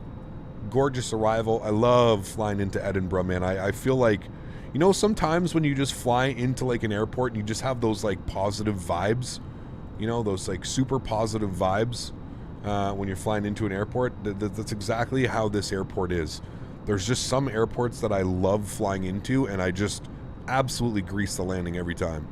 Gorgeous arrival. I love flying into Edinburgh, man. I feel like... You know, sometimes when you just fly into like an airport and you just have those like positive vibes, you know, those like super positive vibes when you're flying into an airport. That's exactly how this airport is. There's just some airports that I love flying into and I just absolutely grease the landing every time.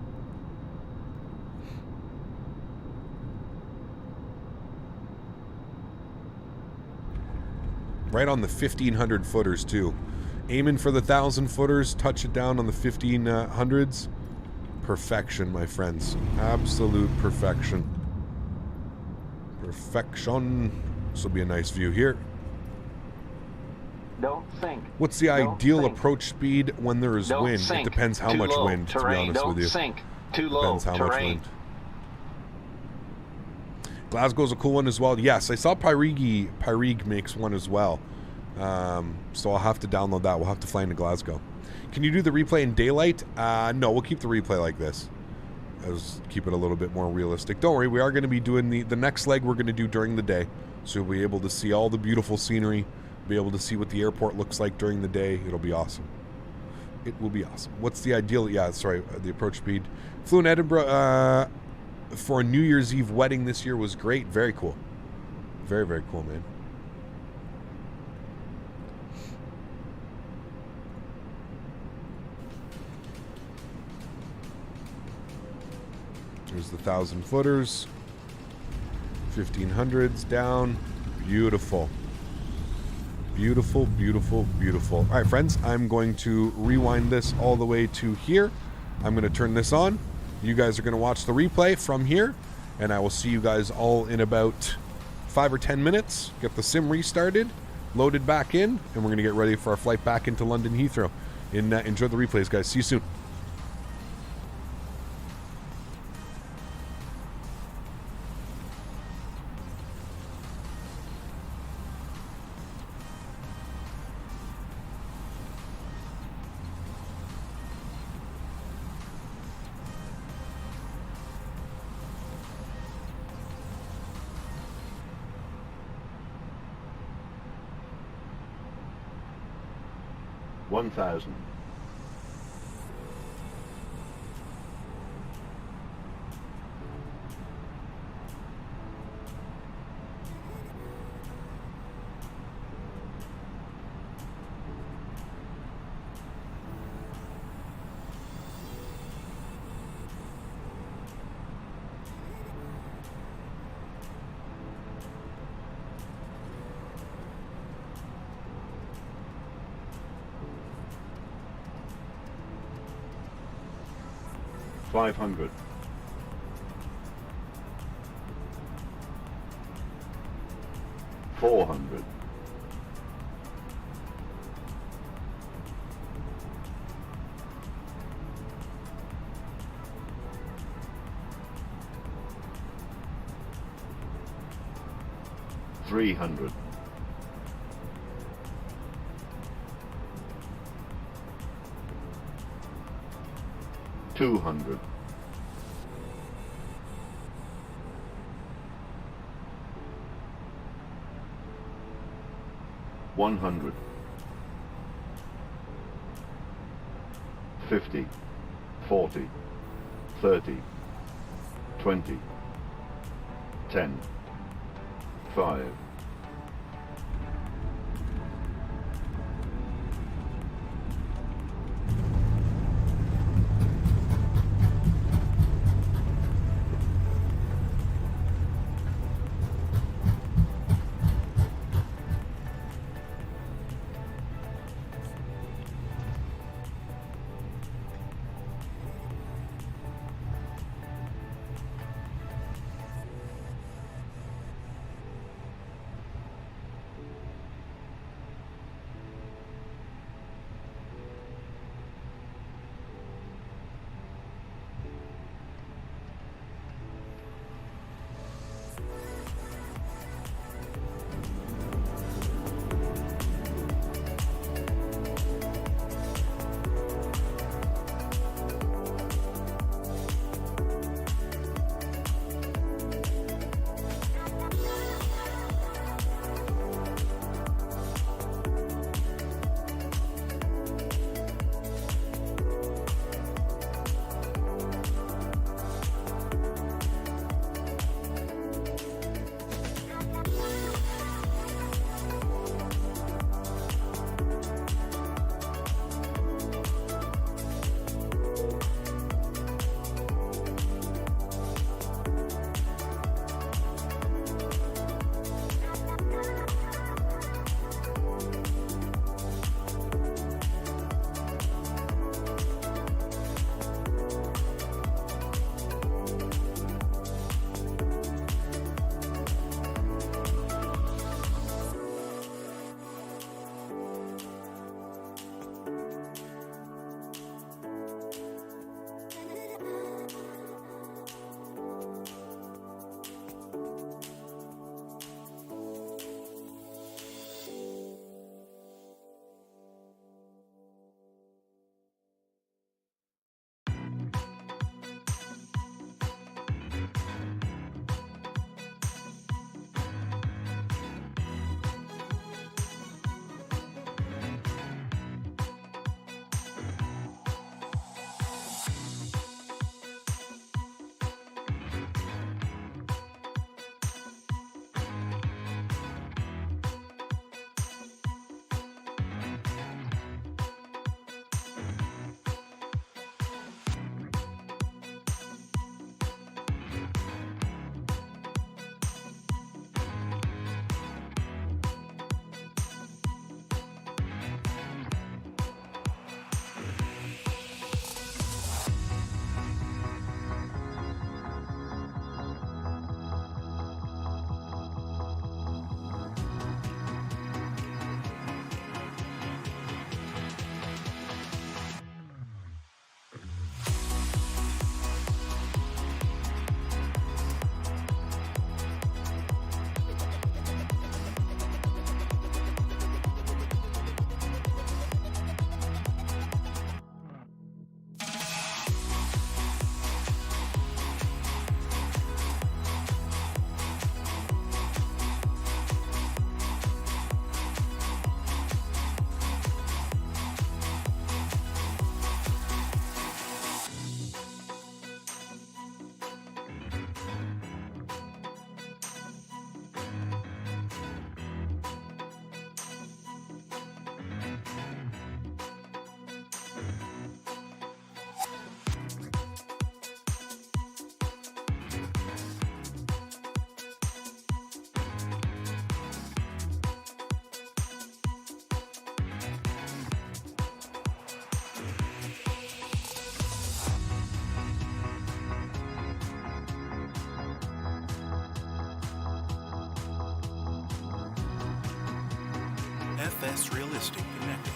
Right on the 1,500 footers too. Aiming for the 1,000 footers, touch it down on the 1,500s. Perfection, my friends. Absolute perfection. Perfection. This will be a nice view here.
Don't sink.
What's the
Don't
ideal
sink.
approach speed when there is
Don't
wind?
sink.
It depends how
Too
much
low.
wind, to be
Terrain.
honest
Don't
with you.
sink. Too low.
Depends how much
Terrain.
wind. Glasgow's a cool one as well. Yes, I saw Pyrig makes one as well. So I'll have to download that. We'll have to fly into Glasgow. Can you do the replay in daylight? No, we'll keep the replay like this. Keep it a little bit more realistic. Don't worry, we are going to be doing the next leg we're going to do during the day. So you'll be able to see all the beautiful scenery, be able to see what the airport looks like during the day. It'll be awesome. It will be awesome. What's the ideal? Yeah, sorry, the approach speed. Flew in Edinburgh for a New Year's Eve wedding this year. Was great. Very cool. Very, very cool, man. There's the 1,000 footers. 1500s down. Beautiful. Beautiful, beautiful, beautiful. All right, friends, I'm going to rewind this all the way to here. I'm going to turn this on. You guys are going to watch the replay from here, and I will see you guys all in about 5 or 10 minutes. Get the sim restarted, loaded back in, and we're going to get ready for our flight back into London Heathrow. Enjoy the replays, guys. See you soon.
One thousand. 500. 400. 300. 200. 100. 50. 40. 30. 20. 10. 5. 100.
MSFS Realistic connecting.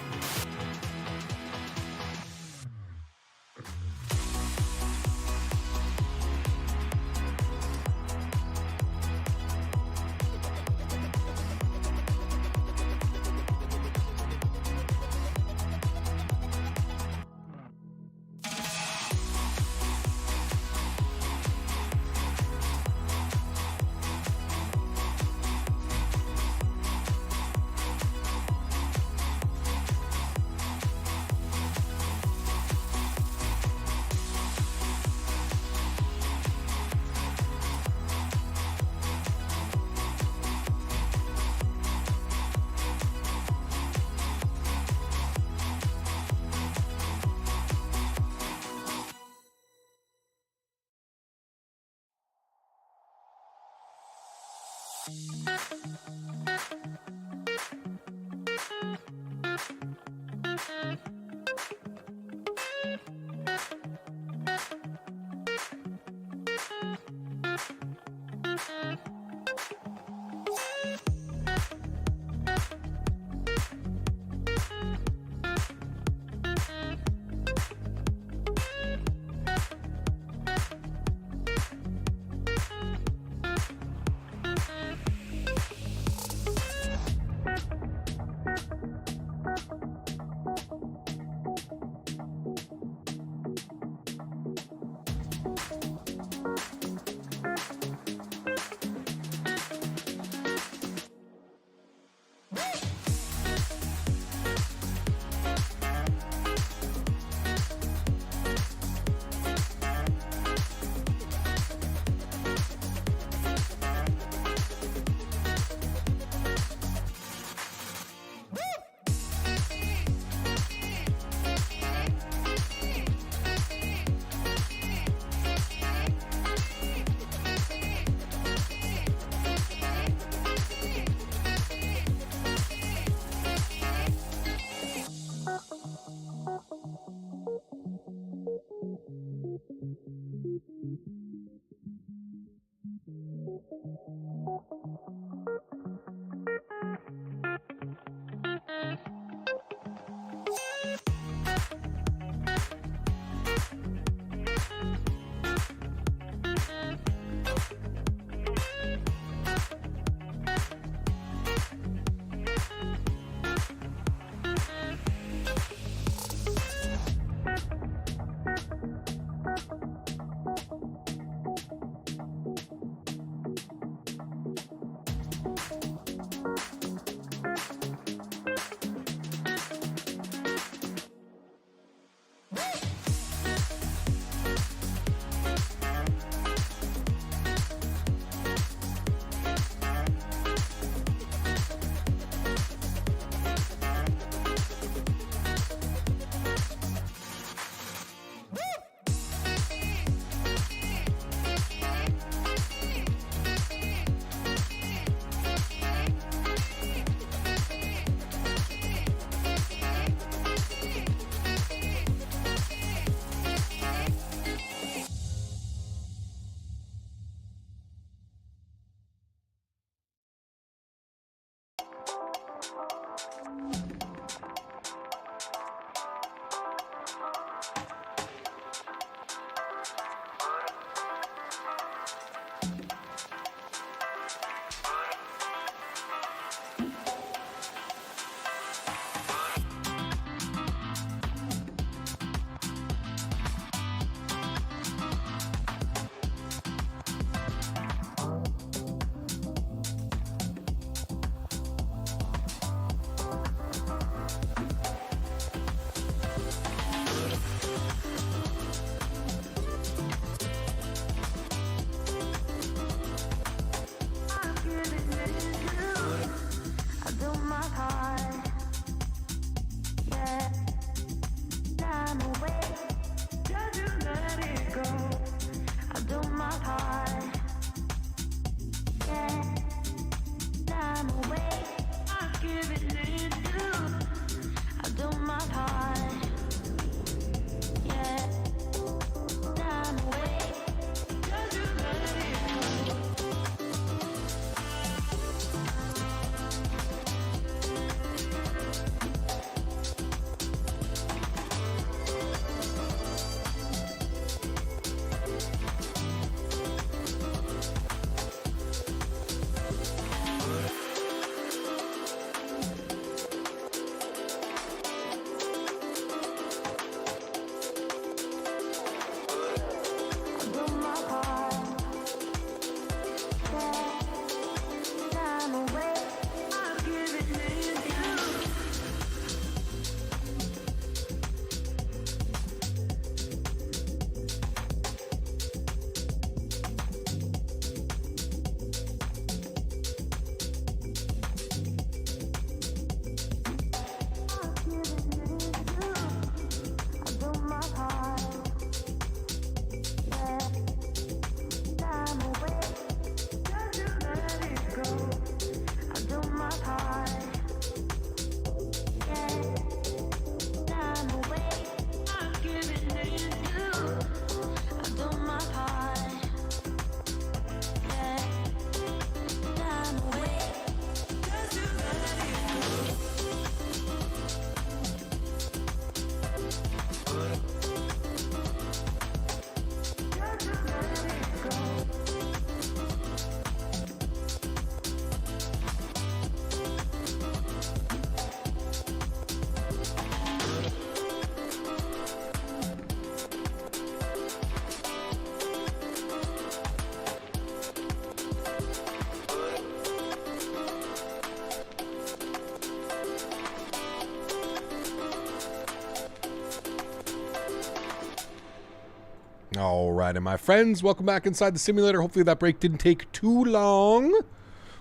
All right, and my friends, welcome back inside the simulator. Hopefully that break didn't take too long.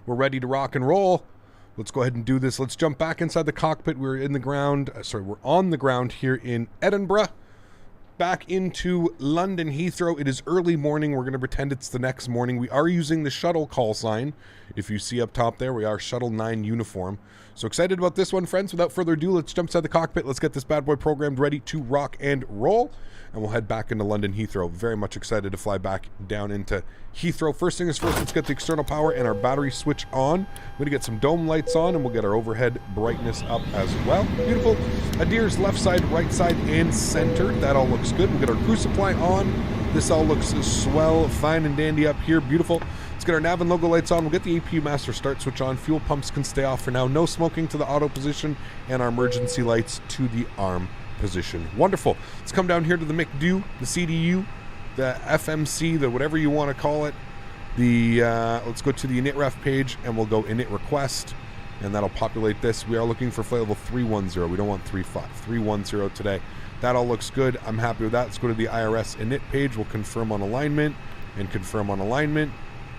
We're ready to rock and roll. Let's go ahead and do this. Let's jump back inside the cockpit. We're in the ground. We're on the ground here in Edinburgh. Back into London Heathrow. It is early morning. We're going to pretend it's the next morning. We are using the shuttle call sign. If you see up top there, we are Shuttle 9 uniform. So excited about this one, friends. Without further ado, let's jump inside the cockpit. Let's get this bad boy programmed, ready to rock and roll. And we'll head back into London Heathrow. Very much excited to fly back down into Heathrow. First thing is first, let's get the external power and our battery switch on. We're going to get some dome lights on, and we'll get our overhead brightness up as well. Beautiful. Adir's left side, right side, and center. That all looks good. We'll get our crew supply on. This all looks swell, fine and dandy up here. Beautiful. Let's get our nav and logo lights on. We'll get the AP master start switch on. Fuel pumps can stay off for now. No smoking to the auto position, and our emergency lights to the arm position. Wonderful. Let's come down here to the McDo, the CDU, the FMC, the whatever you want to call it. Let's go to the init-ref page, and we'll go init request, and that'll populate this. We are looking for flight level 310. We don't want 35. 310 today. That all looks good. I'm happy with that. Let's go to the IRS init page. We'll confirm on alignment and confirm on alignment.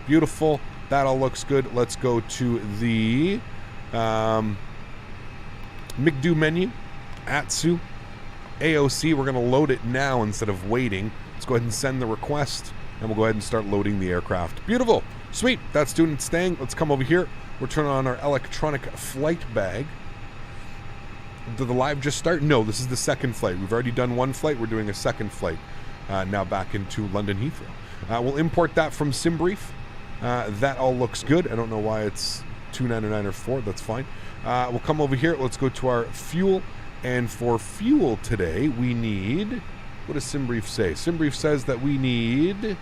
Beautiful. That all looks good. Let's go to the McDo menu, ATSU, AOC. We're going to load it now instead of waiting. Let's go ahead and send the request, and we'll go ahead and start loading the aircraft. Beautiful. Sweet. That's doing its thing. Let's come over here. We're turning on our electronic flight bag. Did the live just start? No, this is the second flight. We've already done one flight. We're doing a second flight now back into London Heathrow. We'll import that from SimBrief. That all looks good. I don't know why it's 299 or 4. That's fine. We'll come over here. Let's go to our fuel. And for fuel today, we need... What does SimBrief say? SimBrief says that we need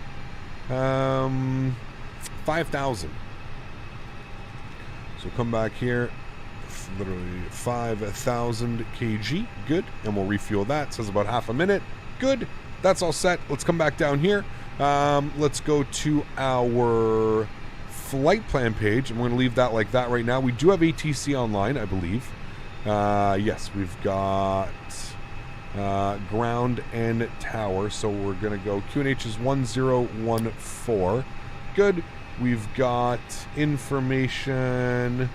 5,000. So come back here. Literally 5,000 kg. Good. And we'll refuel that. Says about half a minute. Good. That's all set. Let's come back down here. Let's go to our flight plan page. I'm going to leave that like that right now. We do have ATC online, I believe. Yes, we've got ground and tower. So we're going to go QNH is 1014. Good. We've got information.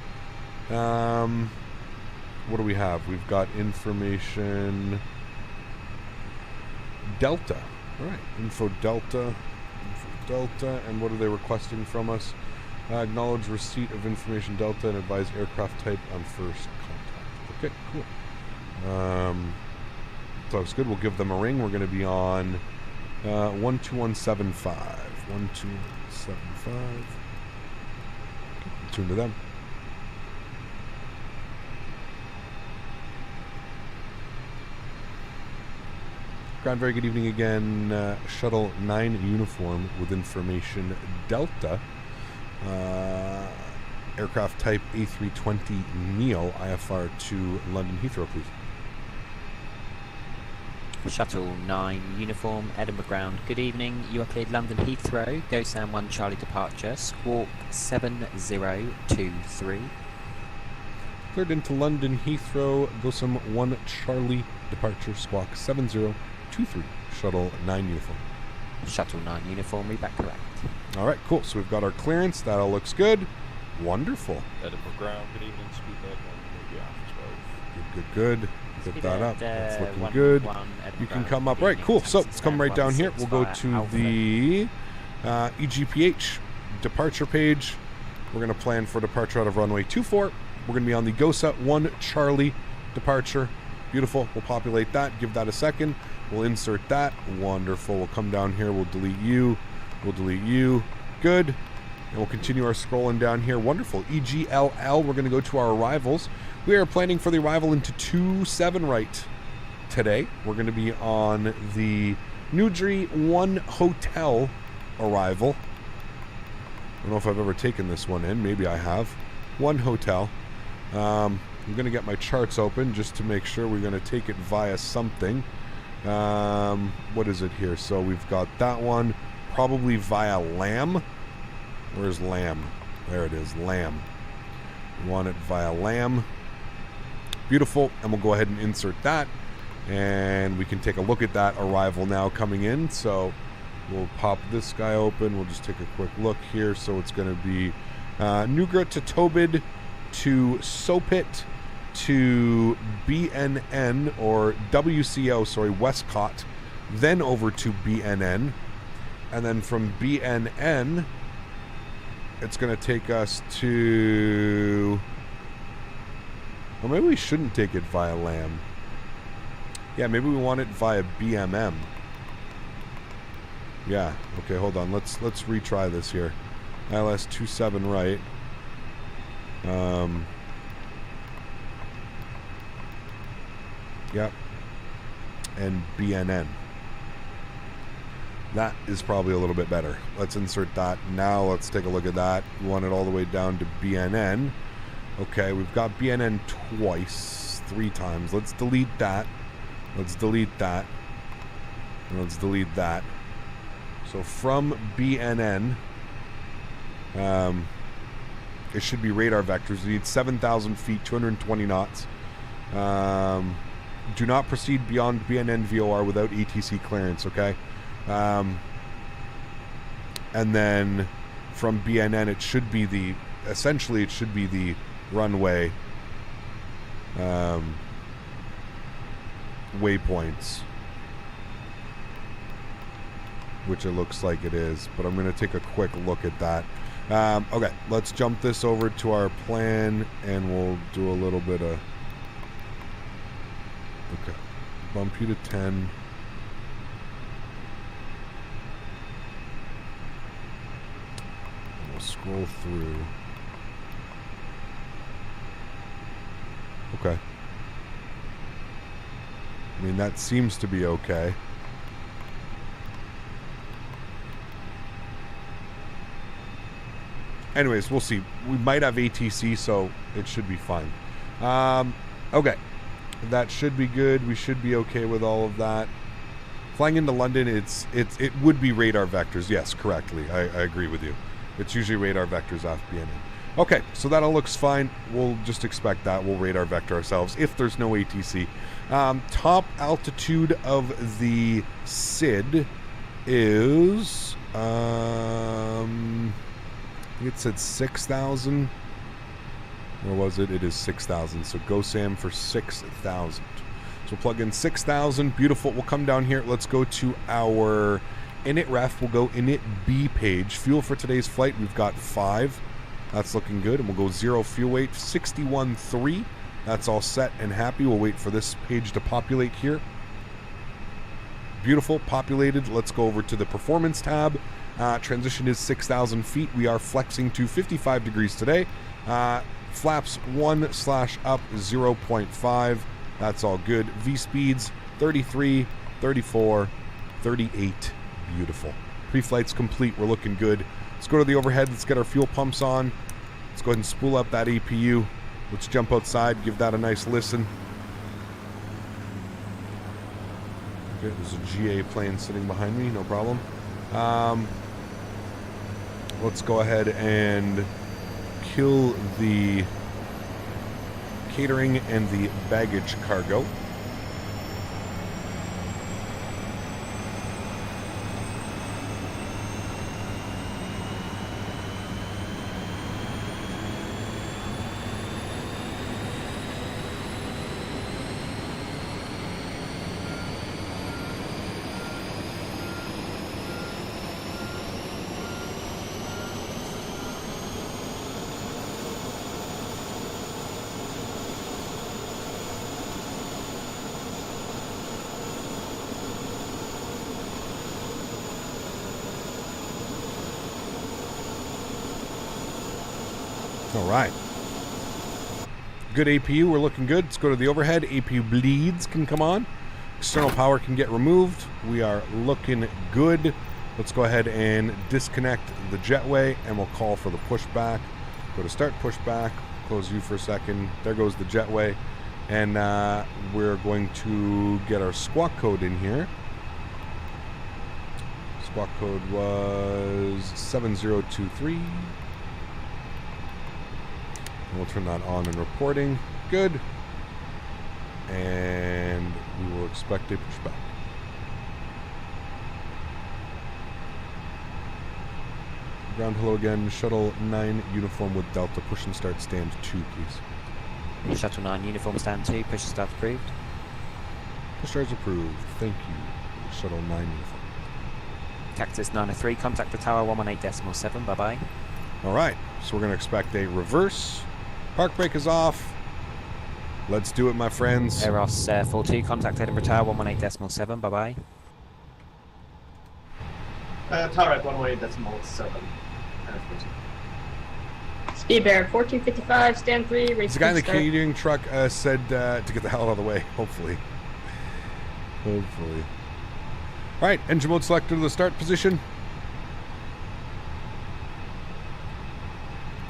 What do we have? We've got information Delta. All right, info Delta, and what are they requesting from us? Acknowledge receipt of information Delta and advise aircraft type on first contact. Okay, cool. So it's good. We'll give them a ring. We're going to be on 12175. 12175. Okay, tune to them. Ground, very good evening again. Shuttle 9 uniform with information Delta. Aircraft type A320neo, IFR to London Heathrow, please.
Shuttle 9 uniform, Edinburgh ground. Good evening. You are cleared London Heathrow. Go Sam 1 Charlie departure. Squawk 7023.
Cleared into London Heathrow. Go Sam 1 Charlie departure. Squawk 7023. Shuttle 9 uniform.
Shuttle 9 uniform, read back correct.
All right, cool. So we've got our clearance. That all looks good. Wonderful.
Edinburgh ground, good evening. Speed net 1,
Good. Get that up. That's looking good. You can come up. Right, cool. So let's come right down here. We'll go to the EGPH departure page. We're going to plan for departure out of runway 24. We're going to be on the GOSA 1 Charlie departure. Beautiful. We'll populate that. Give that a second. We'll insert that. Wonderful. We'll come down here. We'll delete you. We'll delete you. Good. And we'll continue our scrolling down here. Wonderful. EGLL. We're going to go to our arrivals. We are planning for the arrival into 27 right today. We're going to be on the Newdry 1 Hotel arrival. I don't know if I've ever taken this one in. Maybe I have. 1 Hotel. I'm going to get my charts open just to make sure. We're going to take it via something. What is it here? So we've got that one probably via LAM. Where's LAM? There it is, LAM. We want it via LAM. Beautiful. And we'll go ahead and insert that. And we can take a look at that arrival now coming in. So We'll pop this guy open. We'll just take a quick look here. So it's going to be Newgret to Tobid to Sopit to BNN or WCO, sorry, Westcott, then over to BNN. And then from BNN, it's going to take us to... Or maybe we shouldn't take it via LAM. Yeah, maybe we want it via BMM. Yeah, okay, hold on. Let's retry this here. ILS 27 right. Yep. And BNN. That is probably a little bit better. Let's insert that. Now let's take a look at that. We want it all the way down to BNN. Okay, we've got BNN twice, 3 times. Let's delete that. Let's delete that. And let's delete that. So from BNN, it should be radar vectors. We need 7,000 feet, 220 knots. Do not proceed beyond BNN VOR without ATC clearance, okay? And then from BNN, it should be the, essentially it should be the runway waypoints, which it looks like it is, but I'm going to take a quick look at that. Okay, let's jump this over to our plan and we'll do a little bit of, okay, bump you to 10. We'll scroll through. Okay. I mean, that seems to be okay. Anyways, we'll see. We might have ATC, so it should be fine. Okay. That should be good. We should be okay with all of that. Flying into London, it would be radar vectors. Yes, correctly. I agree with you. It's usually radar vectors off BNN. Okay, so that all looks fine. We'll just expect that. We'll radar vector ourselves if there's no ATC. Top altitude of the SID is... I think it said 6,000. Or was it? It is 6,000. So go Sam for 6,000. So we'll plug in 6,000. Beautiful. We'll come down here. Let's go to our init ref. We'll go init B page. Fuel for today's flight. We've got 5. That's looking good. And we'll go 0 fuel weight. 61.3. That's all set and happy. We'll wait for this page to populate here. Beautiful. Populated. Let's go over to the performance tab. Transition is 6,000 feet. We are flexing to 55 degrees today. Flaps 1/up 0.5. That's all good. V speeds 33, 34, 38. Beautiful. Pre-flight's complete. We're looking good. Let's go to the overhead. Let's get our fuel pumps on. Let's go ahead and spool up that APU. Let's jump outside. Give that a nice listen. Okay, there's a GA plane sitting behind me. No problem. Let's go ahead and kill the catering and the baggage cargo. All right. Good APU. We're looking good. Let's go to the overhead. APU bleeds can come on. External power can get removed. We are looking good. Let's go ahead and disconnect the jetway and we'll call for the pushback. Go to start pushback. Close you for a second. There goes the jetway. And we're going to get our squawk code in here. Squawk code was 7023. We'll turn that on in reporting. Good. And we will expect a pushback. Ground hello again. Shuttle 9 uniform with Delta. Push and start stand 2, please.
Shuttle 9 uniform stand 2. Push and start approved.
Push starts approved. Thank you. Shuttle 9 uniform.
Cactus 903. Contact the tower 118.7. Bye bye.
All right. So we're going to expect a reverse. Park brake is off. Let's do it, my friends.
Eros 42. Contact Edinburgh tower 118.7. Bye bye.
Tower at 118.7.
Speed bear 1455, stand 3, race.
The guy in the catering truck said to get the hell out of the way, hopefully. Hopefully. Alright, engine mode selector to the start position.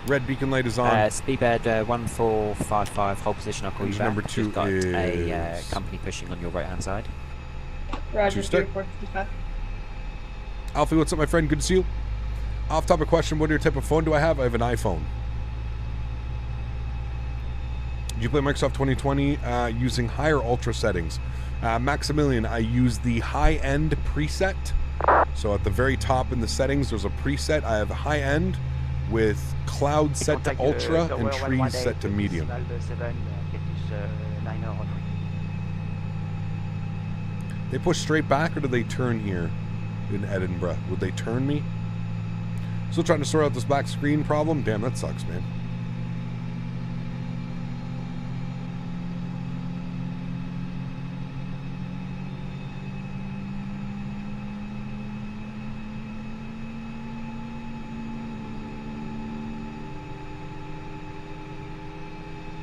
Red beacon light is on.
Speedbird 1455, hold position, I'll call
engine
you back.
Number 2
Just got
is...
a company pushing on your right hand side.
Roger,
455. Alfie, what's up, my friend? Good to see you. Off topic question, what type of phone do I have? I have an iPhone. Do you play Microsoft 2020 using higher ultra settings? Maximilian, I use the high-end preset. So at the very top in the settings, there's a preset. I have high end with cloud set to ultra and trees set to medium. They push straight back, or do they turn here in Edinburgh? Would they turn me? Still trying to sort out this black screen problem? Damn, that sucks, man.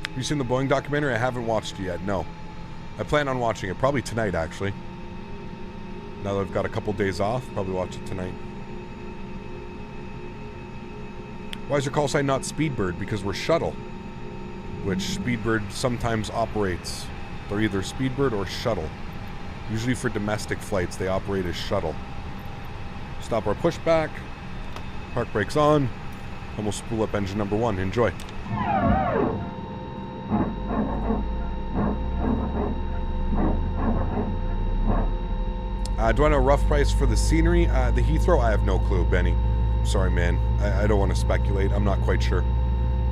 Have you seen the Boeing documentary? I haven't watched it yet, no. I plan on watching it, probably tonight, actually. Now that I've got a couple days off, probably watch it tonight. Why is your call sign not Speedbird? Because we're Shuttle, which Speedbird sometimes operates. They're either Speedbird or Shuttle. Usually for domestic flights, they operate as Shuttle. Stop our pushback. Park brakes on. And we'll spool up engine number 1. Enjoy. Do I know a rough price for the scenery? The Heathrow? I have no clue, Benny. Sorry, man. I don't want to speculate. I'm not quite sure.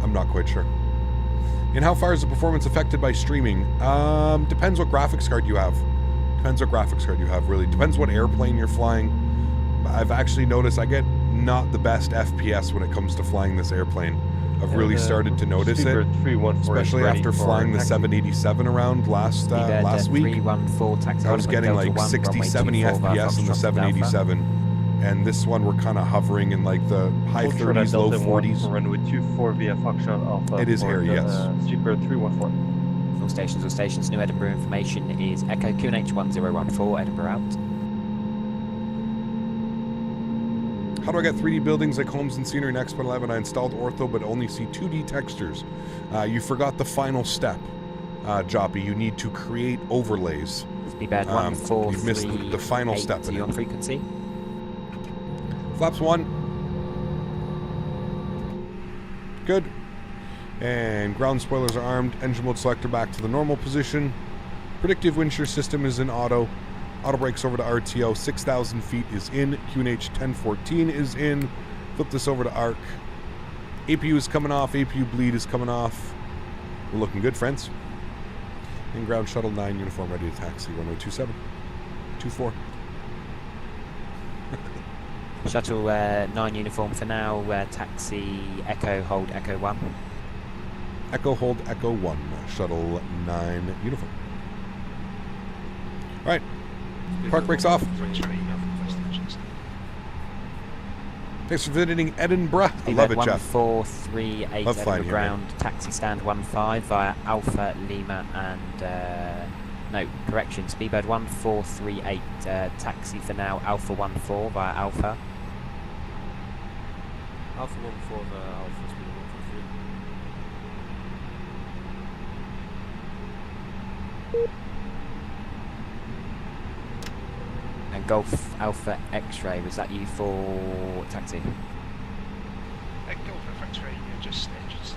I'm not quite sure. And how far is the performance affected by streaming? Depends what graphics card you have. Depends what graphics card you have, really. Depends what airplane you're flying. I've actually noticed I get not the best FPS when it comes to flying this airplane. I've really started to notice it, especially after flying the 787 around last week. I was getting like 60, 70 FPS in the 787, and this one we're kind of hovering in like the high 30s, low 40s.
Runway 24 via Foxtrot Alpha.
It is air, yes.
Super 314.
All stations, New Edinburgh information is Echo QNH 1014, Edinburgh out.
How do I get 3D buildings like homes and scenery in X1 11? I installed Ortho, but only see 2D textures. You forgot the final step, Joppy. You need to create overlays. You've missed the final step in it.
On frequency.
Flaps 1. Good. And ground spoilers are armed. Engine mode selector back to the normal position. Predictive wind shear system is in auto. Auto brakes over to RTO. 6,000 feet is in. QNH 1014 is in. Flip this over to ARC. APU is coming off. APU bleed is coming off. We're looking good, friends. And ground shuttle 9 uniform ready to taxi. Runway 27. 24.
Shuttle 9 uniform for now. Taxi Echo hold Echo 1.
Echo hold Echo 1. Shuttle 9 uniform. All right. Park brakes off. Thanks for visiting Edinburgh. I love it, Jeff.
1438 Edinburgh ground. Taxi stand 15 via Alpha Lima and no, correction. Speedbird 1438. Taxi for now. Alpha 14 via Alpha.
Alpha 14 via Alpha. Speedbird 143.
And Golf Alpha X-Ray, was that you for taxi?
Golf Alpha X-Ray, just engines.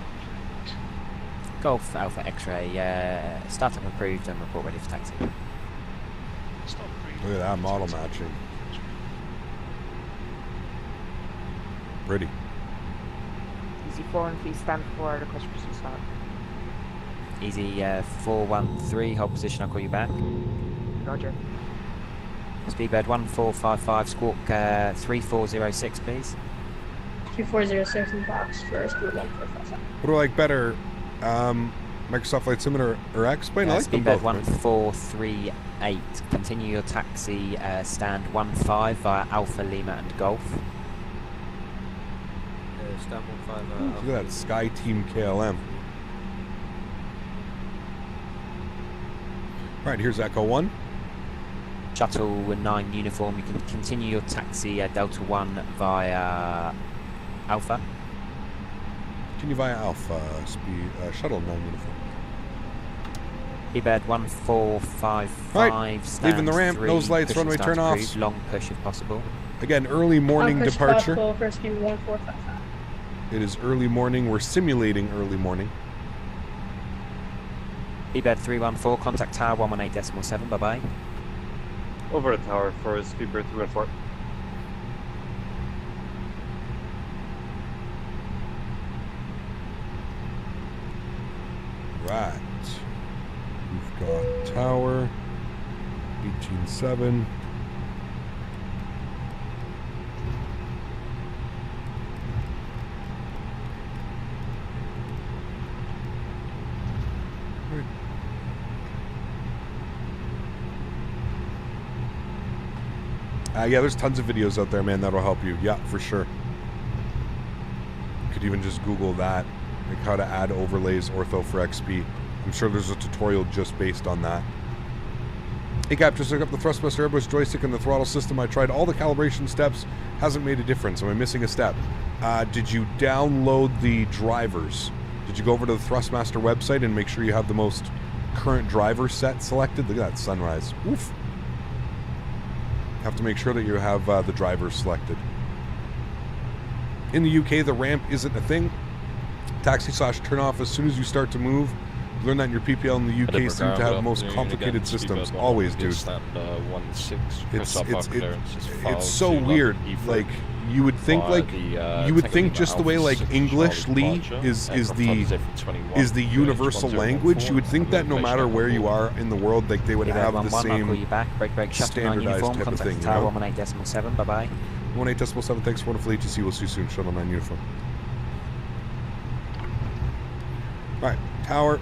Golf Alpha X-Ray, startup approved and report ready for taxi.
Look at that model matching. pretty.
Easy 4 and 3, stand 4, request proceed start.
Easy 413, hold position, I'll call you back.
Roger.
Speedbird 1455, squawk 3406, please.
2406 in the box for speed 1455.
What do I like better, Microsoft Flight Sim or X-Plane? I like them
Speedbird
both. Right?
1438, continue your taxi stand 15 via Alpha, Lima and Golf.
Stand 15.
Look at that, Sky Team KLM. Alright, here's Echo 1.
Shuttle 9 uniform, you can continue your taxi Delta 1 via Alpha.
Continue via Alpha, Shuttle 9 uniform.
Speedbird 1455,
right, leaving the ramp,
3,
nose lights, runway
start
turn-offs.
cruise, long push if possible.
Again, early morning departure.
For speed 1455.
It is early morning, we're simulating early morning.
Speedbird 314, contact tower 118.7, bye-bye.
Over the tower for Speedbird 314.
Right. We've got tower, 18.7. Yeah, there's tons of videos out there, man, that'll help you. Yeah, for sure. You could even just Google that, like how to add overlays ortho for XP. I'm sure there's a tutorial just based on that. Hey Cap, just look up the Thrustmaster airbus joystick and the throttle system. I tried all the calibration steps, hasn't made a difference. Am I missing a step? Did you download the drivers? Did you go over to the Thrustmaster website and make sure you have the most current driver set selected? Look at that sunrise. Oof. Have to make sure that you have the drivers selected. In the UK, the ramp isn't a thing. Taxi slash turn off as soon as you start to move. Learn that in your PPL in the UK seem to have the most complicated systems. Always do. It's so weird. Like you would think, just the way like English Lee is the universal language. You would think that no matter where you are in the world, like they would have the same standardized type of thing. You know?
18.7, bye bye.
18.7. Thanks for wonderful ATC. We'll see you soon. Shuttle 9 uniform. All right, tower.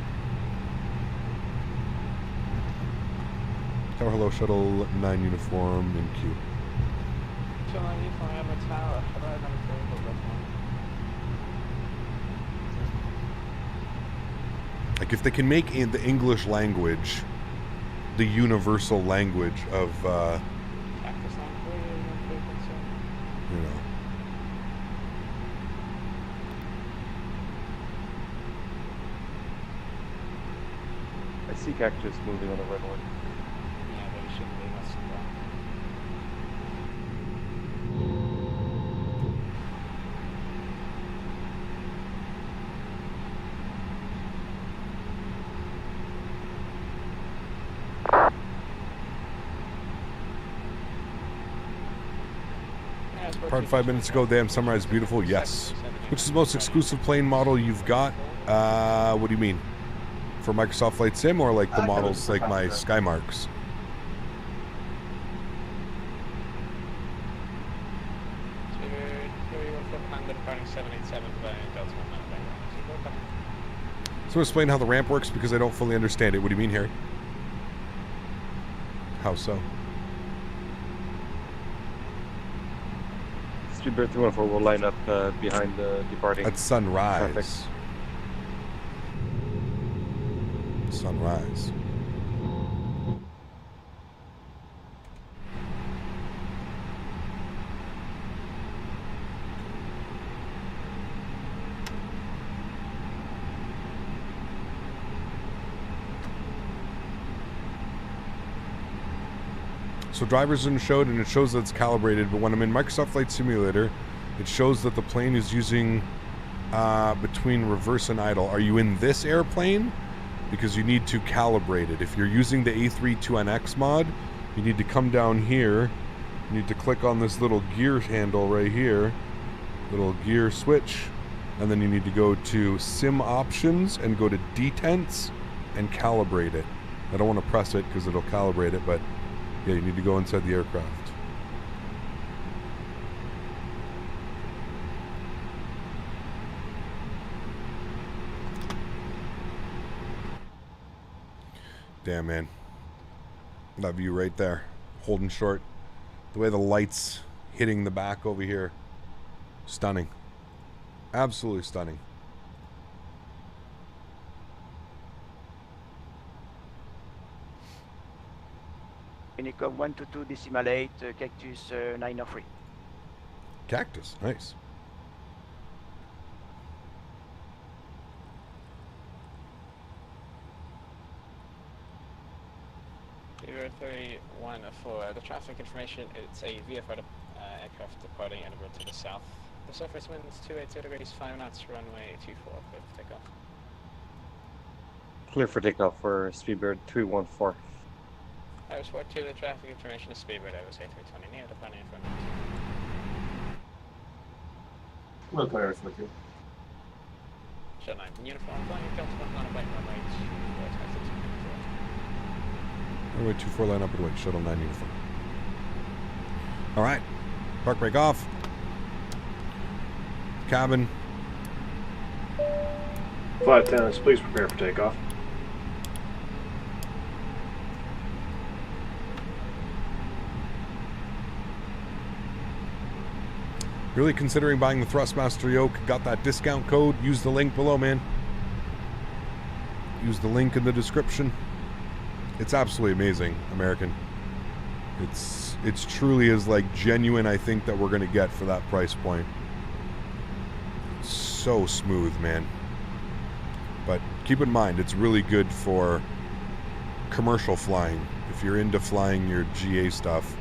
Tower, hello, Shuttle 9 uniform in queue.
Shuttle 9 uniform, I'm a tower. Shuttle 9 uniform.
Like, if they can make in the English language the universal language of, you know.
I see cactus moving on the runway.
Yeah, but it shouldn't be much.
Part 5 minutes ago, damn, sunrise beautiful. Yes. Which is the most exclusive plane model you've got? What do you mean? For Microsoft Flight Sim or like the models like my Skymarks? So explain how the ramp works because I don't fully understand it. What do you mean, Harry? How so?
Speedbird 314 will line up behind the departing.
At sunrise.
Traffic.
Sunrise. So drivers isn't showed and it shows that it's calibrated, but when I'm in Microsoft Flight Simulator, it shows that the plane is using between reverse and idle. Are you in this airplane? Because you need to calibrate it. If you're using the A32NX mod, you need to come down here. You need to click on this little gear handle right here, Little gear switch. And then you need to go to sim options and go to detents and calibrate it. I don't want to press it because it'll calibrate it, but yeah, you need to go inside the aircraft. Damn, man. That view right there, holding short. The way the light's hitting the back over here. Stunning. Absolutely stunning.
Unicom 122.8, Cactus 903.
Cactus, nice.
Zero 3114. The traffic information, it's a VFR aircraft departing Edinburgh to the south. The surface winds 280 degrees, 5 knots, runway 24, clear for takeoff.
Clear for takeoff for Speedbird 314.
I was 42, the traffic information is Speedbird, I was A32NX, near the planning in front of you.
We'll clear for you.
Shell 9, uniform, flying Delta 1 on a bike runway 24,
Runway 24, line up and wait, shuttle 9 uniform. Alright, park brake off. Cabin.
Flight attendants, please prepare for takeoff.
Really considering buying the Thrustmaster yoke. Got that discount code. Use the link below, man. Use the link in the description. It's absolutely amazing, American. It's truly is like genuine, I think, that we're going to get for that price point. So smooth, man. But keep in mind, it's really good for commercial flying. If you're into flying your GA stuff,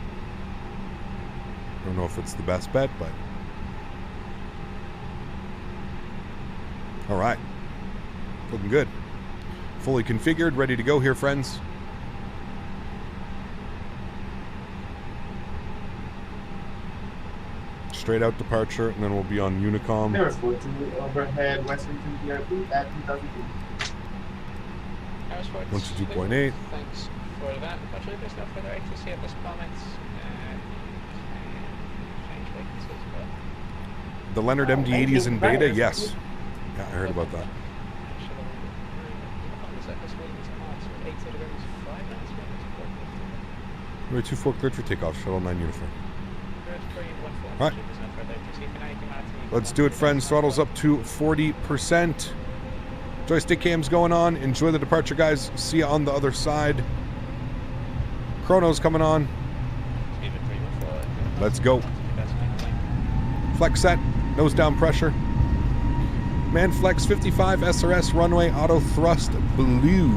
I don't know if it's the best bet, but all right, looking good. Fully configured, ready to go here, friends. Straight out departure, and then we'll be on Unicom.
Airport to overhead Western DRP at 2000 feet.
122.8.
Thanks for that. Unfortunately, there's no further ATC at this moment. Change vacancies as well.
The Leonard MD-80 is in beta? Yes. Yeah, I heard about that. Runway 24 cleared for takeoff, shuttle 9 uniform. Alright. Let's do it, friends. Throttle's up to 40%. Joystick cam's going on. Enjoy the departure, guys. See you on the other side. Chrono's coming on. Let's go. Flex set. Nose down pressure. Man flex 55 SRS runway auto thrust blue.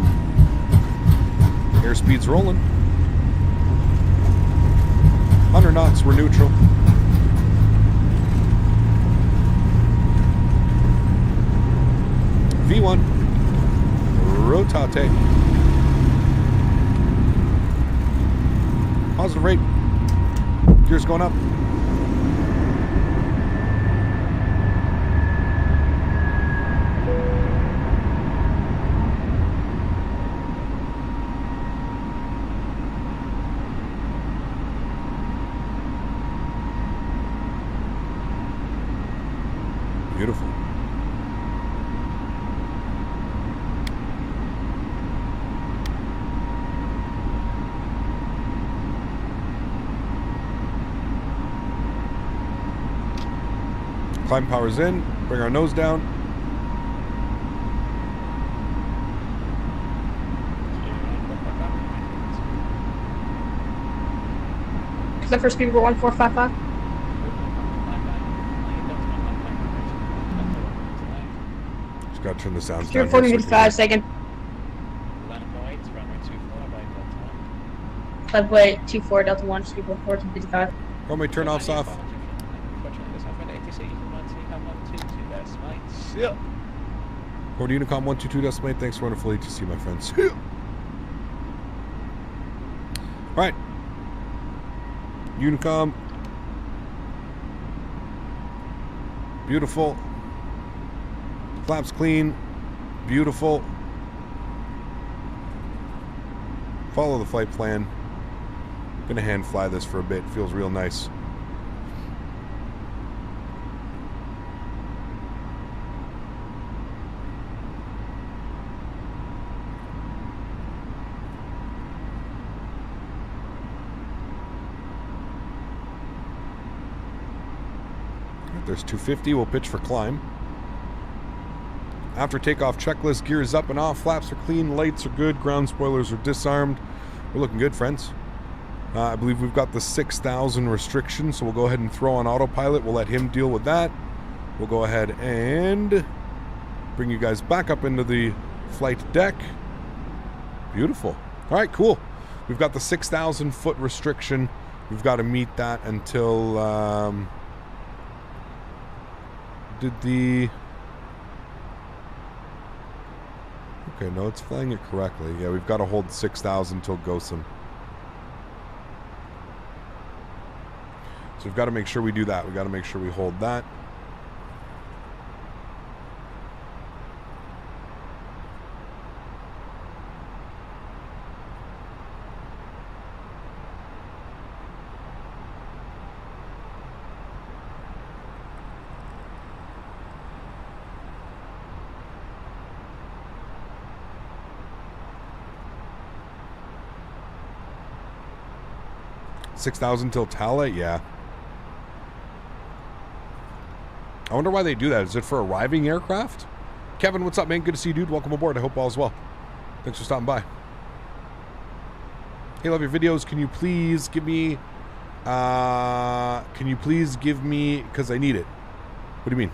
Airspeed's rolling. 100 knots, we're neutral. V1. Rotate. Positive rate. Gears going up. Beautiful. Climb power's in. Bring our nose down.
Is that for Speedbird 1455?
Just gotta turn the sounds down.
04055, second. Flight 24 Delta 1, Speedbird 1455.
Runway turn offs off.
Yeah.
Go to Unicom 122.8. Thanks for wonderful ATC, my friends. Alright. Unicom. Beautiful. Flaps clean. Beautiful. Follow the flight plan. Gonna hand fly this for a bit. Feels real nice. There's 250. We'll pitch for climb. After takeoff checklist, gears up and off, flaps are clean, lights are good, ground spoilers are disarmed. We're looking good, friends. I believe we've got the 6,000 restriction, so we'll go ahead and throw on autopilot. We'll let him deal with that. We'll go ahead and bring you guys back up into the flight deck. Beautiful. All right, cool. We've got the 6,000 foot restriction. We've got to meet that until... Okay, no, it's flying it correctly. Yeah, we've got to hold 6,000 till GOSM. So we've got to make sure we do that. We've got to make sure we hold that. $6,000 till Tala? Yeah. I wonder why they do that. Is it for arriving aircraft? Kevin, what's up, man? Good to see you, dude. Welcome aboard. I hope all is well. Thanks for stopping by. Hey, love your videos. Can you please give me... because I need it. What do you mean?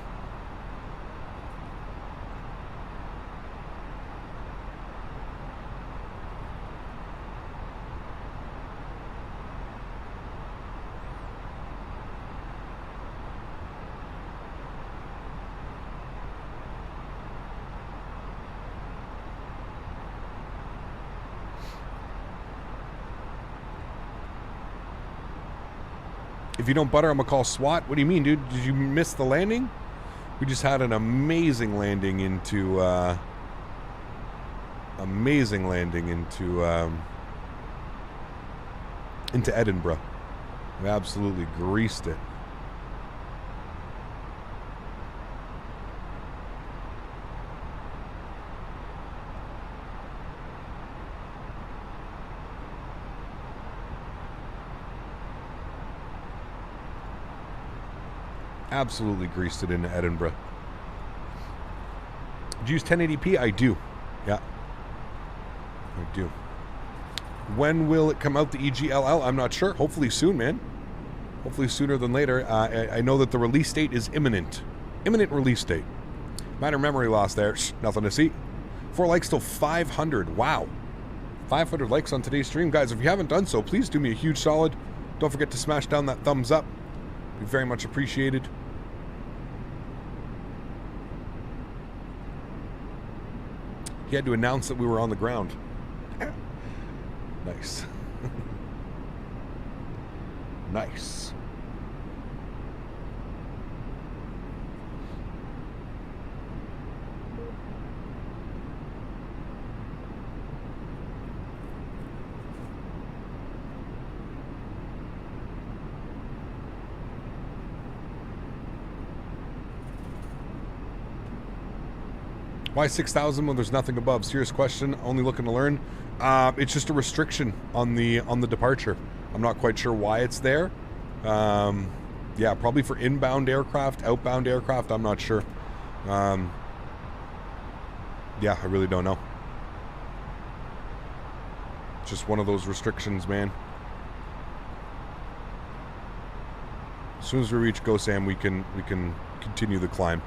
If you don't butter, I'm gonna call SWAT. What do you mean, dude? Did you miss the landing? We just had an amazing landing into Edinburgh. We absolutely greased it. Absolutely greased it into Edinburgh. Do you use 1080p? I do. Yeah. I do. When will it come out, the EGLL? I'm not sure. Hopefully soon, man. Hopefully sooner than later. I know that the release date is imminent. Imminent release date. Minor memory loss there. Nothing to see. 4 likes till 500. Wow. 500 likes on today's stream. Guys, if you haven't done so, please do me a huge solid. Don't forget to smash down that thumbs up. Be very much appreciated. He had to announce that we were on the ground. Nice. Nice. Why 6,000 when there's nothing above? Serious question. Only looking to learn. It's just a restriction on the departure. I'm not quite sure why it's there. Yeah, probably for inbound aircraft, outbound aircraft. I'm not sure. Yeah, I really don't know. Just one of those restrictions, man. As soon as we reach GOSAM, we can continue the climb.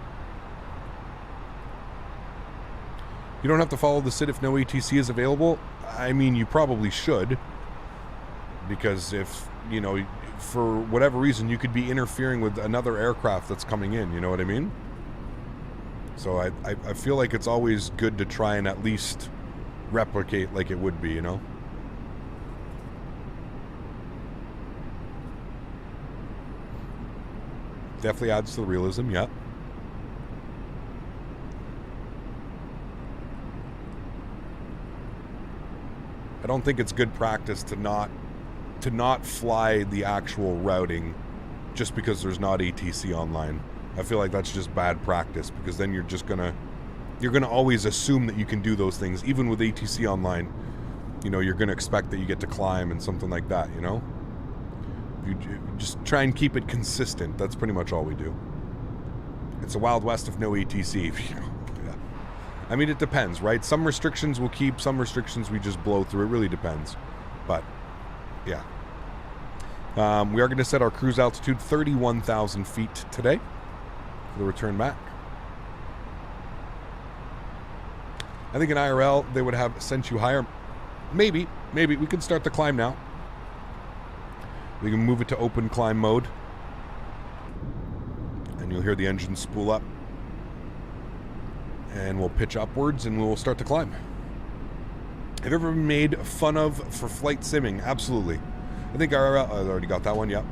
You don't have to follow the SID if no ATC is available. I mean, you probably should. Because if, you know, for whatever reason, you could be interfering with another aircraft that's coming in. You know what I mean? So I feel like it's always good to try and at least replicate like it would be, you know? Definitely adds to the realism, yeah. don't think it's good practice to not fly the actual routing just because there's not ATC online. I feel like that's just bad practice, because then you're gonna always assume that you can do those things. Even with ATC online, you know, you're gonna expect that you get to climb and something like that, you know? You just try and keep it consistent. That's pretty much all we do. It's a Wild West of no ATC. Yeah. I mean, it depends, right? Some restrictions we'll keep, some restrictions we just blow through. It really depends. But, yeah. We are going to set our cruise altitude 31,000 feet today for the return back. I think in IRL they would have sent you higher. Maybe. We can start the climb now. We can move it to open climb mode. And you'll hear the engine spool up. And we'll pitch upwards and we'll start to climb. Have you ever been made fun of for flight simming? Absolutely. I think IRL, I already got that one, yep.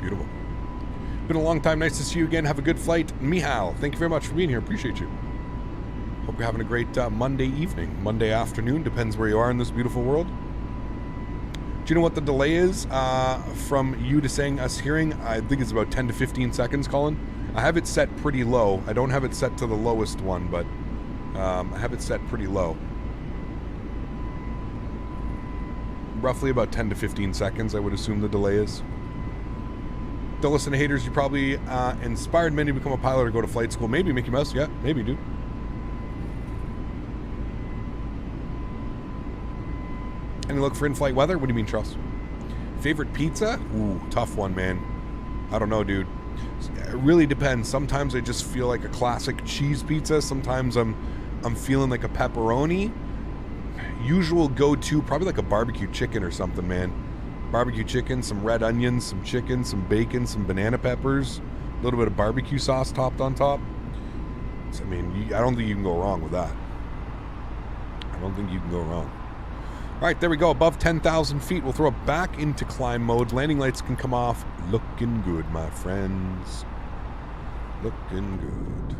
Beautiful. Been a long time. Nice to see you again. Have a good flight. Mihal, thank you very much for being here. Appreciate you. Hope you're having a great Monday evening, Monday afternoon, depends where you are in this beautiful world. Do you know what the delay is from you to saying us hearing? I think it's about 10 to 15 seconds, Colin. I have it set pretty low. I don't have it set to the lowest one, but I have it set pretty low. Roughly about 10 to 15 seconds, I would assume the delay is. Don't listen to haters. You probably inspired many to become a pilot or go to flight school. Maybe, Mickey Mouse. Yeah, maybe, dude. Any look for in-flight weather? What do you mean, Charles? Favorite pizza? Ooh, tough one, man. I don't know, dude. It really depends. Sometimes I just feel like a classic cheese pizza. Sometimes I'm feeling like a pepperoni. Usual go-to, probably like a barbecue chicken or something, man. Barbecue chicken, some red onions, some chicken, some bacon, some banana peppers, a little bit of barbecue sauce topped on top. So, I mean, I don't think you can go wrong with that. I don't think you can go wrong. All right, there we go. Above 10,000 feet. We'll throw it back into climb mode. Landing lights can come off. Looking good, my friends. Looking good.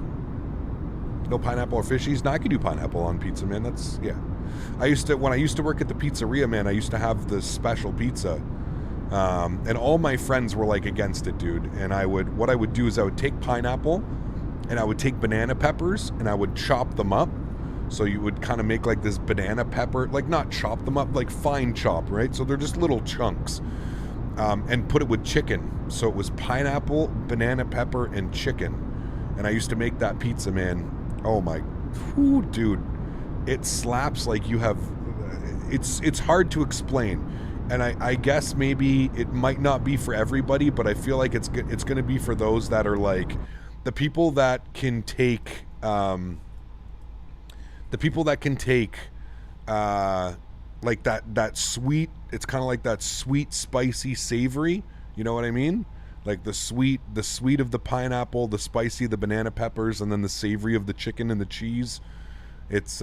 No pineapple or fishies? No, I could do pineapple on pizza, man. That's, yeah. When I used to work at the pizzeria, man, I used to have the special pizza. And all my friends were like against it, dude. And what I would do is I would take pineapple and I would take banana peppers and I would chop them up. So you would kind of make like this banana pepper, like not chop them up, like fine chop, right? So they're just little chunks. And put it with chicken. So it was pineapple, banana pepper, and chicken. And I used to make that pizza, man. Oh my, whew, dude. It slaps like you have, it's hard to explain. And I guess maybe it might not be for everybody, but I feel like it's going to be for those that are like, the people that can take, like that sweet, it's kind of like that sweet, spicy, savory, you know what I mean? Like the sweet of the pineapple, the spicy, the banana peppers, and then the savory of the chicken and the cheese. It's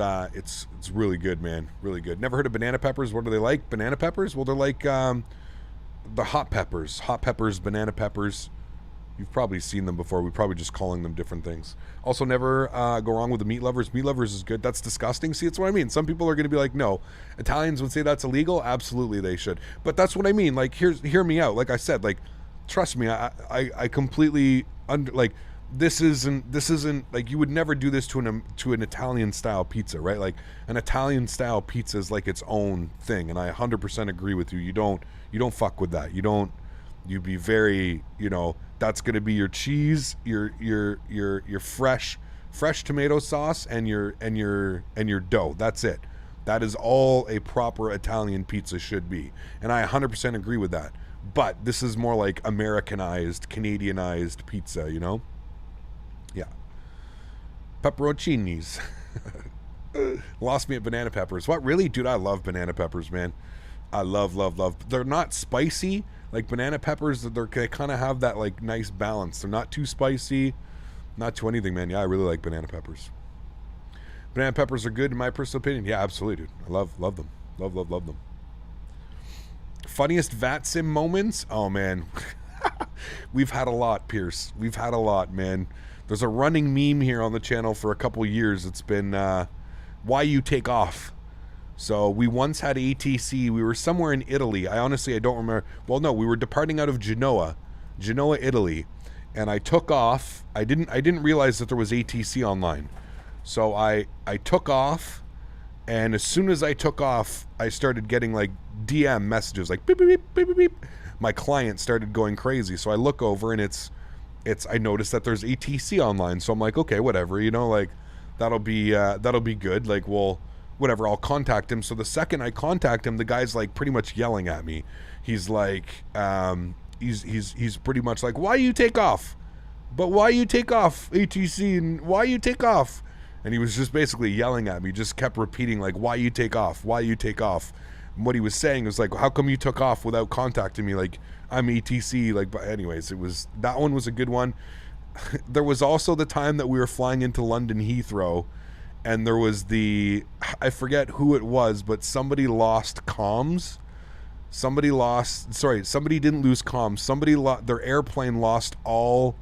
really good, man. Really good. Never heard of banana peppers. What are they like? Banana peppers? Well, they're like the hot peppers. Hot peppers, banana peppers. You've probably seen them before. We're probably just calling them different things. Also, never go wrong with the meat lovers. Meat lovers is good. That's disgusting. See, that's what I mean. Some people are going to be like, no. Italians would say that's illegal. Absolutely, they should. But that's what I mean. Like, hear me out. Like I said, like, trust me. I completely this isn't like, you would never do this to an Italian style pizza, right? Like an Italian style pizza is like its own thing, and I 100% agree with you. You don't fuck with that. You'd be very, that's going to be your cheese, your fresh tomato sauce, and your dough. That's it. That is all a proper Italian pizza should be, and I 100% agree with that. But this is more like Americanized, Canadianized pizza, Yeah. Pepperoncinis. Lost me at banana peppers. What, really? Dude, I love banana peppers, man. I love. They're not spicy. Like banana peppers, they kind of have that like nice balance. They're not too spicy, not too anything, man. Yeah, I really like banana peppers. Banana peppers are good in my personal opinion. Yeah, absolutely, dude. I love them. Love them. Funniest VATSIM moments? Oh, man. We've had a lot, Pierce. We've had a lot, man. There's a running meme here on the channel for a couple years. It's been why you take off. So we once had ATC. We were somewhere in Italy. I don't remember. Well, no, we were departing out of Genoa, Italy. And I took off. I didn't realize that there was ATC online. So I took off. And as soon as I took off, I started getting like DM messages, like beep, beep, beep, beep, beep, beep. My client started going crazy. So I look over and I noticed that there's ATC online. So I'm like, okay, whatever, you know, like that'll be good. Like, well, whatever, I'll contact him. So the second I contact him, the guy's like pretty much yelling at me. He's like, he's pretty much like, why you take off? But why you take off, ATC, and why you take off? And he was just basically yelling at me, just kept repeating, like, why you take off? Why you take off? And what he was saying was like, how come you took off without contacting me? Like, I'm ETC. Like, but anyways, that one was a good one. There was also the time that we were flying into London Heathrow, and there was I forget who it was, but somebody lost comms. Somebody didn't lose comms. Their airplane lost all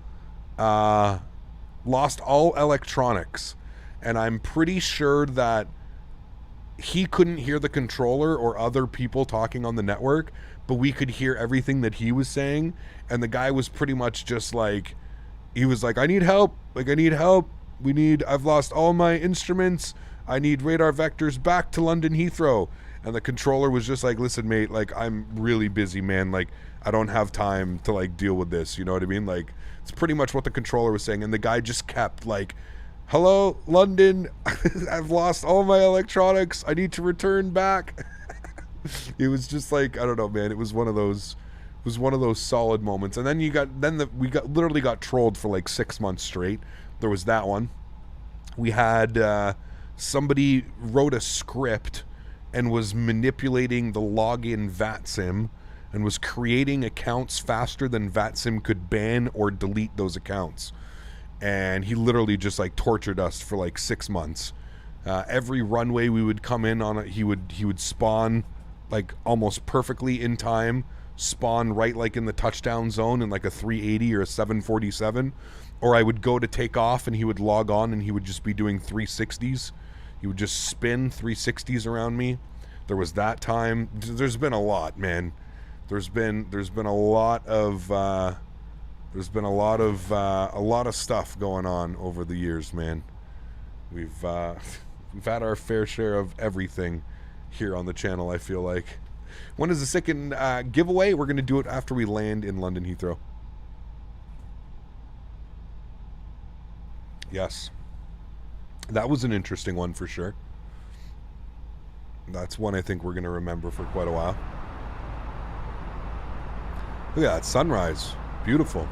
electronics. And I'm pretty sure that he couldn't hear the controller or other people talking on the network, but we could hear everything that he was saying. And the guy was pretty much just like, he was like, I need help. Like, I need help. I've lost all my instruments. I need radar vectors back to London Heathrow. And the controller was just like, listen, mate, like, I'm really busy, man. Like, I don't have time to like deal with this. You know what I mean? Like, it's pretty much what the controller was saying. And the guy just kept like, hello, London, I've lost all my electronics. I need to return back. It was just like, I don't know, man. It was one of those solid moments. And then we literally got trolled for like 6 months straight. There was that one. We had somebody wrote a script and was manipulating the login VATSIM and was creating accounts faster than VATSIM could ban or delete those accounts. And he literally just like tortured us for like 6 months. Every runway we would come in on, he would spawn like almost perfectly in time, spawn right like in the touchdown zone in like a 380 or a 747. Or I would go to take off and he would log on and he would just be doing 360s. He would just spin 360s around me. There was that time. There's been a lot, man. There's been a lot of a lot of stuff going on over the years, man. We've had our fair share of everything here on the channel, I feel like. When is the second giveaway? We're going to do it after we land in London Heathrow. Yes. That was an interesting one for sure. That's one I think we're going to remember for quite a while. Look at that sunrise. Beautiful.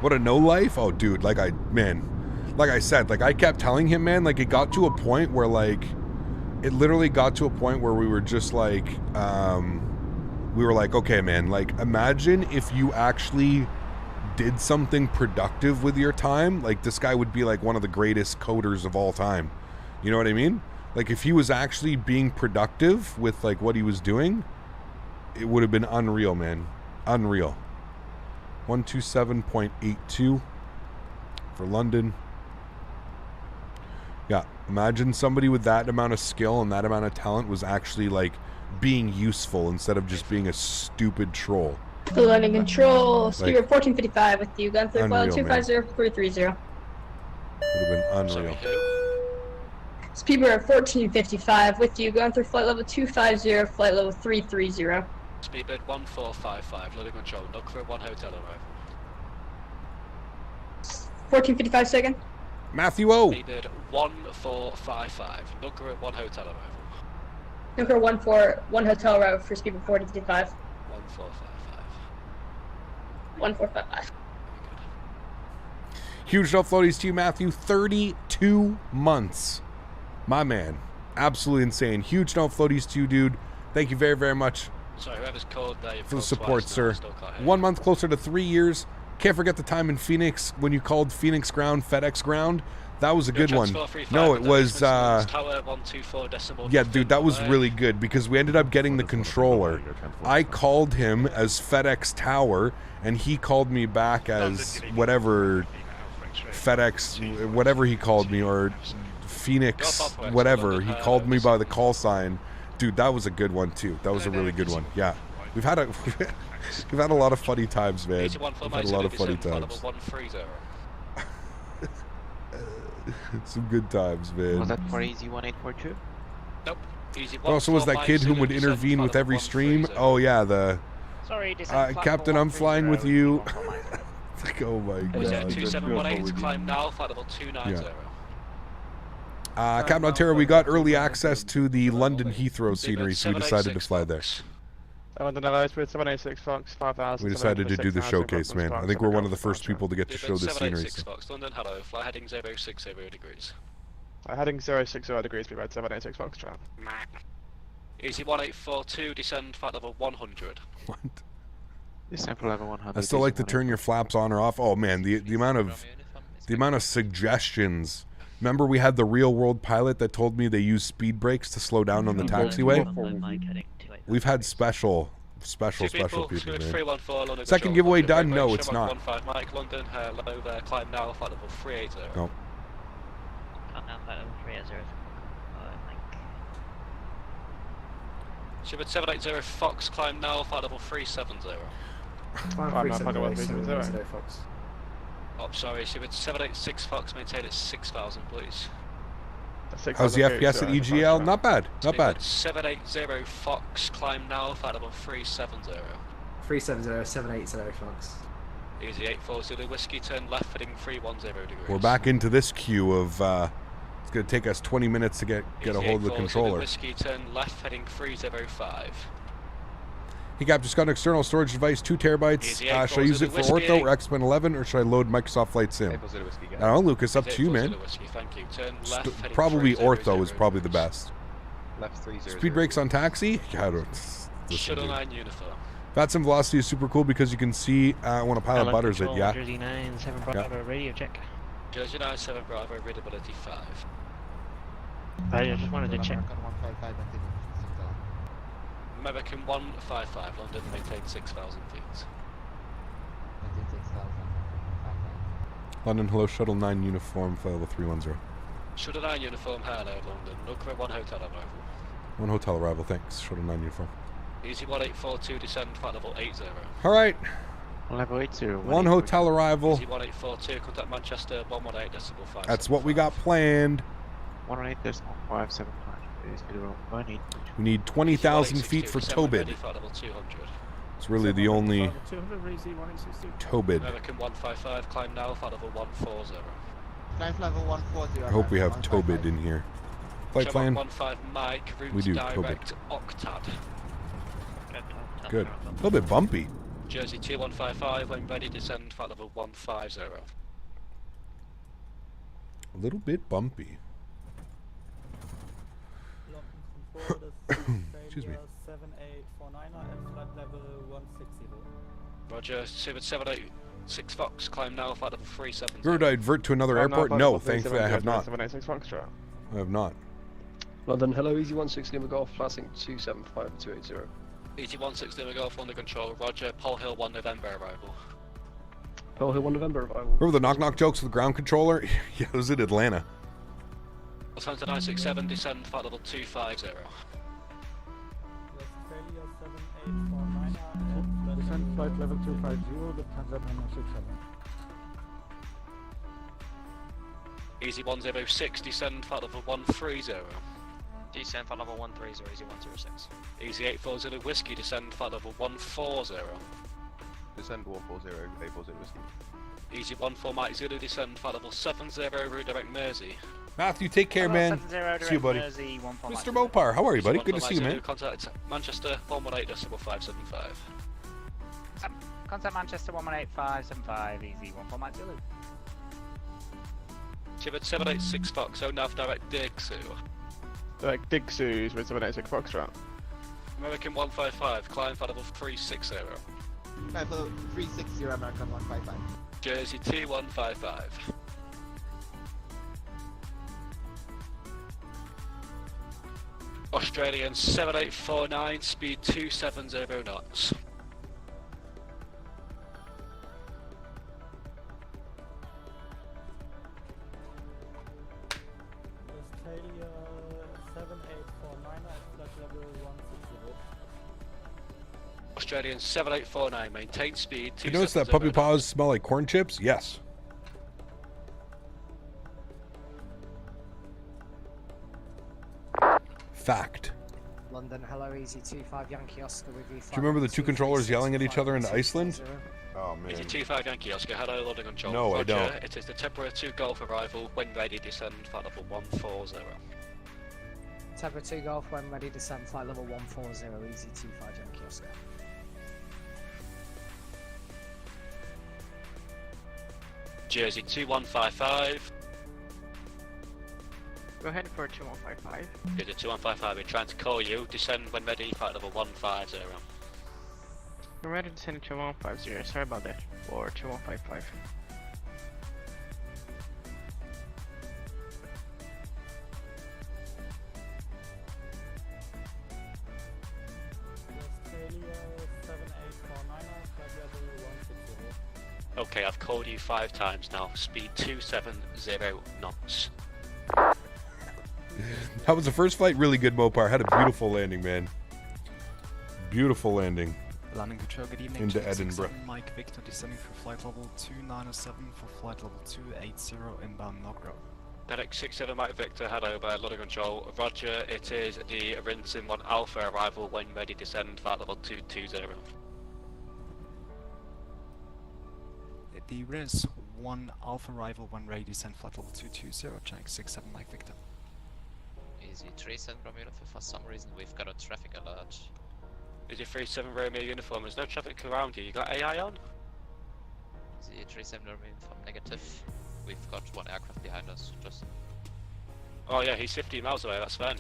What a no life. Oh, dude, like I said, like I kept telling him, man, like it got to a point where like, it literally got to a point where we were just like, we were like, okay, man, like imagine if you actually did something productive with your time. Like this guy would be like one of the greatest coders of all time. You know what I mean? Like if he was actually being productive with like what he was doing, it would have been unreal, man. Unreal. 127.82 for London. Yeah, imagine somebody with that amount of skill and that amount of talent was actually like being useful instead of just being a stupid troll.
The landing control, speed of 1455 with you, gun 3 flight 250 430.
Would have been unreal.
Speedbird at 1455 with you, going through flight level 250, flight level 330.
Speedbird 1455, landing control, look for 1 hotel arrival.
1455 second.
Matthew O.
Speedbird 1455, look for 1 hotel arrival.
Number 141 hotel arrival for speedbird 1455. 1455.
Huge no floaties to you, Matthew. 32 months. My man. Absolutely insane. Huge no floaties to you, dude. Thank you very, very much.
Sorry, whoever's called there
for the support, sir. 1 month closer to 3 years. Can't forget the time in Phoenix when you called Phoenix ground FedEx ground. That was a good one. No, it was
Tower 124 decimal.
yeah, dude, that was really good because we ended up getting the controller. I called him as FedEx Tower, and he called me back as whatever FedEx, whatever he called me, or Phoenix, whatever. He called me by the call sign. Dude, that was a good one too. That was a really good one. Yeah, we've had a lot of funny times, man. We've had a lot of funny times. Some good times, man.
Was that for Easy 1842?
Nope. Easy
Oh, so was that kid who would intervene with every stream? Oh yeah, the
Sorry,
Captain, I'm flying with you. Like, oh my god.
2718, climb now, flight level 290.
Captain Ontario, we got early access to the London Heathrow scenery, so we decided to fly there.
London Hellos with 786 Fox, 5000.
We decided to do the showcase, man. I think we're one of the first people to get to show the scenery. So.
Fox, London, hello, fly heading 060 degrees.
Heading 060 degrees, be about 786 Fox, trap.
Easy 1842, descend flight level 100.
What?
Descend for level 100.
I still like to turn your flaps on or off. Oh man, the amount of suggestions. Remember we had the real world pilot that told me they use speed brakes to slow down on the taxiway? We've had special people, man. Second giveaway done? No, it's not.
15 Mike, London, hello there, climb now, flight level 380.
No.
Shipper 780 Fox, climb now, flight level 370. Oh, sorry, Shipper 786 Fox, maintain at 6,000, please.
How's the FPS at EGL? Not bad, not bad.
780 Fox, climb now, flight level 370.
370, 780 Fox.
Easy 840 Whiskey, turn left, heading 310 degrees.
We're back into this queue of, it's going to take us 20 minutes to get a hold of the controller.
Whiskey, turn left, heading 305.
Hey Cap, just got an external storage device, 2 terabytes. Should I use it for Ortho or X-Men 11, or should I load Microsoft Flight Sim? I don't know, Lucas, up to you, man. Probably Ortho is probably the best.
Left 300.
Speed brakes on taxi? Yeah, I don't.
Shuttle 9 uniform.
Fat-Sim velocity is super cool because you can see when a pilot butters it, yeah.
Jersey 9, 7 Bravo, radio check.
Jersey 9, 7 Bravo, readability 5.
I just wanted to check.
American 155, London, maintain 6,000 feet.
London, hello, Shuttle 9 uniform, flight level 310.
Shuttle 9 uniform, hello, London. Look for 1 hotel arrival.
1 hotel arrival, thanks. Shuttle 9 uniform.
Easy 1842, descend, flight level 80.
Alright.
Level 80.
1 hotel arrival.
Easy 1842, contact Manchester, 118.5.
That's what we got planned.
118.575.
We need 20,000 feet for Tobid. It's really the only Tobid.
American 155, climb now, flight level 140.
Flight level 140.
I hope we have Tobid in here. Flight plan.
15 Mike, route
we do,
direct Octad.
Good. A little bit bumpy.
Jersey 2155, when ready, descend, flight level 150.
A little bit bumpy. Excuse me.
7849 and flight level 160.
Roger, 786 Fox, climb now, flight level 370.
Did I divert to another airport? No, thankfully I have not.
786 Fox,
I have not.
London, hello, Easy 160 Lima Golf, passing 275 280.
Easy 160 Lima Golf, under control. Roger, Pole Hill 1 November arrival.
Pole Hill 1 November arrival.
Remember the knock-knock jokes with the ground controller? Yeah, it was in Atlanta.
Atlanta 967, descend, flight level 250.
Descend flight level 250, Lufthansa 967.
Easy 106, descend, flight level 130.
Descend flight level 130, easy 106.
Easy 840 Whiskey, descend flight level 140.
Descend 140, 840 Whiskey.
Easy 14 Mike Zulu, descend flight level 70, route direct Mersey.
Matthew, take care, man. See you, buddy. Mr. Mopar, how are you, buddy? Good to see you, man.
Contact Manchester 118.575.
Contact Manchester 118.575, easy 14 Mike Zulu.
Chivard 786 Fox, so nav direct Digsu.
Direct Digsus with 786 Foxtrot.
American 155, climb flight level 360.
Flight level 360 American 155.
Jersey 2155. Australian 7849, speed 270 knots.
Australia 7849, flight level 160.
Australian 7849, maintain speed 270
You notice that puppy paws smell like corn chips? Yes. Fact.
London, hello, easy 25 Yankee Oscar with you.
Do you remember the two controllers yelling at each other in Iceland? Oh man.
Easy 25 Yankee Oscar, hello, loading control.
No,
Roger,
I don't.
It is the Temporary 2 Golf arrival, when ready, descend, flight level 140.
Temper 2 Golf, when ready, descend, flight level 140, easy 25 Yankee Oscar.
Jersey 2155.
Go ahead for 2155.
Jersey 2155, we're trying to call you, descend when ready, flight level 150.
We're ready to descend 2150, sorry about that, for 2155.
Australia 7849, flight level 160.
Okay, I've called you 5 times now, speed 270 knots.
That was the first flight, really good, Mopar. Had a beautiful landing, man. Beautiful landing.
Landing control, good evening.
Into
Check 67,
Edinburgh.
Mike Victor descending for flight level 2907 for flight level 280 inbound Knockrow.
AlexSiu Mike Victor, hello by loading control. Roger, it is the Rinson 1 Alpha arrival, when ready, descend, flight level 220.
The Riz 1 Alpha arrival when ready, descend flight level 220, check 67 Mike Victor.
Easy 37 Romeo, for some reason we've got a traffic alert.
Easy 37 Romeo uniform, there's no traffic around you, you got AI on?
Easy 37 Romeo from negative. We've got one aircraft behind us, just...
Oh yeah, he's 15 miles away, that's fine.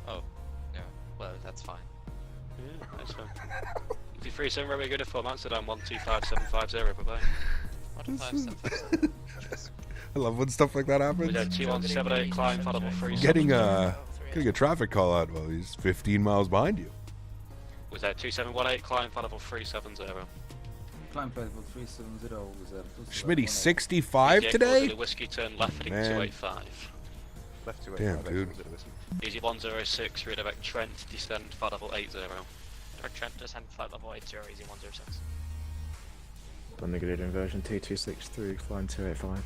Oh, yeah, well, that's fine.
Yeah, that's fine. Easy 37 Romeo uniform, Amsterdam 125750, bye bye.
15750.
I love when stuff like that happens.
We got 2178, climb, flight level 3.
Getting a traffic call out while he's 15 miles behind you.
Was that 2718, climb, flight level 370.
Climb flight level 370 was
Schmitty 65 today?
The whiskey turn left heading
Man.
285.
Left
damn,
285.
dude.
Easy 106, redirect Trent, descend, flight level 80.
Trent, descend, flight level 80, easy 106.
Landing grid inversion 2263, flying 285.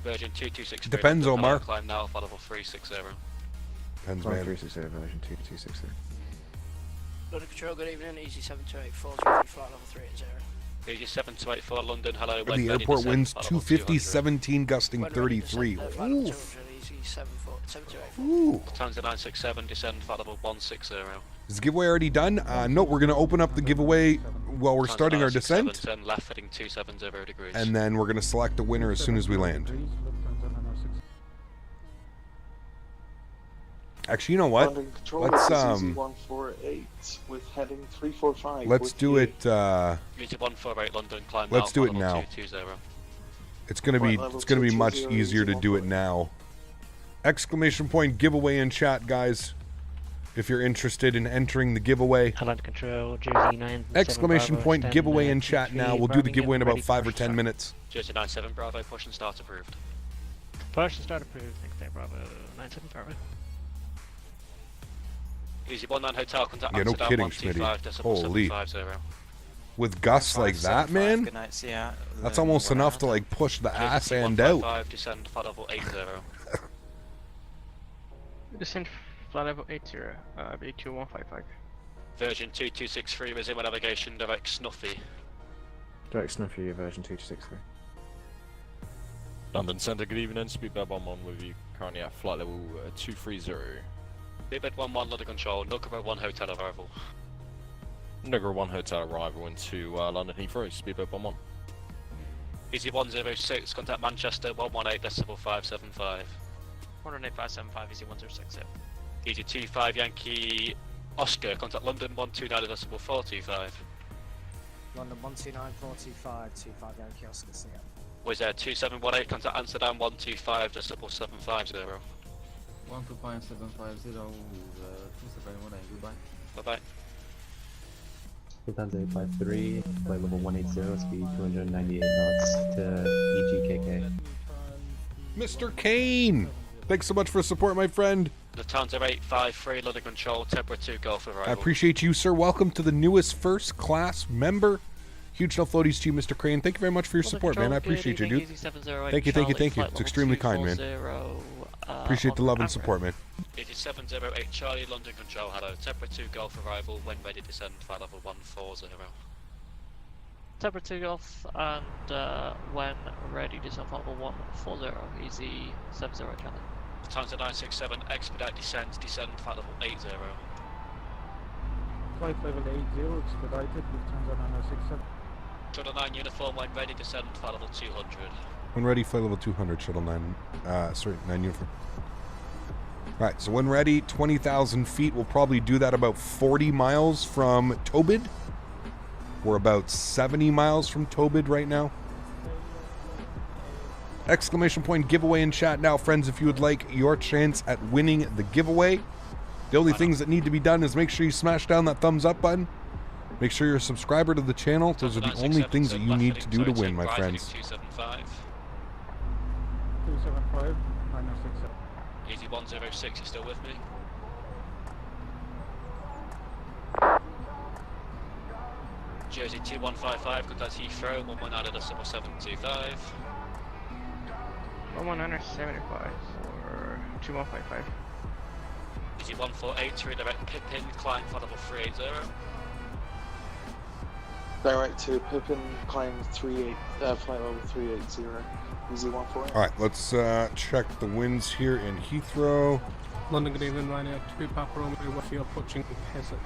Virgin 226.
Depends, Omar.
Climb now, flight level 360.
Depends,
Flying
man.
360, version 2263.
Loading control, good evening, easy 7284, flight level 380.
Easy 7284, London, hello.
The airport winds 250, 17 gusting 33. Ooh.
Easy 7284.
Ooh.
Lufthansa 967, descend, flight level 160.
Is the giveaway already done? No, we're going to open up the giveaway while we're starting our descent.
Turn left heading 270 degrees.
And then we're going to select the winner as soon as we land. Actually, you know what?
Landing control,
Let's
148 with heading 345.
let's do it.
Easy 148, London, climb
Let's
now,
do it
flight
now.
level 220.
It's gonna be much easier to do it now. Exclamation point giveaway in chat, guys. If you're interested in entering the giveaway.
Land control, Jersey 9.
Exclamation point giveaway in chat now. We'll do the giveaway in about 5 or 10 minutes.
Jersey 97, Bravo, push and start approved.
Push and start approved, thanks there, Bravo 97, Bravo.
Easy 19 Hotel, contact
Yeah, no
Amsterdam,
kidding,
125,
Smitty.
decimal
Holy.
750.
With gusts like that, man,
Good night, see ya.
that's almost enough to like push the ass
Jersey
end out.
155, descend, flight level 80.
Descend, flight level 80, B2155.
Virgin 2263, resume navigation, direct Snuffy.
Direct Snuffy, version 2263.
London Centre, good evening, speedbird 11 with you, currently at flight level 230.
Speedbird 11, London Control, Nuggero 1 Hotel arrival.
Nuggero 1 Hotel arrival into London Heathrow, speedbird 11.
Easy 106, contact Manchester 118.575.
118.575, easy 106, yeah.
Easy 25 Yankee Oscar, contact London 129.425.
London 129.425, 25 Yankee Oscar, see ya.
Was there 2718, contact Amsterdam 125.750.
125.750 is 2718, goodbye.
Bye-bye.
Lufthansa 853, flight level 180, speed 298 knots to EGKK.
Mr. Kane! Thanks so much for support, my friend.
Lufthansa 853, London Control, Tempera 2 Golf arrival.
I appreciate you, sir. Welcome to the newest first class member. Huge no floaties to you, Mr. Crane. Thank you very much for your support, man. I appreciate you, dude. Thank you. It's extremely kind, man. Appreciate the love and support, man.
8708 Charlie, London Control, hello. Tempera 2 Golf arrival, when ready descend, flight level 140.
Tempera 2 Golf, and when ready descend, flight level 140, easy 70 Charlie.
Lufthansa 967, expedite descent, flight level 80.
Flight level 80, expedited, Lufthansa 967.
Shuttle 9 uniform, when ready descend, flight level 200.
When ready, flight level 200, shuttle 9, 9 uniform. Alright, so when ready, 20,000 feet. We'll probably do that about 40 miles from Tobid. We're about 70 miles from Tobid right now. Exclamation point giveaway in chat now, friends, if you would like your chance at winning the giveaway. The only things that need to be done is make sure you smash down that thumbs up button. Make sure you're a subscriber to the channel. Those are the only things that you need to do to win, my friends.
275, 967.
Easy 106, you still with me? Jersey 2155, contact Heathrow, 119.725.
175 for 2155.
Easy 148, redirect Pippin, climb flight level 380.
Direct to Pippin, climb flight level 380. Easy 148.
Alright, let's check the winds here in Heathrow.
London, good evening, Ryanair 2 Papa Romeo, what's your approaching Hesset?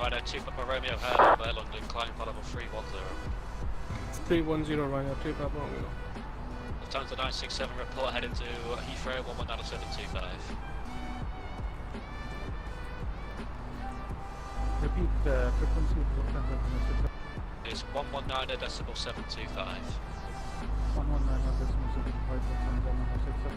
Ryanair 2 Papa Romeo, hello, there, London, climb flight level 310.
310, Ryanair 2 Papa Romeo.
Lufthansa 967, report heading to Heathrow, 119.725.
Repeat frequency of Lufthansa 967.
It's 119.725.
119.725, Lufthansa 967.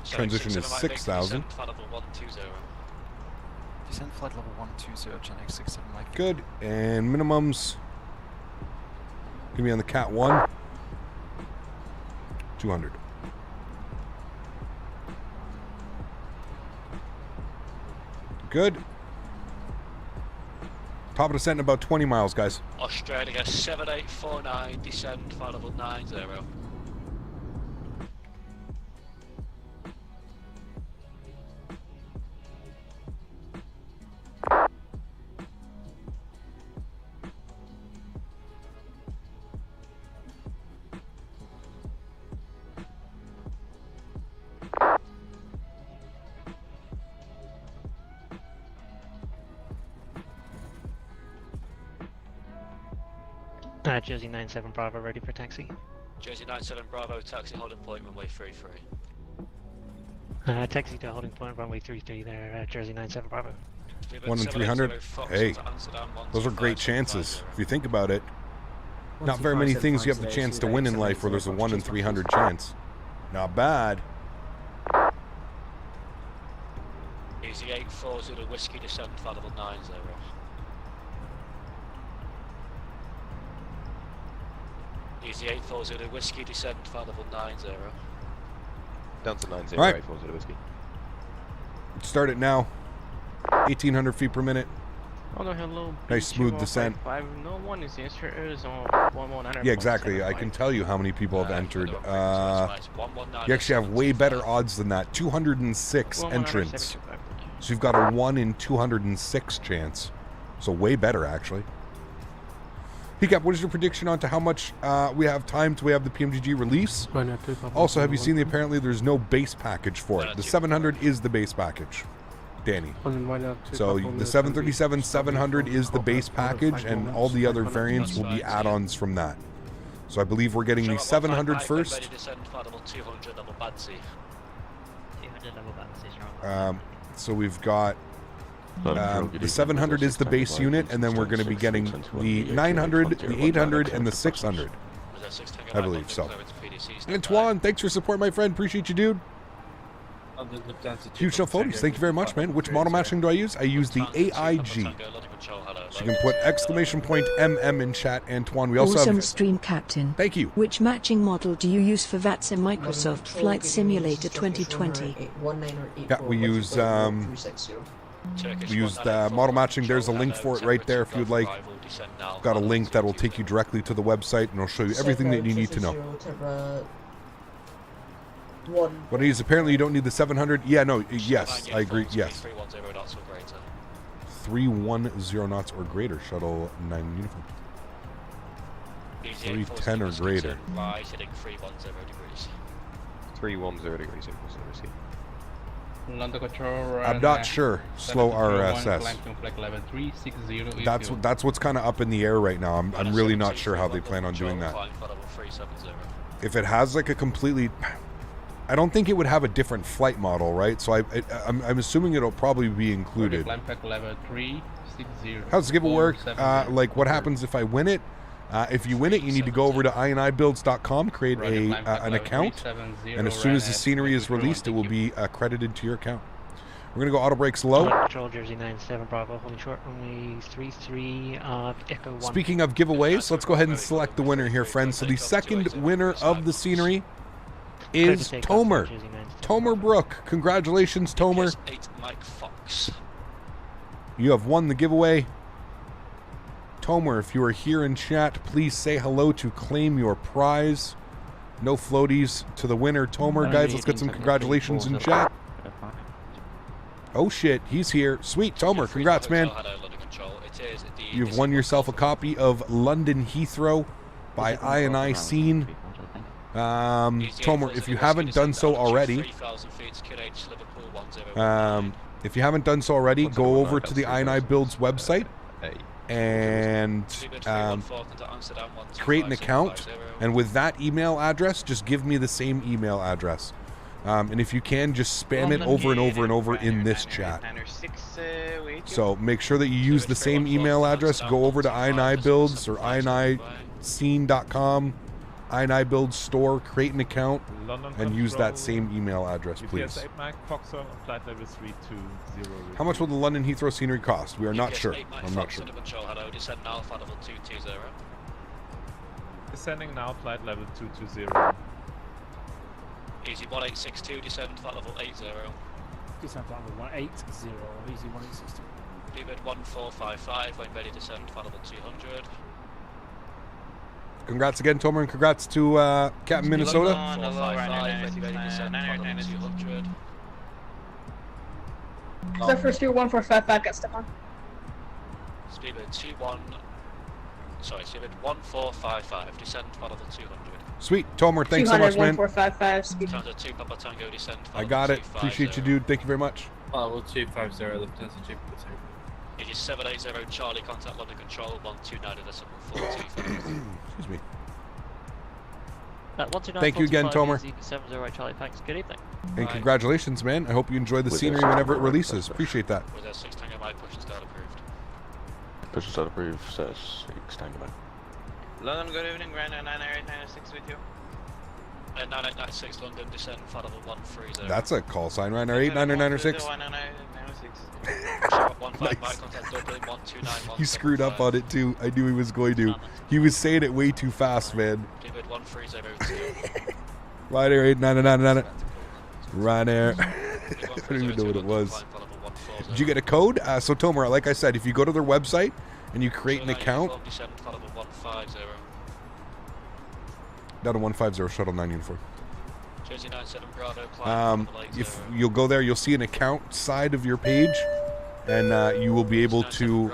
Transition is 6,000.
Flight level 120.
Descend flight level 120, Gen X67 Mike.
Good. And minimums. Gonna be on the Cat 1. 200. Good. Top of descent in about 20 miles, guys.
Australia 7849, descend flight level 90.
Jersey 97 Bravo, ready for taxi.
Jersey 97 Bravo, taxi holding point, runway 33.
Taxi to holding point, runway 33 there, Jersey 97 Bravo.
1 in 300. Hey, those are great chances. If you think about it, not very many things you have the chance to win in life where there's a 1 in 300 chance. Not bad.
Easy 840 whiskey, descend flight level 90. Easy 840 whiskey, descend flight level 90.
Down to 90,
right.
840 whiskey.
Start it now. 1,800 feet per minute.
Oh no, hello.
Nice smooth descent.
No one is answered. It is on 119.
Yeah, exactly. I can tell you how many people have entered. You actually have way better odds than that. 206 entrants. So you've got a 1 in 206 chance. So way better, actually. Picap, what is your prediction on to how much we have time till we have the PMGG release? Also, have you seen apparently there's no base package for it. The 700 is the base package, Danny. So the 737-700 is the base package, and all the other variants will be add-ons from that. So I believe we're getting the 700 first.
Ready descend, flight level 200, level Badsy.
200 level Badsy.
So we've got the 700 is the base unit, and then we're going to be getting the 900, the 800, and the 600. I believe so. Antoine, thanks for support, my friend. Appreciate you, dude. Huge Photos, thank you very much, man. Which model matching do I use? I use the AIG. So you can put !MM in chat, Antoine. We also
awesome
have...
stream captain.
Thank you.
Which matching model do you use for VATSA Microsoft Flight Simulator 2020?
Yeah, we use the model matching. There's a link for it right there if you'd like. Got a link that will take you directly to the website, and it'll show you everything that you need to know. What it is, apparently you don't need the 700. Yeah, no, yes, I agree, yes. 310 knots or greater, shuttle 9 uniform. 310 or greater.
Right, hitting 310 degrees.
310 degrees,
London control.
I'm not sure. Slow RSS. That's what's kind of up in the air right now. I'm really not sure how they plan on doing that. If it has like a completely... I don't think it would have a different flight model, right? So I'm assuming it'll probably be included. How's the giveaway work? Like, what happens if I win it? If you win it, you need to go over to inibuilds.com, create an account, and as soon as the scenery is released, it will be credited to your account. We're going to go auto brakes low.
Control Jersey 97 Bravo, holding short, runway 33, Echo 1.
Speaking of giveaways, let's go ahead and select the winner here, friends. So the second winner of the scenery is Tomer. Tomer Brook. Congratulations, Tomer. You have won the giveaway. Tomer, if you are here in chat, please say hello to claim your prize. No floaties to the winner, Tomer. Guys, let's get some congratulations in chat. Oh shit, he's here. Sweet, Tomer. Congrats, man. You've won yourself a copy of London Heathrow by iniScene. Tomer, if you haven't done so already, go over to the iniBuilds website and create an account, and with that email address, just give me the same email address. And if you can, just spam it over and over and over in this chat. So make sure that you use the same email address. Go over to iniBuilds or iniscene.com, iniBuilds store, create an account, and use that same email address, please. How much will the London Heathrow scenery cost? We are not sure. I'm not sure.
Descending now, flight level 220.
Easy 1862, descend flight level 80.
Descend flight level 180, easy 1862.
Leeward 1455, when ready, descend flight level 200.
Congrats again, Tomer, and congrats to Captain Minnesota.
455, when ready, descend flight level 200.
Zephyr 2145 back at Stefan.
Speedbird 1455, descend flight level 200.
Sweet, Tomer, thanks so much, man.
1455, speed.
Tango 2 Papa Tango, descend
I got it. Appreciate you, dude. Thank you very much.
Level 250, Lufthansa 250.
It is 780 Charlie, contact London Control 129.42.
Excuse me.
129.
Thank you again, Tomer.
70 Charlie, thanks. Good evening.
And congratulations, man. I hope you enjoy the scenery whenever it releases. Appreciate that.
Was there 6 Tango Mike, push and start approved?
Push and start approved, says 6 Tango Mike.
London, good evening, Grand 98996 with you.
9896 London, descend flight level 130.
That's a call sign, right? 89996. He screwed up on it too. I knew he was going to. He was saying it way too fast, man. Ryanair 8999. Ryanair. I don't even know what it was. Did you get a code? So Tomer, like I said, if you go to their website and you create an account. Down to 150 shuttle 9 uniform. If you'll go there, you'll see an account side of your page, and you will be able to,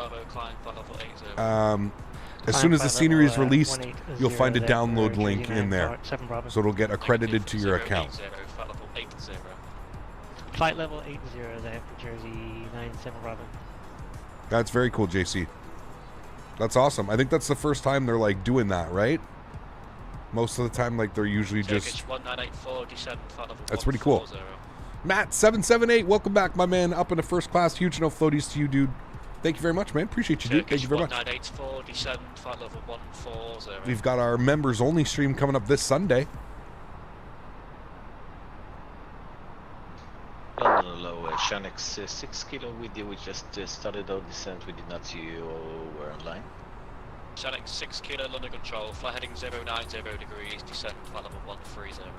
as soon as the scenery is released, you'll find a download link in there, so it'll get accredited to your account.
Flight level 80 there for Jersey 97 Bravo.
That's very cool, JC. That's awesome. I think that's the first time they're like doing that, right? Most of the time, like, they're usually just...
1984, descend flight level
That's pretty cool.
140.
Matt778, welcome back, my man. Up into first class. Huge no floaties to you, dude. Thank you very much, man. Appreciate you, dude. Thank you very much.
1984, descend flight level 140.
We've got our members-only stream coming up this Sunday.
London low, Shanix 6 kilo with you. We just started our descent. We did not see you or were online.
Shanix 6 kilo, London control, flight heading 090 degrees, descend flight level 130.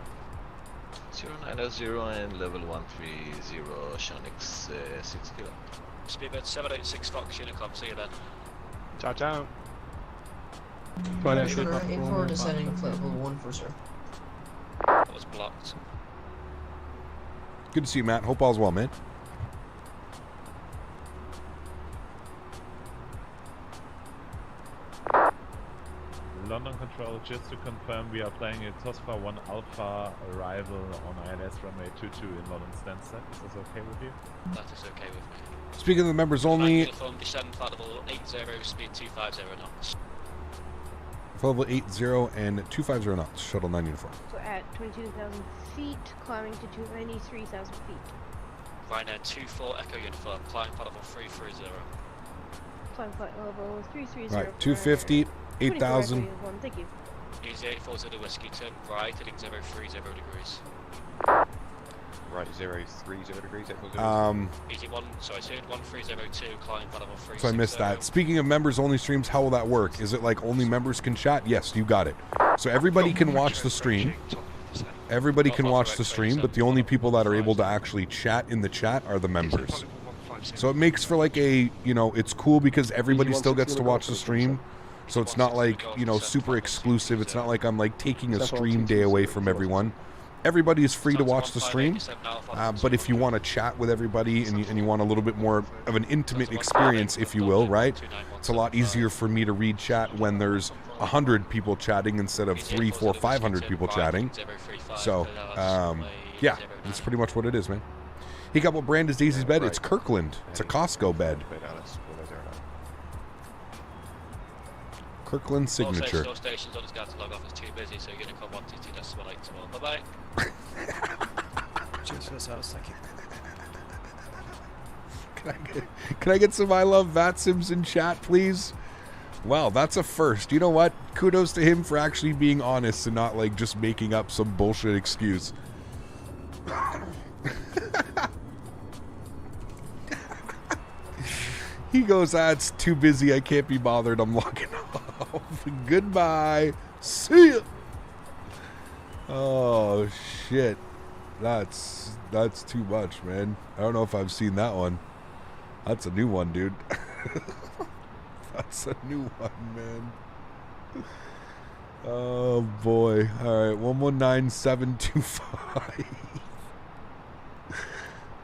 090 and level 130, Shanix 6 kilo.
Speedbird 786 Fox Unicom, see you then.
Ciao, ciao.
Sugar 84 descending flight level 140.
That was blocked.
Good to see you, Matt. Hope all's well, man.
London Control, just to confirm, we are playing a TOSFA 1 Alpha arrival on ILS runway 22 in London Stansted. Is this okay with you?
That is okay with me.
Speaking of the members only...
Uniform, descend flight level 80, speed 250 knots.
Flight level 80 and 250 knots. Shuttle 9 uniform.
So at 22,000 feet, climbing to 93,000 feet.
Ryanair 24 Echo Uniform, climb flight level 330.
Climb flight level 330.
Right, 250, 8,000.
Thank you.
Easy 840 whiskey, turn right, heading 030 degrees.
Right, 030 degrees.
Easy 1302, climb flight level 360.
So I missed that. Speaking of members only streams, how will that work? Is it like only members can chat? Yes, you got it. So everybody can watch the stream. Everybody can watch the stream, but the only people that are able to actually chat in the chat are the members. So it makes for like a, you know, it's cool because everybody still gets to watch the stream. So it's not like, you know, super exclusive. It's not like I'm like taking a stream day away from everyone. Everybody is free to watch the stream, but if you want to chat with everybody and you want a little bit more of an intimate experience, if you will, right? It's a lot easier for me to read chat when there's 100 people chatting instead of 300, 400, 500 people chatting. So, yeah, that's pretty much what it is, man. He got what brand is Daisy's bed? It's Kirkland. It's a Costco bed. Kirkland signature.
All stations on his guard to log off, it's too busy, so you're going to come 122.8 tomorrow. Bye-bye.
Cheers for this house, thank you.
Can I get some I love VATSIMs in chat, please? Wow, that's a first. You know what? Kudos to him for actually being honest and not like just making up some bullshit excuse. He goes, it's too busy. I can't be bothered. I'm logging off. Goodbye. See ya. Oh, shit. That's too much, man. I don't know if I've seen that one. That's a new one, dude. That's a new one, man. Oh, boy. All right, 119725.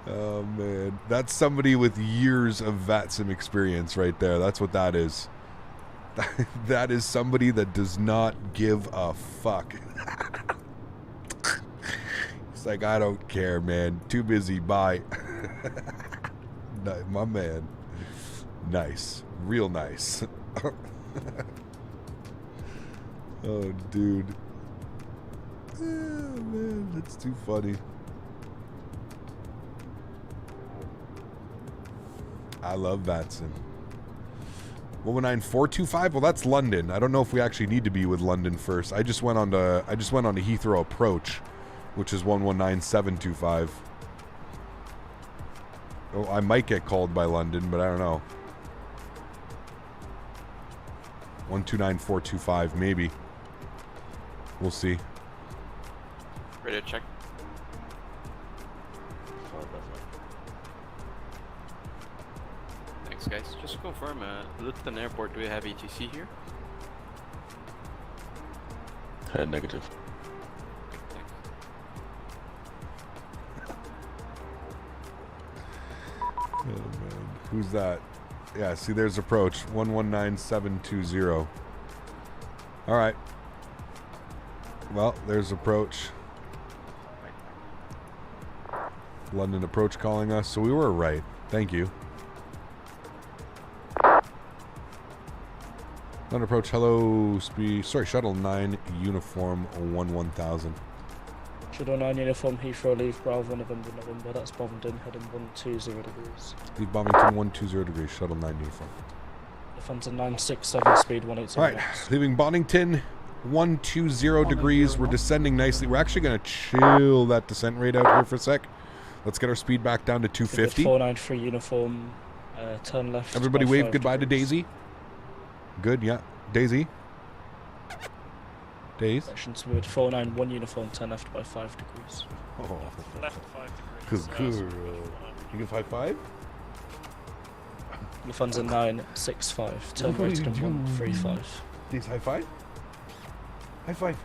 Oh, man. That's somebody with years of VATSIM experience right there. That's what that is. That is somebody that does not give a fuck. It's like, I don't care, man. Too busy. Bye. My man. Nice. Real nice. Oh, dude. Oh, man. That's too funny. I love VATSIM. 119425. Well, that's London. I don't know if we actually need to be with London first. I just went on to Heathrow approach, which is 119725. Oh, I might get called by London, but I don't know. 129425, maybe. We'll see.
Ready to check. Thanks, guys. Just to confirm, Luton Airport, do we have ETC here?
Negative.
Oh, man. Who's that? Yeah, see, there's approach. 119720. All right. Well, there's approach. London approach calling us, so we were right. Thank you. London approach, hello, speed. Sorry, shuttle 9, uniform 1000.
Shuttle 9, uniform, Heathrow, leave Bravo, November, that's Bovington, heading 120 degrees.
Leave Bovington 120 degrees, shuttle 9, uniform.
Lufthansa 967, speed 180.
Alright, leaving Bonnington 120 degrees. We're descending nicely. We're actually going to chill that descent rate out here for a sec. Let's get our speed back down to 250.
493 uniform, turn left.
Everybody wave goodbye to Daisy. Good, yeah. Daisy. Days.
Section smooth, 491 uniform, turn left by 5 degrees.
Oh.
Left 5 degrees.
Good. You can 5-5?
Lufthansa 965, turn right to 135.
Days high five? High five.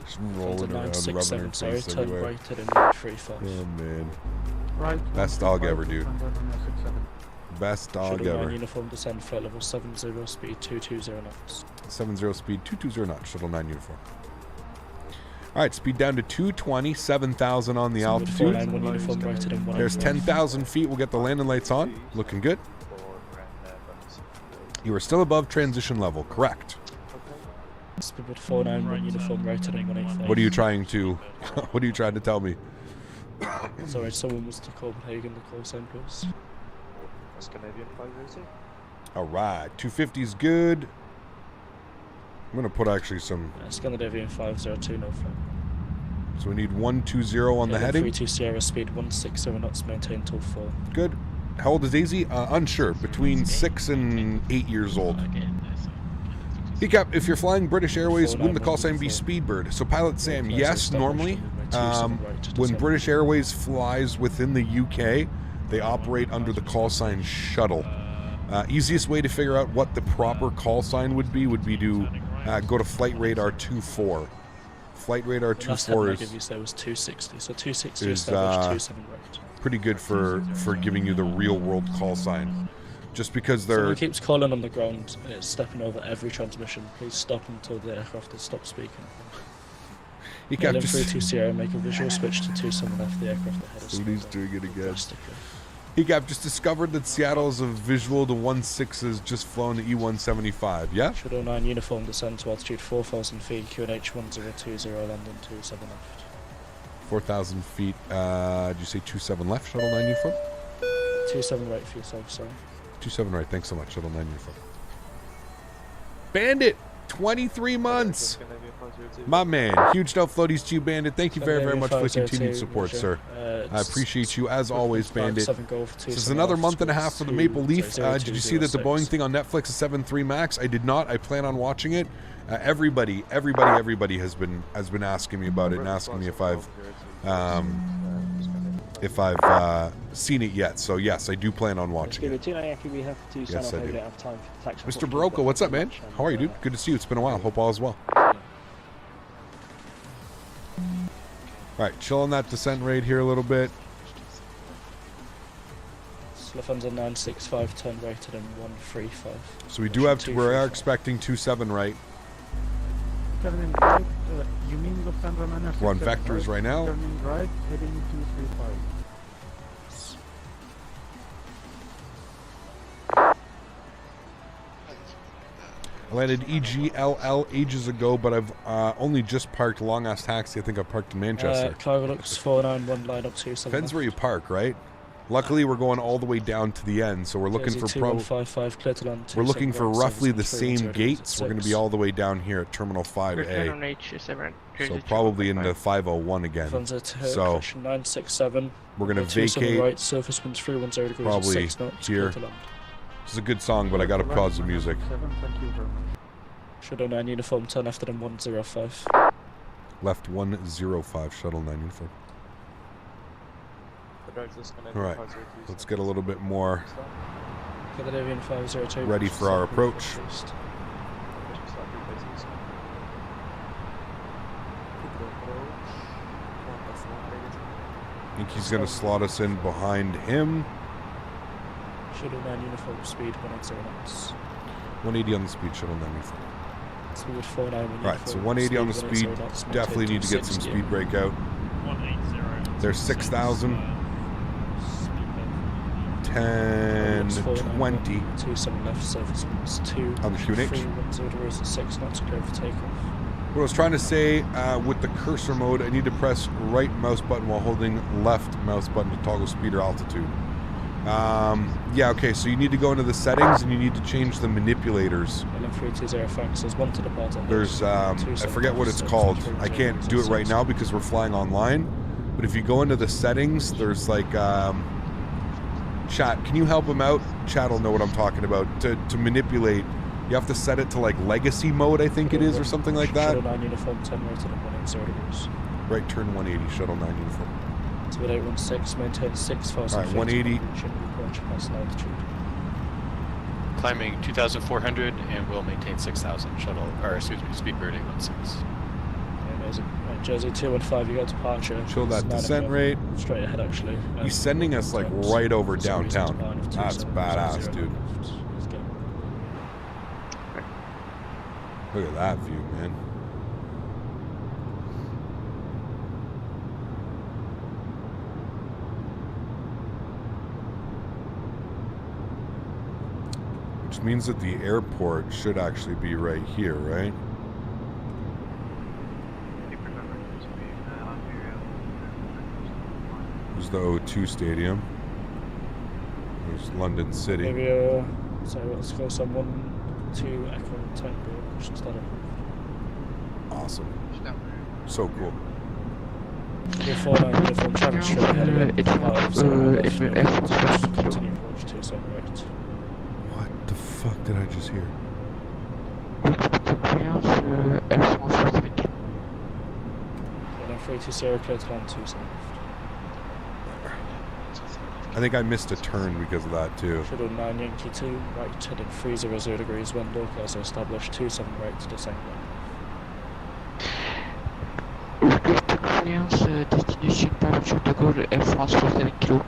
Just rolling around, rubbing her face
turn
everywhere.
right to 135.
Oh man.
Right.
Best dog ever, dude. Best dog
Shuttle 9
ever.
uniform, descend flight level 70, speed 220 knots.
70 speed, 220 knots, shuttle 9 uniform. Alright, speed down to 220, 7,000 on the altitude.
491 uniform, right at him.
There's 10,000 feet, we'll get the landing lights on. Looking good. You are still above transition level, correct.
Speed 491 uniform, right at him, 185.
What are you trying to, what are you trying to tell me?
Sorry, someone was to Copenhagen, the call sign please.
Scandinavian 580.
Alright, 250 is good. I'm going to put actually some...
Scandinavian 502, no flight.
So we need 120 on the heading.
32 Sierra, speed 160 knots, maintain till 4.
Good. How old is Daisy? Unsure. Between 6 and 8 years old. Hiccup, if you're flying British Airways, wouldn't the call sign be Speedbird? So Pilot Sam, yes, normally. When British Airways flies within the UK, they operate under the call sign Shuttle. Easiest way to figure out what the proper call sign would be to go to Flight Radar 24. Flight Radar 24 is...
was 260, so 260 established, 27 right.
Pretty good for giving you the real world call sign. Just because they're...
Someone keeps calling on the ground and it's stepping over every transmission. Please stop until the aircraft has stopped speaking.
You can't
just... 32 Sierra, make a visual switch to 27 left, the aircraft ahead of
Somebody's doing it again. Hiccup just discovered that Seattle is a visual to 16 has just flown to E175, yeah?
Shuttle 9 uniform, descend to altitude 4,000 feet, QNH 1020, landing 27 left.
4,000 feet, did you say 27 left, shuttle 9 uniform?
27 right for yourself, sorry.
27 right, thanks so much, shuttle 9 uniform. Bandit, 23 months! My man, huge Delta Floaties to you, Bandit. Thank you very, very much for the continued support, sir. I appreciate you, as always, Bandit. This is another month and a half for the Maple Leaf. Did you see that the Boeing thing on Netflix is 7.3 Max? I did not. I plan on watching it. Everybody has been asking me about it and asking me if I've seen it yet. So yes, I do plan on watching it. Yes, I do. Mr. Barocco, what's up, man? How are you, dude? Good to see you. It's been a while. Hope all is well. Alright, chill on that descent rate here a little bit.
Lufthansa 965, turn right at him 135.
So we do have to, we are expecting 27 right.
Turning right, you mean Lufthansa 965?
We're on vectors right now.
Turning right, heading 235.
I landed EGLL ages ago, but I've only just parked Long Ass Taxi. I think I parked in Manchester.
Cargo looks 491, line up 27.
Depends where you park, right? Luckily, we're going all the way down to the end, so we're looking for we're looking for roughly the same gates. We're going to be all the way down here at Terminal 5A. So probably in the 501 again. So
967.
We're going to vacate.
Right, surface winds 310 degrees.
Probably here. This is a good song, but I got to pause the music.
Shuttle 9 uniform, turn after them 105.
Left 105, shuttle 9 uniform. Alright, let's get a little bit more ready for our approach. I think he's going to slot us in behind him.
Shuttle 9 uniform, speed 180 knots.
180 on the speed, shuttle 9 uniform.
Speed 49.
Right, so 180 on the speed. Definitely need to get some speed breakout. There's 6,000. 1020
27 left, surface winds 2.
on the QNH.
310 degrees and 6 knots, clear for takeoff.
What I was trying to say with the cursor mode, I need to press right mouse button while holding left mouse button to toggle speed or altitude. Yeah, okay, so you need to go into the settings and you need to change the manipulators.
There's one to depart on.
There's, I forget what it's called. I can't do it right now because we're flying online. But if you go into the settings, there's like, chat, can you help him out? Chat will know what I'm talking about. To manipulate, you have to set it to like legacy mode, I think it is, or something like that.
Shuttle 9 uniform, 10 rated at 180 degrees.
Right turn 180, shuttle 9 uniform.
It's at 816, maintain 6,000
Alright, 180.
Approach past altitude.
Climbing 2,400 and we'll maintain 6,000 shuttle, or excuse me, speedbird 816.
Amazing. Right, Jersey 215, you got departure.
Chill that descent rate.
Straight ahead, actually.
He's sending us like right over downtown. That's badass, dude. Look at that view, man. Which means that the airport should actually be right here, right? There's the O2 Stadium. There's London City.
Maybe, sorry, let's go some 1, 2, Echo, tank door, push instead of.
Awesome. So cool.
49 uniform, travel straight ahead of it. Continue approach to Sólríkt.
What the fuck did I just hear?
And 320 clear to land 27 left.
I think I missed a turn because of that too.
Shuttle 9 Yankee 2, right heading 300 degrees, wind locals are established 27 right to descend.
Destination parachute to go to Air France for 7 kilo.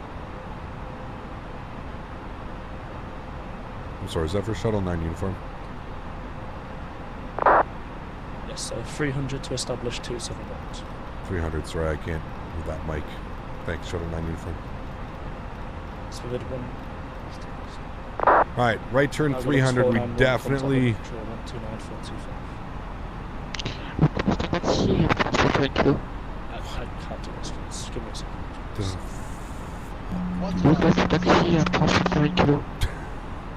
I'm sorry, is that for shuttle 9 uniform?
Yes, so 300 to establish 27 right.
300, sorry, I can't with that mic. Thanks, shuttle 9 uniform.
So we did one.
Alright, right turn 300, we definitely...
I can't do this, give me a second.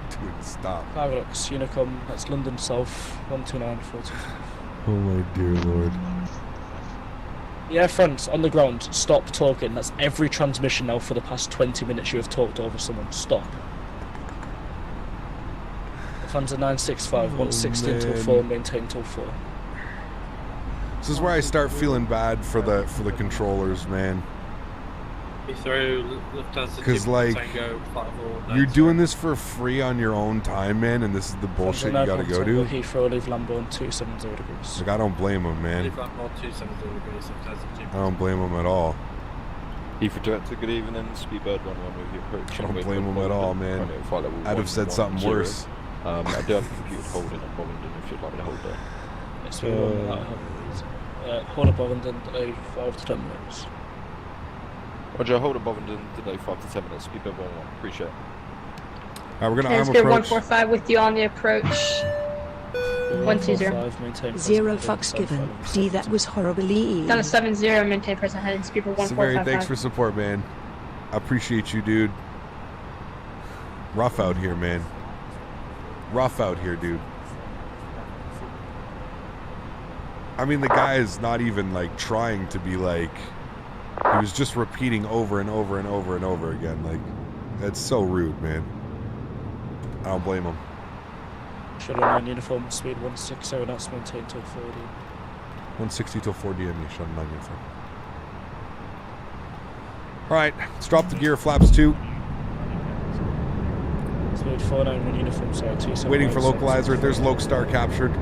Dude, stop.
Paralux, Unicom, that's London South, 12945.
Oh my dear lord.
Yeah, friends, on the ground, stop talking. That's every transmission now for the past 20 minutes you have talked over someone. Stop. The fans are 965, 160 until 4, maintain till 4.
This is where I start feeling bad for the controllers, man. Because like, you're doing this for free on your own time, man, and this is the bullshit you gotta go to.
Heathrow, leave Lamborn 270 degrees.
Like, I don't blame them, man. I don't blame them at all.
Heathrow Director, good evening. Speedbird 11 with your approach.
I don't blame them at all, man. I'd have said something worse.
I do have a computer holding at Bovingdon if you'd like me to hold there.
Yes, we will. Hold up Bovingdon, delay 5 to 10 minutes.
Roger, hold up Bovingdon, delay 5 to 10 minutes. Speedbird 11, appreciate it.
Alright, we're gonna
arm
approach.
145 with you on the approach. 120.
0 fucks given. D, that was horribly.
Down to 70, maintain present heading speed for 1455.
Smitty, thanks for support, man. I appreciate you, dude. Rough out here, man. Rough out here, dude. I mean, the guy is not even like trying to be like, he was just repeating over and over and over and over again. Like, that's so rude, man. I don't blame him.
Shuttle 9 uniform, speed 160 knots, maintain till 4 DM.
160 till 4 DM, shuttle 9 uniform. Alright, let's drop the gear, flaps 2.
Speed 491 uniform, sorry, 27.
Waiting for localizer, there's Lokestar captured.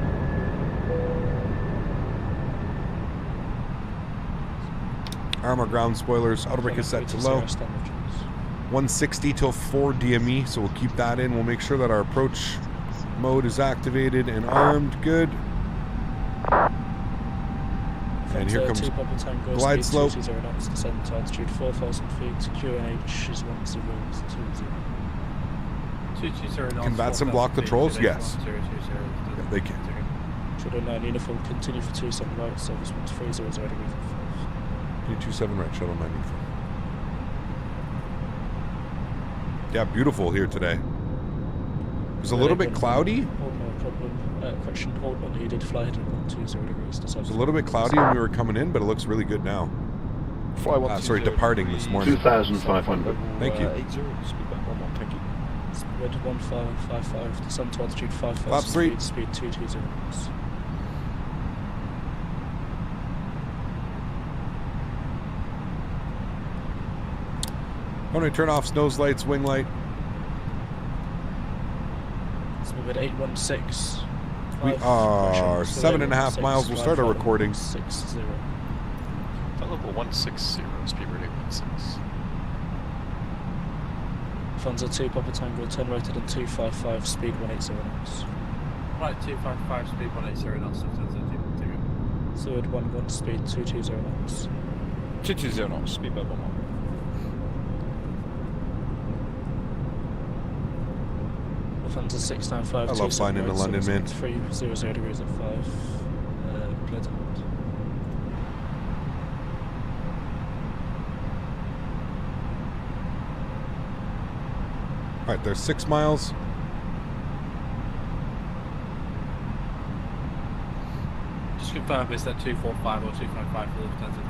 Armor ground spoilers, autobrake is set to low. 160 till 4 DME, so we'll keep that in. We'll make sure that our approach mode is activated and armed. Good. And here comes glide slope.
220 knots, descent to altitude 4,000 feet. QNH is 1020.
220 knots.
Can VATSIM block the trolls? Yes. Yeah, they can.
Shadow 9 uniform, continue for 27 right, service 1300 degrees.
27 right, shuttle 9 uniform. Yeah, beautiful here today. It was a little bit cloudy.
Hold no problem. Correction, hold unneeded, fly heading 120 degrees.
It was a little bit cloudy when we were coming in, but it looks really good now.
Fly 120.
Sorry, departing this morning.
2,500.
Thank you.
80, speed back 11, thank you.
Speed 1555, descent to altitude 5,000
Flaps 3.
feet, speed 220 knots.
I'm going to turn off nose lights, wing light.
Let's move at 816.
We are 7.5 miles. We'll start our recording.
60.
Flight level 160, speed rating 16.
Funds 2 Papa Tango, turn right at 255, speed 180 knots.
Right, 255, speed 180 knots.
Third 11, speed 220 knots.
220 knots, speed back 11.
Funds 695.
I love flying into London, man.
300 degrees at 5. Pleasant.
All right, there's 6 miles.
Just confirm it's that 245 or 255 for the Lufthansa.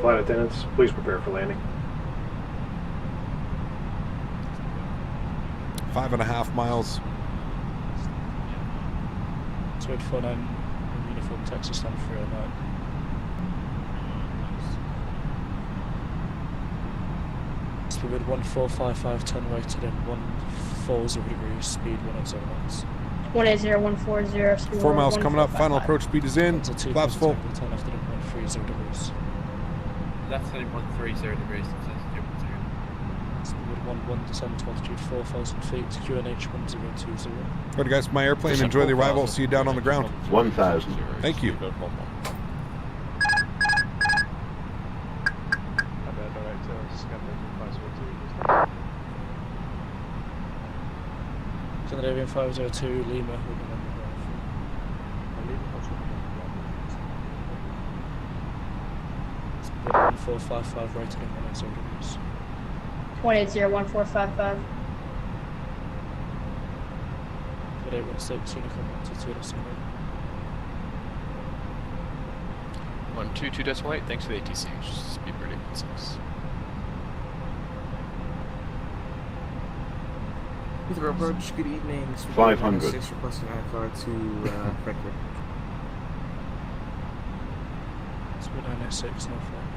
Flight attendants, please prepare for landing.
5.5 miles.
2849 uniform Texas stand 309. Speed 1455, turn right at 140 degrees, speed 180 knots.
180, 140, speed
4 miles coming up. Final approach speed is in. Flaps full.
Turn left at 130 degrees.
Left heading 130 degrees.
Speed 11, descent to altitude 4,000 feet, QNH 1020.
All right, guys, my airplane. Enjoy the arrival. See you down on the ground.
1,000.
Thank you.
Scandinavian 502, Lima. Speed 1455, right again 180 degrees.
180, 1455.
816, uniform 122.8.
122.8, thanks for the ATC, speed rating 6.
Heathrow approach, good evening.
500.
6 requesting IFR to Frankfurt.
Speed 906, no flight.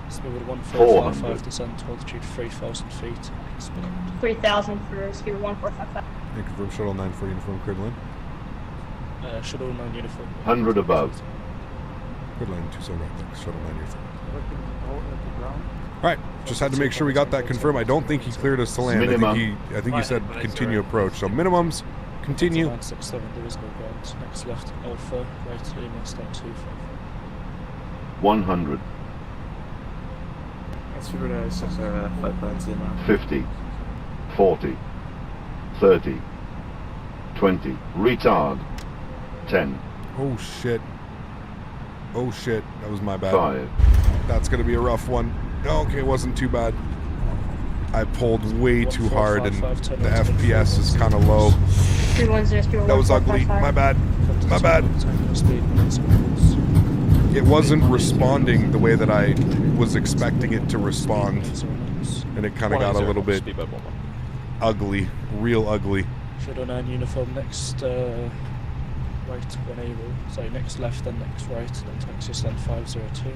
Speed 1455, descent to altitude 3,000 feet. Speed
3,000 for speed 1455.
And confirm shuttle 94 uniform, cleared line.
Shuttle 9 uniform.
100 above.
Cleared line 27 right, thanks. Shuttle 9 uniform. All right, just had to make sure we got that confirmed. I don't think he cleared us to land.
Minimum.
I think he said continue approach. So minimums, continue.
967, there is no ground. Next left, Alpha, right, Lima, stand 25.
100.
That's for 550 now.
50. 40. 30. 20. Retard. 10.
Oh shit. Oh shit, that was my bad.
5.
That's gonna be a rough one. Okay, it wasn't too bad. I pulled way too hard and the FPS is kind of low.
310, speed
That was ugly. My bad. My bad. It wasn't responding the way that I was expecting it to respond. And it kind of got a little bit ugly. Real ugly.
Shadow 9 uniform, next right when able. Sorry, next left, then next right, then taxi stand 502.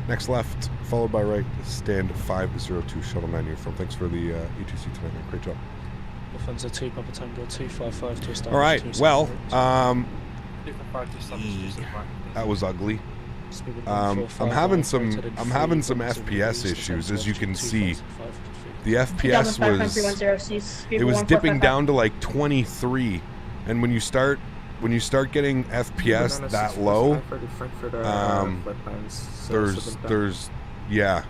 Next left, followed by right, stand 502, shuttle 9 uniform. Thanks for the ETC tonight, man. Great job.
Lufthansa 2 Papa Tango 255 to stand.
All right, well, that was ugly. I'm having some FPS issues, as you can see. The FPS was, it was dipping down to like 23 And when you start getting FPS that low, there's yeah,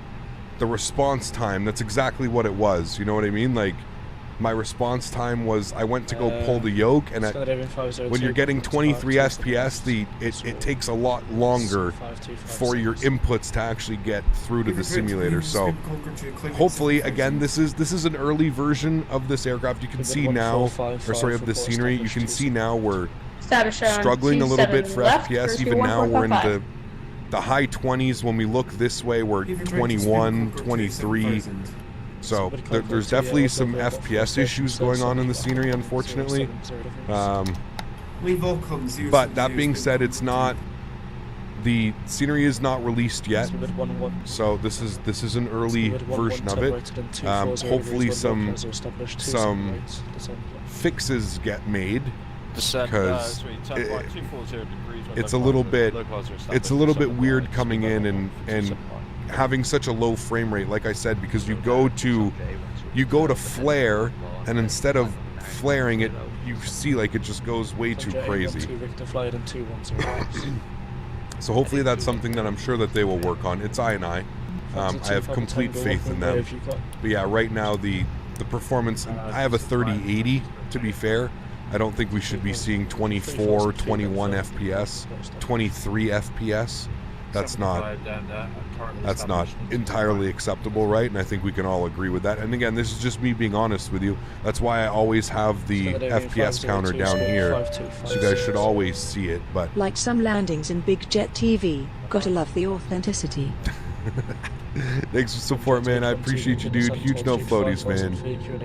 the response time. That's exactly what it was. You know what I mean? Like, my response time was I went to go pull the yoke, and when you're getting 23 FPS, it takes a lot longer for your inputs to actually get through to the simulator. So hopefully, again, this is an early version of this aircraft. You can see now, or sorry, of the scenery. You can see now we're struggling a little bit for FPS. Even now we're in the high 20s. When we look this way, we're 21, 23. So there's definitely some FPS issues going on in the scenery, unfortunately. But that being said, the scenery is not released yet. So this is an early version of it. Hopefully some fixes get made, because it's a little bit weird coming in and having such a low frame rate, like I said, because you go to flare, and instead of flaring it, you see like it just goes way too crazy. So hopefully that's something that I'm sure that they will work on. It's I have complete faith in them. But yeah, right now the performance, I have a 3080 to be fair. I don't think we should be seeing 24, 21 FPS, 23 FPS. That's not entirely acceptable, right? And I think we can all agree with that. And again, this is just me being honest with you. That's why I always have the FPS counter down here, so you guys should always see it. But
like some landings in Big Jet TV, gotta love the authenticity.
Thanks for support, man. I appreciate you, dude. Huge no floaties, man.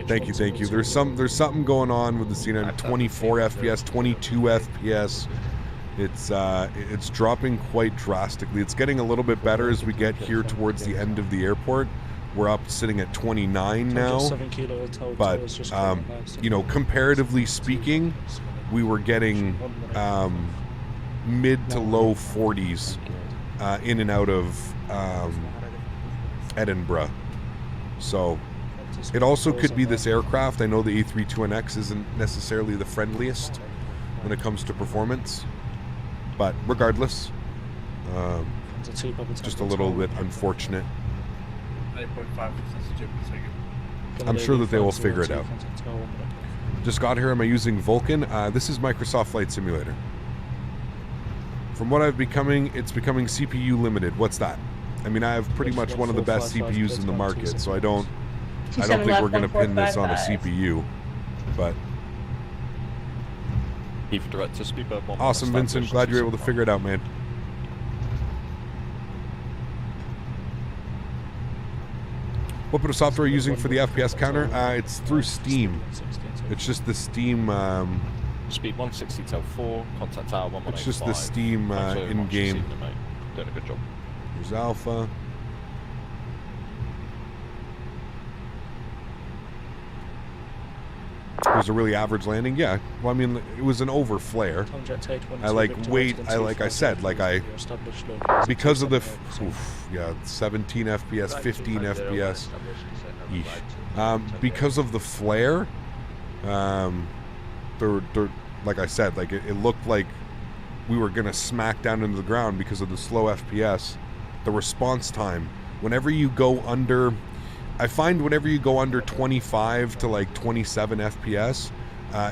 Thank you. There's something going on with the scene on 24 FPS, 22 FPS. It's dropping quite drastically. It's getting a little bit better as we get here towards the end of the airport. We're up sitting at 29 now, but you know, comparatively speaking, we were getting mid to low 40s in and out of Edinburgh. So it also could be this aircraft. I know the A32NX isn't necessarily the friendliest when it comes to performance, but regardless, just a little bit unfortunate. I'm sure that they will figure it out. Just got here. Am I using Vulkan? This is Microsoft Flight Simulator. From what it's becoming CPU limited. What's that? I mean, I have pretty much one of the best CPUs in the market, so I don't think we're going to pin this on a CPU. But awesome, Vincent. Glad you're able to figure it out, man. What bit of software are you using for the FPS counter? It's through Steam. It's just the Steam.
Speed 160 till 4, contact tower 1185.
It's just the Steam in-game.
Doing a good job.
There's Alpha. It was a really average landing. Yeah. Well, I mean, it was an over flare. Because of the 17 FPS, 15 FPS. Because of the flare, like I said, like it looked like we were gonna smack down into the ground because of the slow FPS. The response time, whenever you go under, I find whenever you go under 25 to like 27 FPS,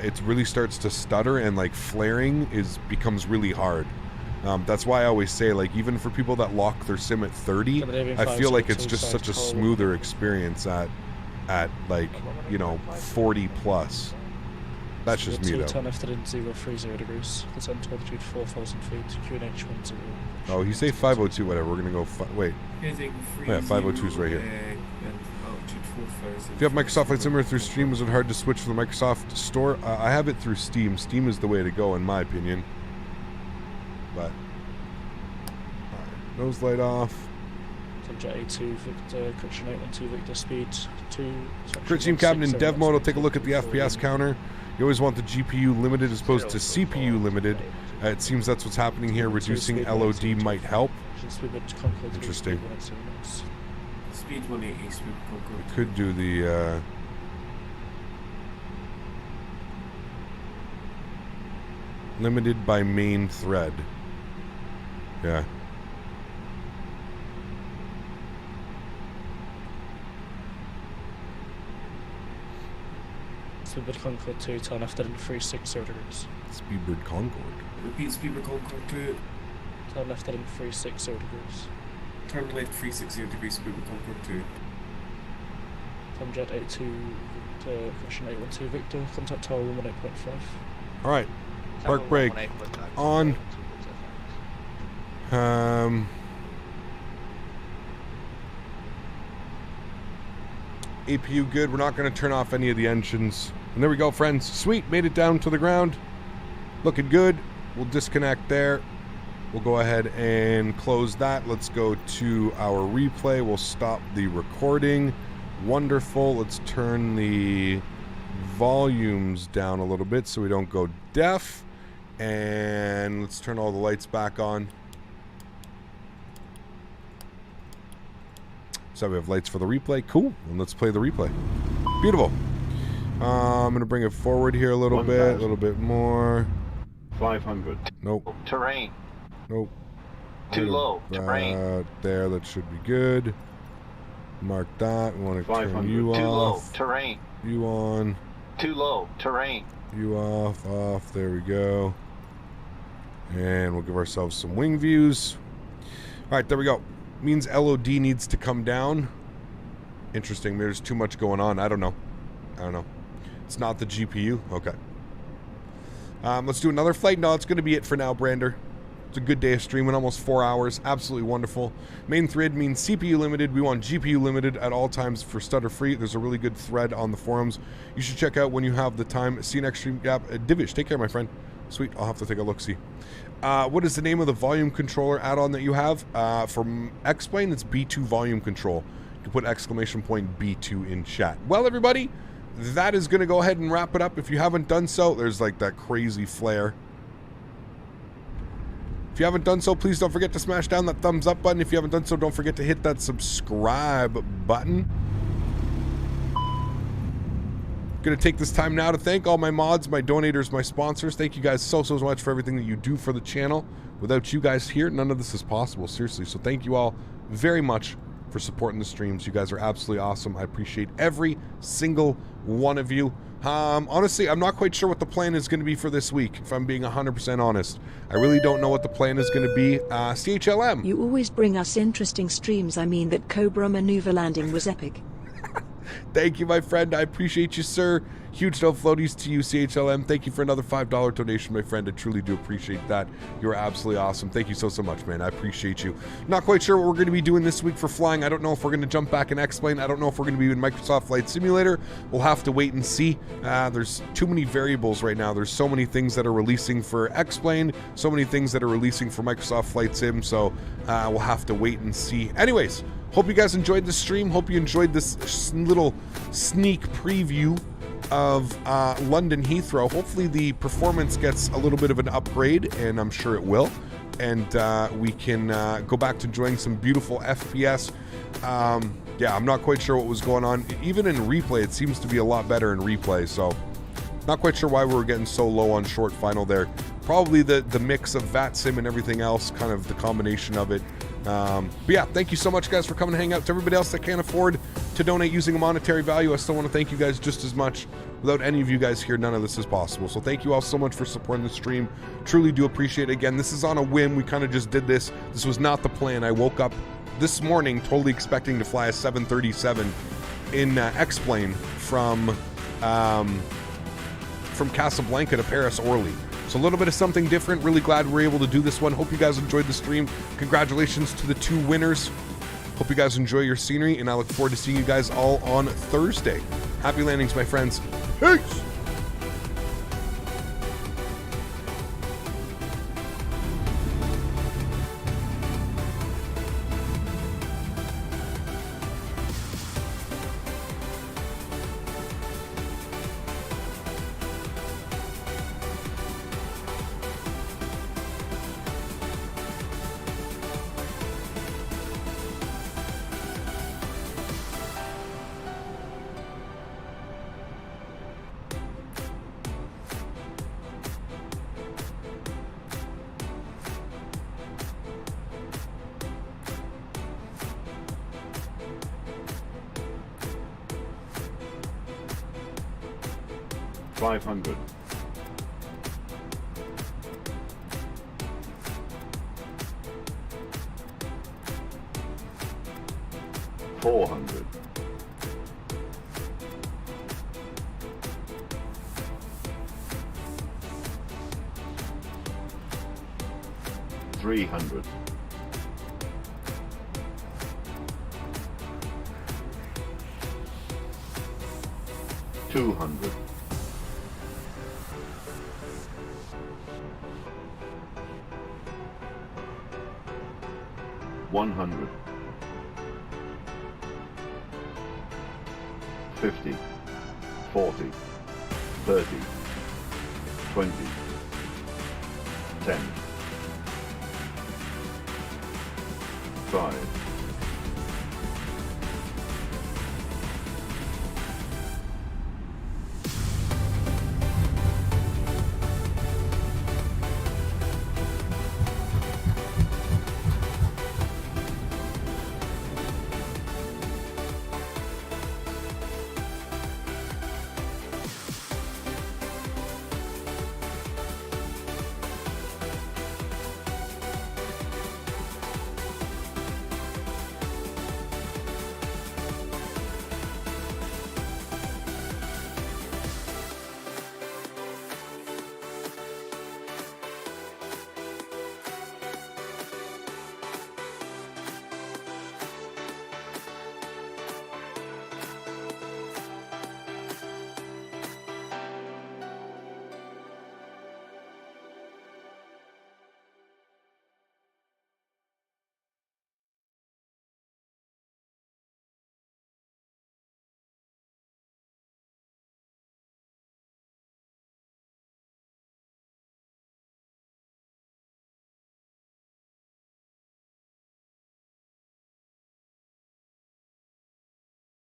it really starts to stutter, and like flaring becomes really hard. That's why I always say, like, even for people that lock their sim at 30, I feel like it's just such a smoother experience at like, you know, 40 plus. That's just me, though.
030 degrees. That's on altitude 4,000 feet. QNH 10.
Oh, you say 502, whatever. We're gonna go. Wait. Yeah, 502 is right here. If you have Microsoft Flight Simulator through Steam, was it hard to switch from the Microsoft Store? I have it through Steam. Steam is the way to go, in my opinion. But nose light off.
Subject A2 Victor, correction 812 Victor, speed 2.
Crit Team Captain in dev mode. I'll take a look at the FPS counter. You always want the GPU limited as opposed to CPU limited. It seems that's what's happening here. Reducing LOD might help. Interesting.
Speed 180, speed
we could do the Limited by main thread. Yeah.
Speedbird Concord 2, turn left at 360 degrees.
Speedbird Concord.
Repeat Speedbird Concord 2.
Turn left at 360 degrees.
Turn left 360 degrees Speedbird Concord 2.
From Jet 82 to Question 812 Victor, contact tower 118.5.
Alright. Park brake. On. APU good. We're not going to turn off any of the engines. And there we go, friends. Sweet. Made it down to the ground. Looking good. We'll disconnect there. We'll go ahead and close that. Let's go to our replay. We'll stop the recording. Wonderful. Let's turn the volumes down a little bit so we don't go deaf. And let's turn all the lights back on. So we have lights for the replay. Cool. And let's play the replay. Beautiful. I'm going to bring it forward here a little bit more.
500.
Nope.
Terrain.
Nope.
Too low. Terrain.
There, that should be good. Mark that. We want to turn you
Too
off.
low. Terrain.
You on.
Too low. Terrain.
You off. Off. There we go. And we'll give ourselves some wing views. All right, there we go. Means LOD needs to come down. Interesting. There's too much going on. I don't know. It's not the GPU. Okay. Let's do another flight. No, it's going to be it for now, Brander. It's a good day of streaming, almost 4 hours. Absolutely wonderful. Main thread means CPU limited. We want GPU limited at all times for stutter free. There's a really good thread on the forums. You should check out when you have the time. See you next stream. Divish, take care, my friend. Sweet. I'll have to take a look-see. What is the name of the volume controller add-on that you have? From X-Plane, it's B2 volume control. You put exclamation point B2 in chat. Well, everybody, that is going to go ahead and wrap it up. If you haven't done so, there's like that crazy flare. If you haven't done so, please don't forget to smash down that thumbs up button. If you haven't done so, don't forget to hit that subscribe button. Going to take this time now to thank all my mods, my donators, my sponsors. Thank you guys so much for everything that you do for the channel. Without you guys here, none of this is possible, seriously. So thank you all very much for supporting the streams. You guys are absolutely awesome. I appreciate every single one of you. Honestly, I'm not quite sure what the plan is going to be for this week, if I'm being 100% honest. I really don't know what the plan is going to be. CHLM.
You always bring us interesting streams. I mean, that Cobra maneuver landing was epic.
Thank you, my friend. I appreciate you, sir. Huge no floaties to you, CHLM. Thank you for another $5 donation, my friend. I truly do appreciate that. You're absolutely awesome. Thank you so much, man. I appreciate you. Not quite sure what we're going to be doing this week for flying. I don't know if we're going to jump back in X-Plane. I don't know if we're going to be in Microsoft Flight Simulator. We'll have to wait and see. There's too many variables right now. There's so many things that are releasing for X-Plane, so many things that are releasing for Microsoft Flight Sim, so we'll have to wait and see. Anyways, hope you guys enjoyed the stream. Hope you enjoyed this little sneak preview of London Heathrow. Hopefully the performance gets a little bit of an upgrade, and I'm sure it will. And we can go back to enjoying some beautiful FPS. Yeah, I'm not quite sure what was going on. Even in replay, it seems to be a lot better in replay. So not quite sure why we were getting so low on short final there. Probably the mix of VATSIM and everything else, kind of the combination of it. But yeah, thank you so much, guys, for coming to hang out. To everybody else that can't afford to donate using a monetary value, I still want to thank you guys just as much. Without any of you guys here, none of this is possible. So thank you all so much for supporting the stream. Truly do appreciate it. Again, this is on a whim. We kind of just did this. This was not the plan. I woke up this morning totally expecting to fly a 737 in X-Plane from Casablanca to Paris Orly. So a little bit of something different. Really glad we're able to do this one. Hope you guys enjoyed the stream. Congratulations to the 2 winners. Hope you guys enjoy your scenery, and I look forward to seeing you guys all on Thursday. Happy landings, my friends. Peace!
500. 400. 300. 200. 100. 50. 40. 30. 20. 10. 5.